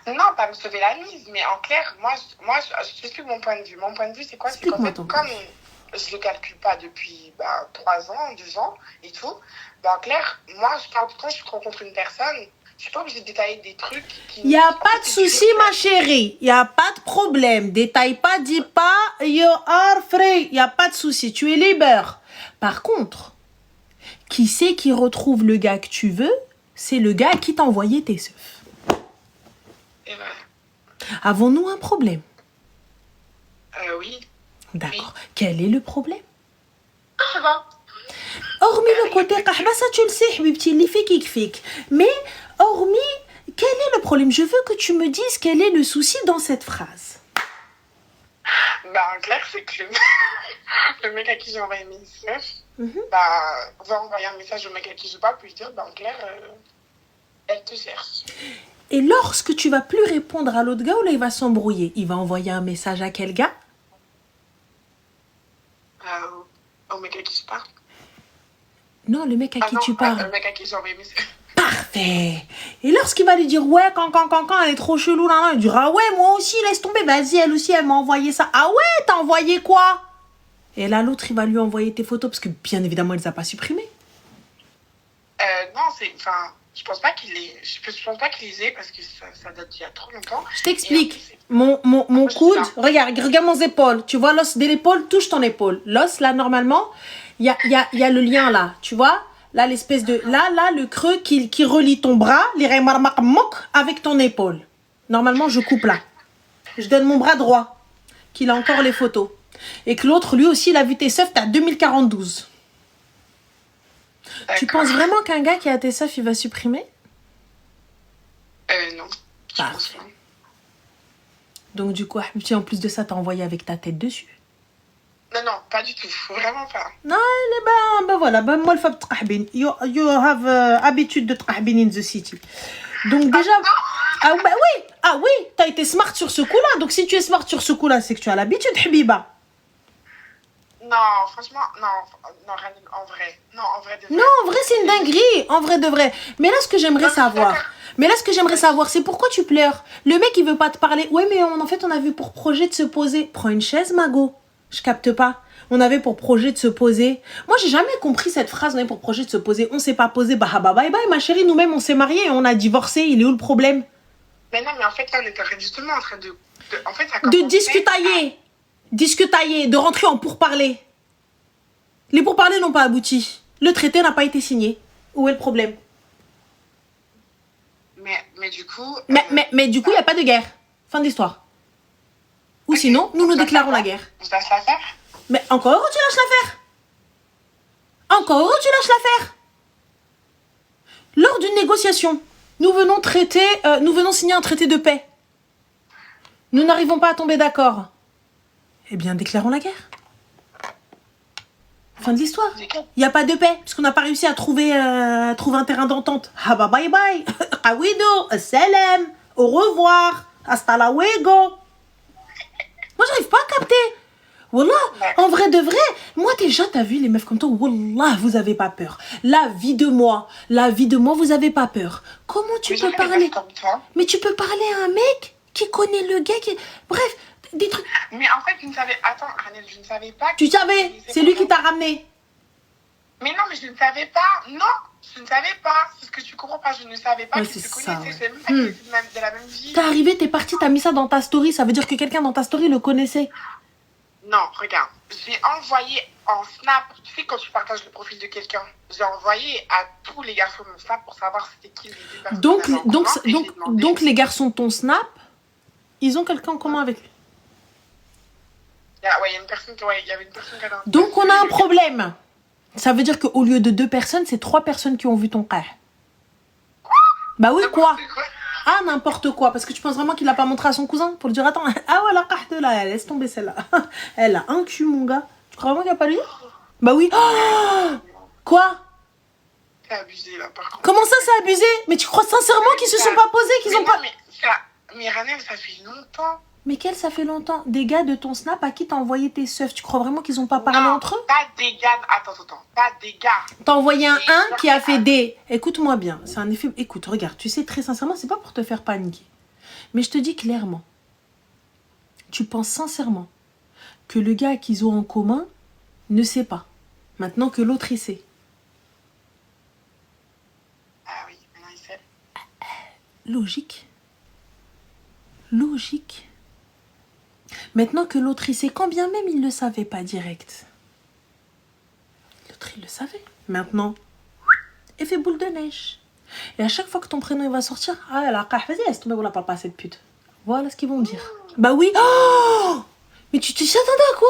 Non, pas me sauver la mise, mais en clair, moi je t'explique mon point de vue. Mon point de vue, c'est quoi? C'est qu'en fait, comme je le calcule pas depuis 3 ans, 2 ans et tout, en clair, moi, quand je rencontre une personne, je suis pas obligée de détailler des trucs Il n'y a pas de souci, ma chérie. Il n'y a pas de problème. Détaille pas, dis pas, you are free. Il n'y a pas de souci. Tu es libre. Par contre, qui c'est qui retrouve le gars que tu veux? C'est le gars qui t'a envoyé tes seufs. Et voilà. Avons-nous un problème? Oui. D'accord. Oui. Quel est le problème? Hormis le côté ça tu le sais, habibti, li fik. Mais hormis, quel est le problème? Je veux que tu me dises quel est le souci dans cette phrase. En clair, c'est que le mec à qui j'ai envoyé mes seufs, va envoyer un message au mec à qui je parle, puis lui dire, en clair, elle te cherche. Et lorsque tu vas plus répondre à l'autre gars, ou là il va s'embrouiller, il va envoyer un message à quel gars? Au mec à qui je parle. Non, le mec à qui tu parles. Le mec à qui j'ai envoyé mes seufs. Parfait. Et lorsqu'il va lui dire, ouais, quand, elle est trop chelou, là, il dira, ouais, moi aussi, laisse tomber, vas-y, elle aussi, elle m'a envoyé ça. Ah ouais, t'as envoyé quoi? Et là, l'autre, il va lui envoyer tes photos parce que bien évidemment, il les a pas supprimées. Non, enfin, je pense pas qu'il les ait parce que ça date d'il y a trop longtemps. Je t'explique. Mon coude, regarde mes épaules. Tu vois l'os de l'épaule, touche ton épaule. L'os, là, normalement, il y a le lien là. Tu vois? Là, l'espèce de... Là, le creux qui relie ton bras, avec ton épaule. Normalement, je coupe là. Je donne mon bras droit, qu'il a encore les photos. Et que l'autre, lui aussi, il a vu tes seufs, t'as 2042. Tu penses vraiment qu'un gars qui a tes seufs, il va supprimer? Non. Parfait. Donc du coup, en plus de ça, t'as envoyé avec ta tête dessus. Non, pas du tout. Vraiment pas. Non, ben voilà, moi le fab tqahbin. You have habitude de tqahbin in the city. Donc déjà... Ah oui, t'as été smart sur ce coup-là. Donc si tu es smart sur ce coup-là, c'est que tu as l'habitude, Habiba. Non, franchement, non, en vrai. Non, en vrai de vrai. Non, en vrai, c'est une dinguerie. En vrai de vrai. Mais là, ce que j'aimerais savoir, c'est pourquoi tu pleures. Le mec, il veut pas te parler. Ouais, mais en fait, on avait pour projet de se poser. Prends une chaise, Mago. Je capte pas. On avait pour projet de se poser. Moi, j'ai jamais compris cette phrase. On avait pour projet de se poser. On s'est pas posé. Bah, bye bye, ma chérie. Nous-mêmes, on s'est mariés et on a divorcé. Il est où le problème? Mais non, mais en fait, là, on était justement en train de en fait, ça de discutailler, de rentrer en pourparlers. Les pourparlers n'ont pas abouti. Le traité n'a pas été signé. Où est le problème? Mais du coup... Mais du coup, il n'y a pas de guerre. Fin de l'histoire. Ou sinon, nous déclarons la guerre. On se lâche l'affaire? Mais encore heureux, tu lâches l'affaire. Encore heureux, tu lâches l'affaire. Lors d'une négociation, nous venons signer un traité de paix. Nous n'arrivons pas à tomber d'accord. Eh bien, déclarons la guerre. Fin de l'histoire. Il n'y a pas de paix, puisqu'on n'a pas réussi à trouver un terrain d'entente. Ah bah bye bye. Awido, salam, au revoir, hasta luego. Moi, j'arrive pas à capter. Wallah, en vrai de vrai, moi déjà, t'as vu les meufs comme toi, wallah, vous avez pas peur. La vie de moi, vous avez pas peur. Comment tu peux parler? Mais tu peux parler à un mec qui connaît le gars qui... Bref, des trucs... Mais en fait, je ne savais... Attends, Ranel, je ne savais pas... Tu savais, c'est lui qui t'a ramené. Mais non, mais je ne savais pas. Non, je ne savais pas. C'est ce que tu comprends pas. Je ne savais pas qu'ils se connaissaient. C'est même pas qu'ils étaient de la même vie. T'es arrivé, t'es parti, t'as mis ça dans ta story. Ça veut dire que quelqu'un dans ta story le connaissait. Non, regarde. J'ai envoyé en Snap. Tu sais, quand tu partages le profil de quelqu'un, j'ai envoyé à tous les garçons de mon Snap pour savoir c'était qui les deux personnes. Donc les garçons de ton Snap, ils ont quelqu'un en commun avec lui. Ouais, il y a une personne qui... il y avait une personne qui a... Donc on a un problème. Ça veut dire qu'au lieu de 2 personnes, c'est 3 personnes qui ont vu ton frère. Bah oui, quoi? Ah, n'importe quoi. Parce que tu penses vraiment qu'il l'a pas montré à son cousin pour lui dire, attends, ah ouais, la carte là, laisse tomber celle-là. Elle a un cul, mon gars. Tu crois vraiment qu'il n'y a pas lui? Bah oui. Oh, quoi? C'est abusé, là, par contre. Comment ça, c'est abusé? Mais tu crois sincèrement qu'ils se sont pas posés, qu'ils ont pas... Mais Ranel, ça fait longtemps. Mais quel ça fait longtemps? Des gars de ton Snap à qui t'as envoyé tes seufs? Tu crois vraiment qu'ils ont pas parlé entre eux? Pas des gars. Attends. Pas des gars. T'as envoyé un qui a fait des... Écoute-moi bien. C'est un effet... Écoute, regarde. Tu sais, très sincèrement, c'est pas pour te faire paniquer. Mais je te dis clairement. Tu penses sincèrement que le gars qu'ils ont en commun ne sait pas. Maintenant que l'autre, il sait. Ah oui, maintenant il sait. Logique. Maintenant que l'autre, il sait, quand bien même il ne le savait pas direct. L'autre, il le savait. Maintenant, effet boule de neige. Et à chaque fois que ton prénom il va sortir, ah la vas-y, laisse tomber, voilà, parle pas à cette pute. Voilà ce qu'ils vont me dire. Bah oui. Oh, mais tu t'attendais à quoi?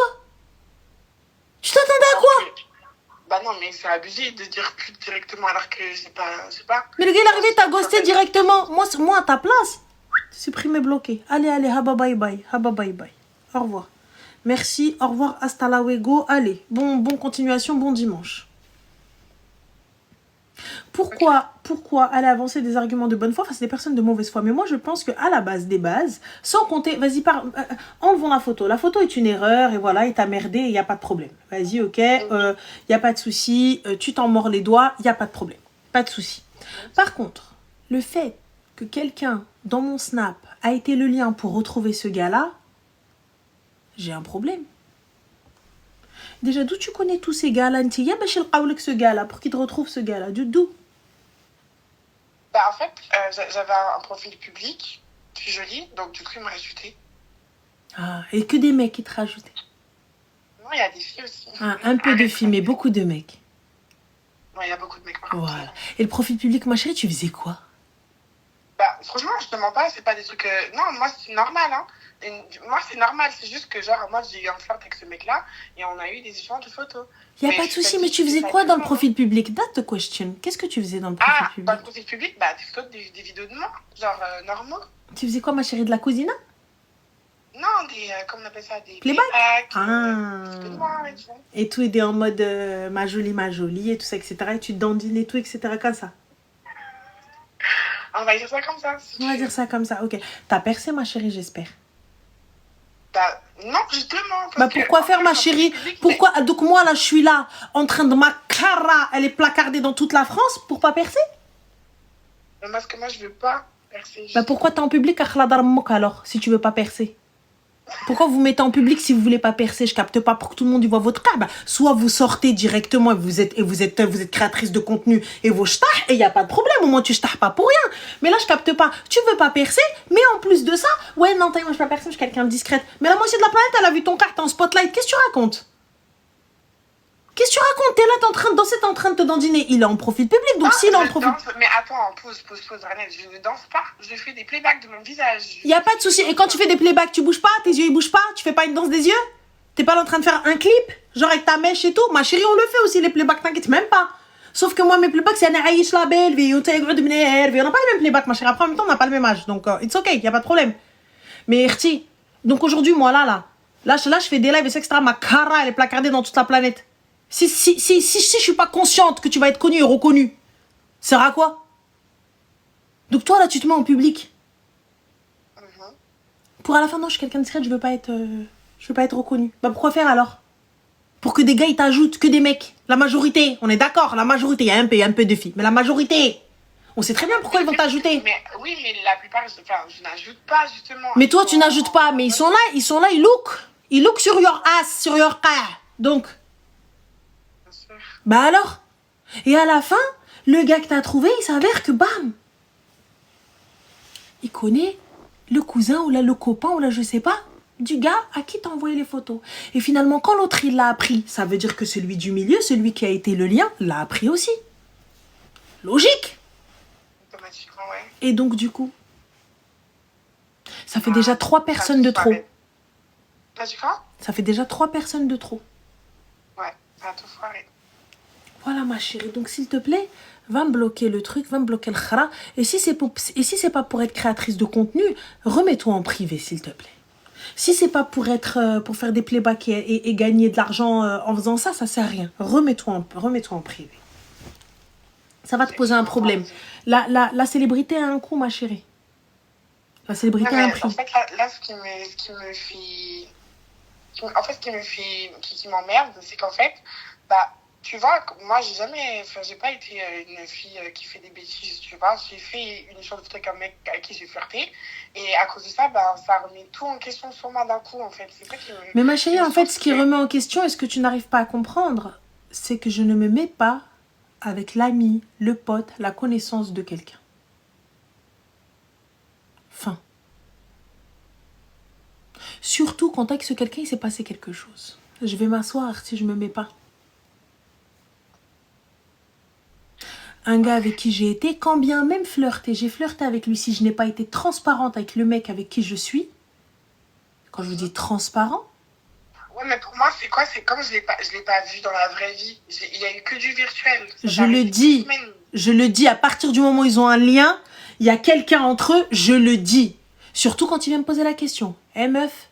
Bah non, mais c'est abusé de dire pute directement alors que c'est pas... Mais le gars, il est arrivé, t'as ghosté directement. Moi, à ta place, supprimer, bloqué. Allez, haba bye bye. Au revoir. Merci, au revoir, hasta luego. Allez, bon continuation, bon dimanche. Pourquoi aller avancer des arguments de bonne foi face à des personnes de mauvaise foi? Mais moi, je pense qu'à la base des bases, sans compter... Vas-y, enlevons la photo. La photo est une erreur et voilà, il t'a merdé et il n'y a pas de problème. Vas-y, ok, il n'y a pas de souci. Tu t'en mords les doigts, il n'y a pas de problème. Pas de souci. Par contre, le fait que quelqu'un dans mon Snap a été le lien pour retrouver ce gars-là, j'ai un problème. Déjà, d'où tu connais tous ces gars-là? Ntiya, bah, chez le ce gars-là, pour qu'il te retrouve ce gars-là. D'où? Bah, en fait, j'avais un profil public, je suis jolie, donc du coup, il m'a rajouté. Ah, et que des mecs qui te rajoutent? Non, il y a des filles aussi. Ah, un peu de filles, mais beaucoup de mecs. Non, il y a beaucoup de mecs. Voilà. Et le profil public, ma chérie, tu faisais quoi? Bah, franchement, je te mens pas, c'est pas des trucs... Non, moi, c'est normal, hein. Moi, c'est normal, c'est juste que, genre, moi, j'ai eu un flirt avec ce mec-là, et on a eu des échanges de photos. Il n'y a pas de souci, mais tu faisais quoi dans le profil public? That's the question. Qu'est-ce que tu faisais dans le profil public? Dans le profil public, bah, des photos, des vidéos de moi, genre, normaux. Tu faisais quoi, ma chérie, de la cousina? Non, comment on appelle ça? Des playbacks. De moi, et tout était en mode ma jolie, et tout ça, etc. Et tu dandines et tout, etc. comme ça. On va dire ça comme ça. On va dire ça comme ça, ok. T'as percé, ma chérie, j'espère. Bah, non, justement. Bah, pourquoi faire, ma chérie? Pourquoi? Donc, moi, là, je suis là, en train de ma cara, elle est placardée dans toute la France, pour pas percer? Parce que moi, je veux pas percer. Bah, pourquoi t'es en public à Khladarmok, alors, si tu veux pas percer? Pourquoi vous mettez en public si vous voulez pas percer? Je capte pas, pour que tout le monde y voit votre cas. Bah, soit vous sortez directement et vous êtes créatrice de contenu et vous jetah et il y a pas de problème. Au moins tu jetah pas pour rien. Mais là je capte pas. Tu veux pas percer, mais en plus de ça, ouais non moi je veux pas percer, je suis quelqu'un de discrète. Mais la moitié de la planète elle a vu ton cas, t'es en spotlight. Qu'est-ce que tu racontes? Qu'est-ce que tu racontes? T'es là, t'es en train de danser, t'es en train de te dandiner. Il est en profil public, donc s'il est en profil... Mais attends, pause, Ranel, je ne danse pas. Je fais des playbacks de mon visage. Y a pas de souci. Et quand tu fais des playbacks, tu bouges pas? Tes yeux, ils bougent pas? Tu fais pas une danse des yeux? T'es pas là en train de faire un clip? Genre avec ta mèche et tout? Ma chérie, on le fait aussi, les playbacks, t'inquiète même pas. Sauf que moi, mes playbacks, c'est un aïch la belle vie, on n'a pas les mêmes playbacks, ma chérie. Après, en même temps, on n'a pas le même âge. Donc, it's okay, y a pas de problème. Mais, Erti, donc aujourd'hui, moi, là, je fais des lives, etc. Ma cara, elle est placardée dans toute la planète. Si je suis pas consciente que tu vas être connue et reconnue, ça sert à quoi? Donc toi là tu te mets en public. Pour à la fin non je suis quelqu'un de discret, je veux pas être reconnue. Bah pourquoi faire alors? Pour que des gars ils t'ajoutent, que des mecs. La majorité, on est d'accord, la majorité, il y a un peu de filles, mais la majorité, on sait très bien pourquoi ils vont t'ajouter. Mais oui, mais la plupart, je n'ajoute pas justement. Mais toi tu n'ajoutes pas, mais ils sont là, ils look sur your ass, sur your car. Donc bah alors? Et à la fin, le gars que t'as trouvé, il s'avère que bam, il connaît le cousin ou là le copain ou là je sais pas du gars à qui t'as envoyé les photos. Et finalement, quand l'autre il l'a appris, ça veut dire que celui du milieu, celui qui a été le lien, l'a appris aussi. Logique. Automatiquement, ouais. Et donc du coup, ça fait déjà 3 personnes de trop. T'as dit quoi? Ça fait déjà 3 personnes de trop. Ouais, ça a tout foiré. Voilà ma chérie, donc s'il te plaît, va me bloquer le truc, va me bloquer le khara. Et si c'est pas pour être créatrice de contenu, remets-toi en privé s'il te plaît. Si c'est pas pour faire des playbacks et gagner de l'argent en faisant ça, ça sert à rien. Remets-toi en privé. Ça va te poser un problème. La célébrité a un coût, ma chérie. La célébrité a un prix. En fait, là ce qui m'emmerde, c'est qu'en fait, bah, tu vois, moi, j'ai pas été une fille qui fait des bêtises, tu vois. J'ai fait une chose de truc avec un mec avec qui j'ai flirté. Et à cause de ça, bah, ça remet tout en question sur moi d'un coup, en fait. C'est ça qui me... Mais ma chérie, en fait, ce qui remet en question, et ce que tu n'arrives pas à comprendre, c'est que je ne me mets pas avec l'ami, le pote, la connaissance de quelqu'un. Fin. Surtout quand avec ce quelqu'un, il s'est passé quelque chose. Je vais m'asseoir si je me mets pas. Un gars avec qui j'ai été, quand bien même j'ai flirté avec lui, si je n'ai pas été transparente avec le mec avec qui je suis, quand je vous dis transparent... Ouais, mais pour moi, c'est quoi? C'est comme je l'ai pas vu dans la vraie vie. Il y a eu que du virtuel. Je le dis, à partir du moment où ils ont un lien, il y a quelqu'un entre eux, je le dis. Surtout quand il vient me poser la question. Eh meuf,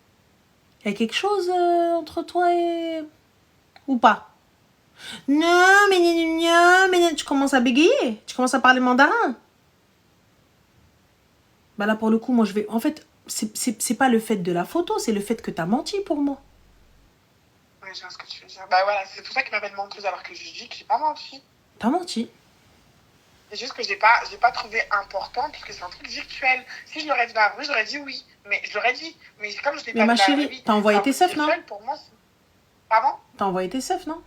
il y a quelque chose entre toi et... ou pas? Non, mais tu commences à bégayer, tu commences à parler mandarin. Bah là, pour le coup, moi, je vais... En fait, c'est pas le fait de la photo, c'est le fait que t'as menti pour moi. Ouais, je vois ce que tu veux dire. Bah voilà, c'est pour ça qu'il m'appelle menteuse alors que je dis que j'ai pas menti. T'as menti. C'est juste que je l'ai pas trouvé important parce que c'est un truc virtuel. Si je l'aurais dit dans la rue, j'aurais dit oui. Mais je l'aurais dit. Mais comme je l'ai pas ma dit dans la chérie, vie, t'as envoyé tes seufs, non? Pour moi, Pardon? T'as envoyé tes seufs, non?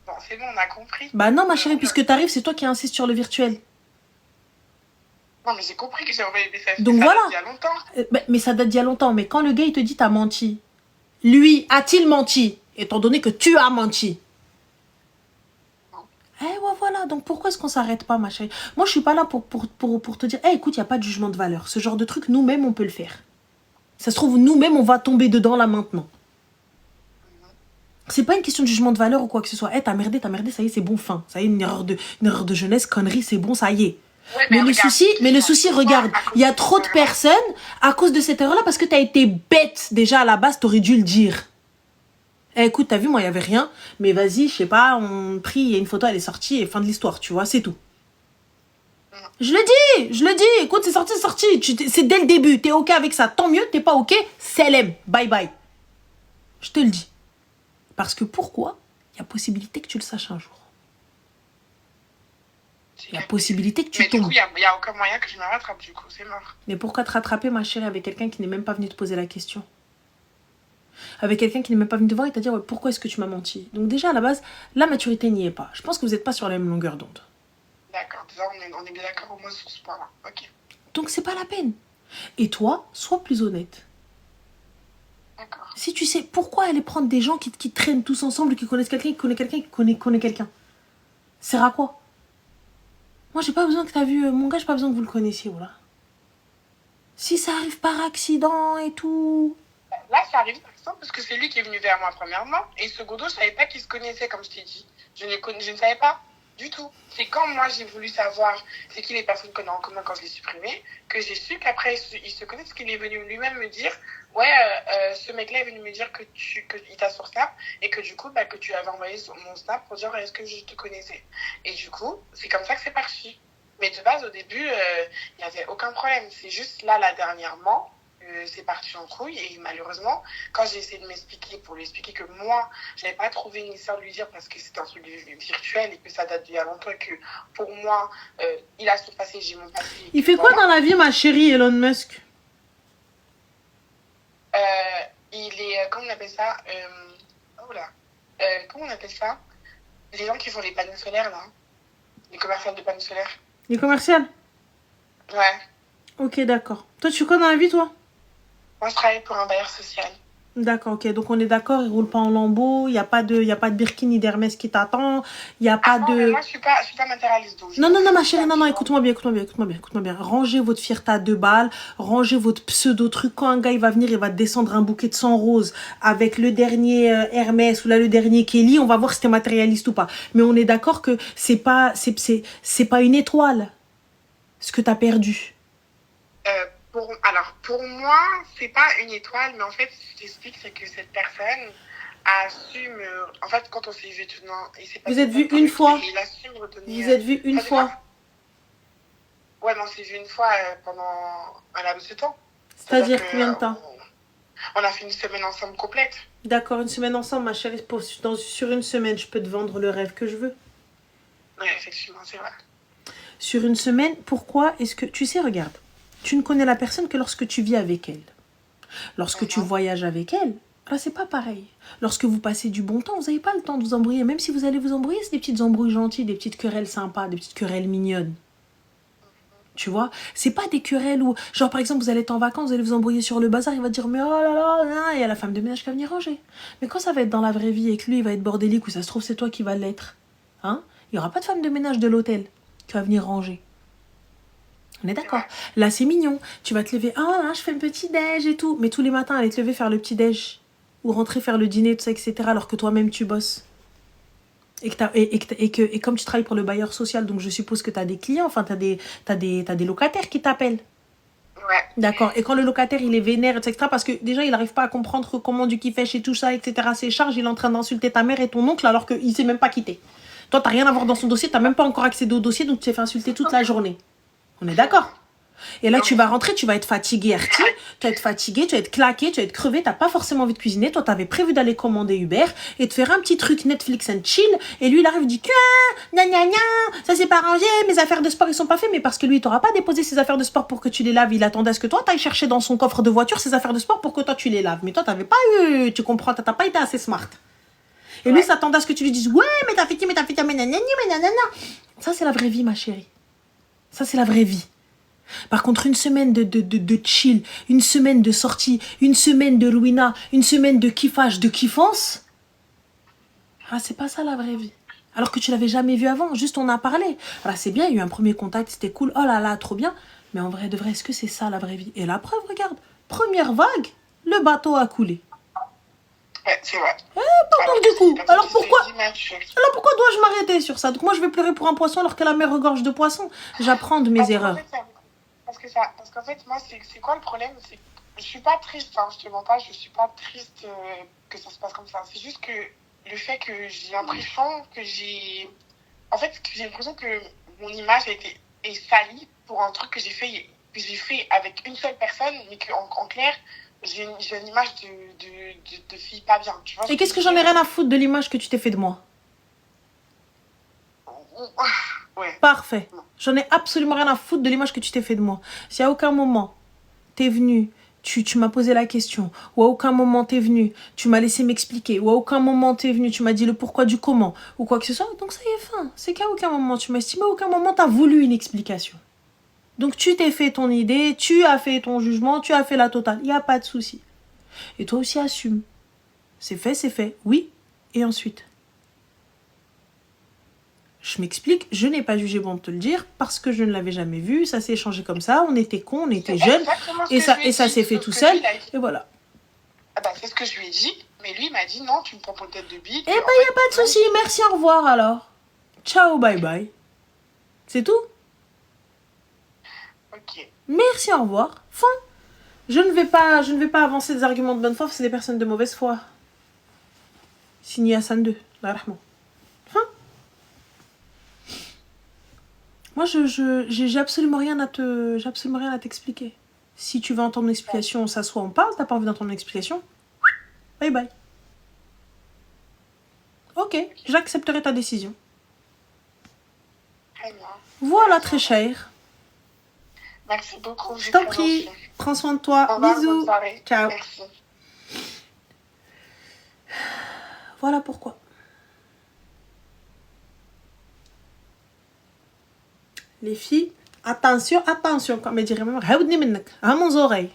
Bon, c'est bon, on a compris. Bah non, ma chérie, puisque t'arrives, c'est toi qui insistes sur le virtuel. Non, mais j'ai compris que j'ai envoyé des seufs. Donc ça voilà. date d'il y a longtemps. Mais ça date d'il y a longtemps. Mais quand le gars, il te dit t'as menti, lui, a-t-il menti? Étant donné que tu as menti. Eh ouais, voilà. Donc pourquoi est-ce qu'on s'arrête pas, ma chérie? Moi, je suis pas là pour te dire, écoute, il n'y a pas de jugement de valeur. Ce genre de truc, nous-mêmes, on peut le faire. Ça se trouve, nous-mêmes, on va tomber dedans là maintenant. C'est pas une question de jugement de valeur ou quoi que ce soit. T'as merdé, ça y est, c'est bon, fin. Ça y est, une erreur de jeunesse, connerie, c'est bon, ça y est. Ouais, Mais regarde, le souci, regarde, il y a trop de personnes à cause de cette erreur-là parce que t'as été bête. Déjà, à la base, t'aurais dû le dire. Écoute, t'as vu, moi, il y avait rien. Mais vas-y, je sais pas, on prie, il y a une photo, elle est sortie et fin de l'histoire, tu vois, c'est tout. Je le dis. Écoute, c'est sorti. C'est dès le début. T'es OK avec ça, tant mieux. T'es pas OK, CLM. Bye bye. Je te le dis. Parce que pourquoi? Il y a possibilité que tu le saches un jour. Il y a possibilité que tu tombes. Mais du coup, il n'y a aucun moyen que je me rattrape, du coup, c'est mort. Mais pourquoi te rattraper, ma chérie, avec quelqu'un qui n'est même pas venu te poser la question? Avec quelqu'un qui n'est même pas venu te voir et te dire, ouais, pourquoi est-ce que tu m'as menti? Donc déjà, à la base, la maturité n'y est pas. Je pense que vous n'êtes pas sur la même longueur d'onde. D'accord, déjà, on est bien d'accord au moins sur ce point-là. Ok. Donc c'est pas la peine. Et toi, sois plus honnête. D'accord. Si tu sais, pourquoi aller prendre des gens qui traînent tous ensemble, qui connaissent quelqu'un, qui connaît quelqu'un, qui connaît quelqu'un? Sert à quoi? Moi, j'ai pas besoin que t'as vu mon gars, j'ai pas besoin que vous le connaissiez, voilà. Si ça arrive par accident et tout... Là, ça arrive par exemple parce que c'est lui qui est venu vers moi premièrement. Et secondo, je savais pas qu'ils se connaissaient, comme je t'ai dit. Je ne savais pas du tout. C'est quand moi, j'ai voulu savoir c'est qui les personnes qu'on a en commun quand je l'ai supprimé, que j'ai su qu'après, ils se connaissent, parce qu'il est venu lui-même me dire ouais, ce mec-là est venu me dire il t'a sur Snap et que du coup, bah, que tu avais envoyé mon Snap pour dire est-ce que je te connaissais. Et du coup, c'est comme ça que c'est parti. Mais de base, au début, il n'y avait aucun problème. C'est juste là dernièrement, c'est parti en couille. Et malheureusement, quand j'ai essayé de m'expliquer, pour lui expliquer que moi, je n'avais pas trouvé une histoire de lui dire parce que c'était un truc virtuel et que ça date d'il y a longtemps et que pour moi, il a son passé, j'ai mon passé. Il fait quoi dans la vie, ma chérie, Elon Musk? Il est, comment on appelle ça comment on appelle ça? Les gens qui font les panneaux solaires, là. Les commerciaux de panneaux solaires. Les commerciales? Ouais. Ok, d'accord. Toi, tu fais quoi dans la vie, toi? Moi, je travaille pour un bailleur social. D'accord, ok. Donc, on est d'accord, il roule pas en lambeau, il n'y a pas de Birkin ni d'Hermès qui t'attend, il n'y a pas de... Non, mais moi, je suis pas matérialiste. Donc Non, ma chérie, non, écoute-moi bien. Rangez votre fierté à 2 balles, rangez votre pseudo-truc. Quand un gars, il va venir, il va te descendre un bouquet de 100 roses avec le dernier Hermès ou là, le dernier Kelly, on va voir si t'es matérialiste ou pas. Mais on est d'accord que c'est pas une étoile, ce que t'as perdu. Pour moi, c'est pas une étoile, mais en fait, ce que je t'explique, c'est que cette personne assume. En fait, quand on s'est vu, vous êtes vu une fois. Il assume redonner. Vous êtes vu une fois. Ouais, mais on s'est vu une fois pendant un laps de temps. C'est-à-dire combien de temps? On a fait une semaine ensemble complète. D'accord, une semaine ensemble, ma chérie. Sur une semaine, je peux te vendre le rêve que je veux. Ouais, effectivement, c'est vrai. Sur une semaine, pourquoi est-ce que... Tu sais, regarde. Tu ne connais la personne que lorsque tu vis avec elle. Lorsque tu voyages avec elle, là, c'est pas pareil. Lorsque vous passez du bon temps, vous n'avez pas le temps de vous embrouiller. Même si vous allez vous embrouiller, c'est des petites embrouilles gentilles, des petites querelles sympas, des petites querelles mignonnes. Tu vois, c'est pas des querelles où, genre par exemple, vous allez être en vacances, vous allez vous embrouiller sur le bazar, il va dire mais oh là là, et il y a la femme de ménage qui va venir ranger. Mais quand ça va être dans la vraie vie et que lui, il va être bordélique, ou ça se trouve, c'est toi qui vas l'être, hein, il n'y aura pas de femme de ménage de l'hôtel qui va venir ranger. On est d'accord. Là, c'est mignon. Tu vas te lever. Ah, oh, je fais un petit déj et tout. Mais tous les matins, aller te lever faire le petit déj. Ou rentrer faire le dîner, tout ça, etc. Alors que toi-même, tu bosses. Et comme tu travailles pour le bailleur social, donc je suppose que tu as des clients. Enfin, tu as des locataires qui t'appellent. Ouais. D'accord. Et quand le locataire, il est vénère, etc. Parce que déjà, il n'arrive pas à comprendre comment du kiffèche et tout ça, etc. Ses charges, il est en train d'insulter ta mère et ton oncle alors qu'il ne s'est même pas quitté. Toi, tu n'as rien à voir dans son dossier. Tu n'as même pas encore accédé au dossier. Donc, tu t'es fait insulter toute la journée. On est d'accord? Et là, tu vas rentrer, tu vas être fatigué, Artie. Tu vas être fatigué, tu vas être claqué, tu vas être crevé. Tu n'as pas forcément envie de cuisiner. Toi, tu avais prévu d'aller commander Uber et de faire un petit truc Netflix and chill. Et lui, il arrive, il dit gna gna gna, ça s'est pas arrangé, mes affaires de sport, ils sont pas faits. Mais parce que lui, il t'aura pas déposé ses affaires de sport pour que tu les laves. Il attendait à ce que toi, tu ailles chercher dans son coffre de voiture ses affaires de sport pour que toi, tu les laves. Mais toi, tu n'avais pas eu, tu comprends, tu n'as pas été assez smart. Et lui s'attendait à ce que tu lui dises, ouais, mais t'as fait ci, mais nanani, mais nanana. Ça, c'est la vraie vie, ma chérie. Ça, c'est la vraie vie. Par contre, une semaine de chill, une semaine de sortie, une semaine de ruina, une semaine de kiffage, de kiffance, ah, c'est pas ça la vraie vie. Alors que tu l'avais jamais vu avant, juste on a parlé. Alors c'est bien, il y a eu un premier contact, c'était cool, oh là là, trop bien. Mais en vrai de vrai, est-ce que c'est ça la vraie vie? Et la preuve, regarde, première vague, le bateau a coulé. Ouais, c'est vrai. Pardon du coup. Alors pourquoi dois-je m'arrêter sur ça? Donc moi je vais pleurer pour un poisson alors que la mer regorge de poissons. J'apprends de mes erreurs. Parce qu'en fait, moi, c'est quoi le problème? C'est que je suis pas triste, hein, je te mens pas, je suis pas triste que ça se passe comme ça. C'est juste que le fait que j'ai l'impression que j'ai... En fait, j'ai l'impression que mon image est salie pour un truc que j'ai fait avec une seule personne, mais qu'en clair, j'ai une image de fille pas bien. Tu vois. Et qu'est-ce que j'en ai rien à foutre de l'image que tu t'es fait de moi? Ouais. Parfait. J'en ai absolument rien à foutre de l'image que tu t'es fait de moi. Si à aucun moment, t'es venu, tu m'as posé la question, ou à aucun moment t'es venu, tu m'as laissé m'expliquer, ou à aucun moment t'es venu, tu m'as dit le pourquoi du comment, ou quoi que ce soit, donc ça y est, fin. C'est qu'à aucun moment tu m'as estimé, à aucun moment t'as voulu une explication. Donc tu t'es fait ton idée, tu as fait ton jugement, tu as fait la totale. Il n'y a pas de souci. Et toi aussi assume. C'est fait, oui. Et ensuite je m'explique, je n'ai pas jugé bon de te le dire parce que je ne l'avais jamais vu, ça s'est échangé comme ça, on était cons, on était jeunes, et ça s'est fait tout seul, et voilà. Ah bah, c'est ce que je lui ai dit, mais lui il m'a dit non, tu me prends pour une tête de bite. Eh bah, il n'y a pas de souci, merci, au revoir alors. Ciao, bye bye. C'est tout? Ok. Merci, au revoir. Fin. Je ne vais pas avancer des arguments de bonne foi, c'est des personnes de mauvaise foi. Signé Hassan II, la rahma. Moi, j'ai absolument rien à t'expliquer. Si tu veux entendre une explication, on s'assoit, on parle. T'as pas envie d'entendre une explication? Bye bye. Ok, j'accepterai ta décision. Très bien. Voilà, très cher. Merci beaucoup. Je t'en prie. Prends soin de toi. Au revoir, Bisous. bonne soirée. Ciao. Merci. Voilà pourquoi. Les filles, attention, comme je dirais même, à mon oreille.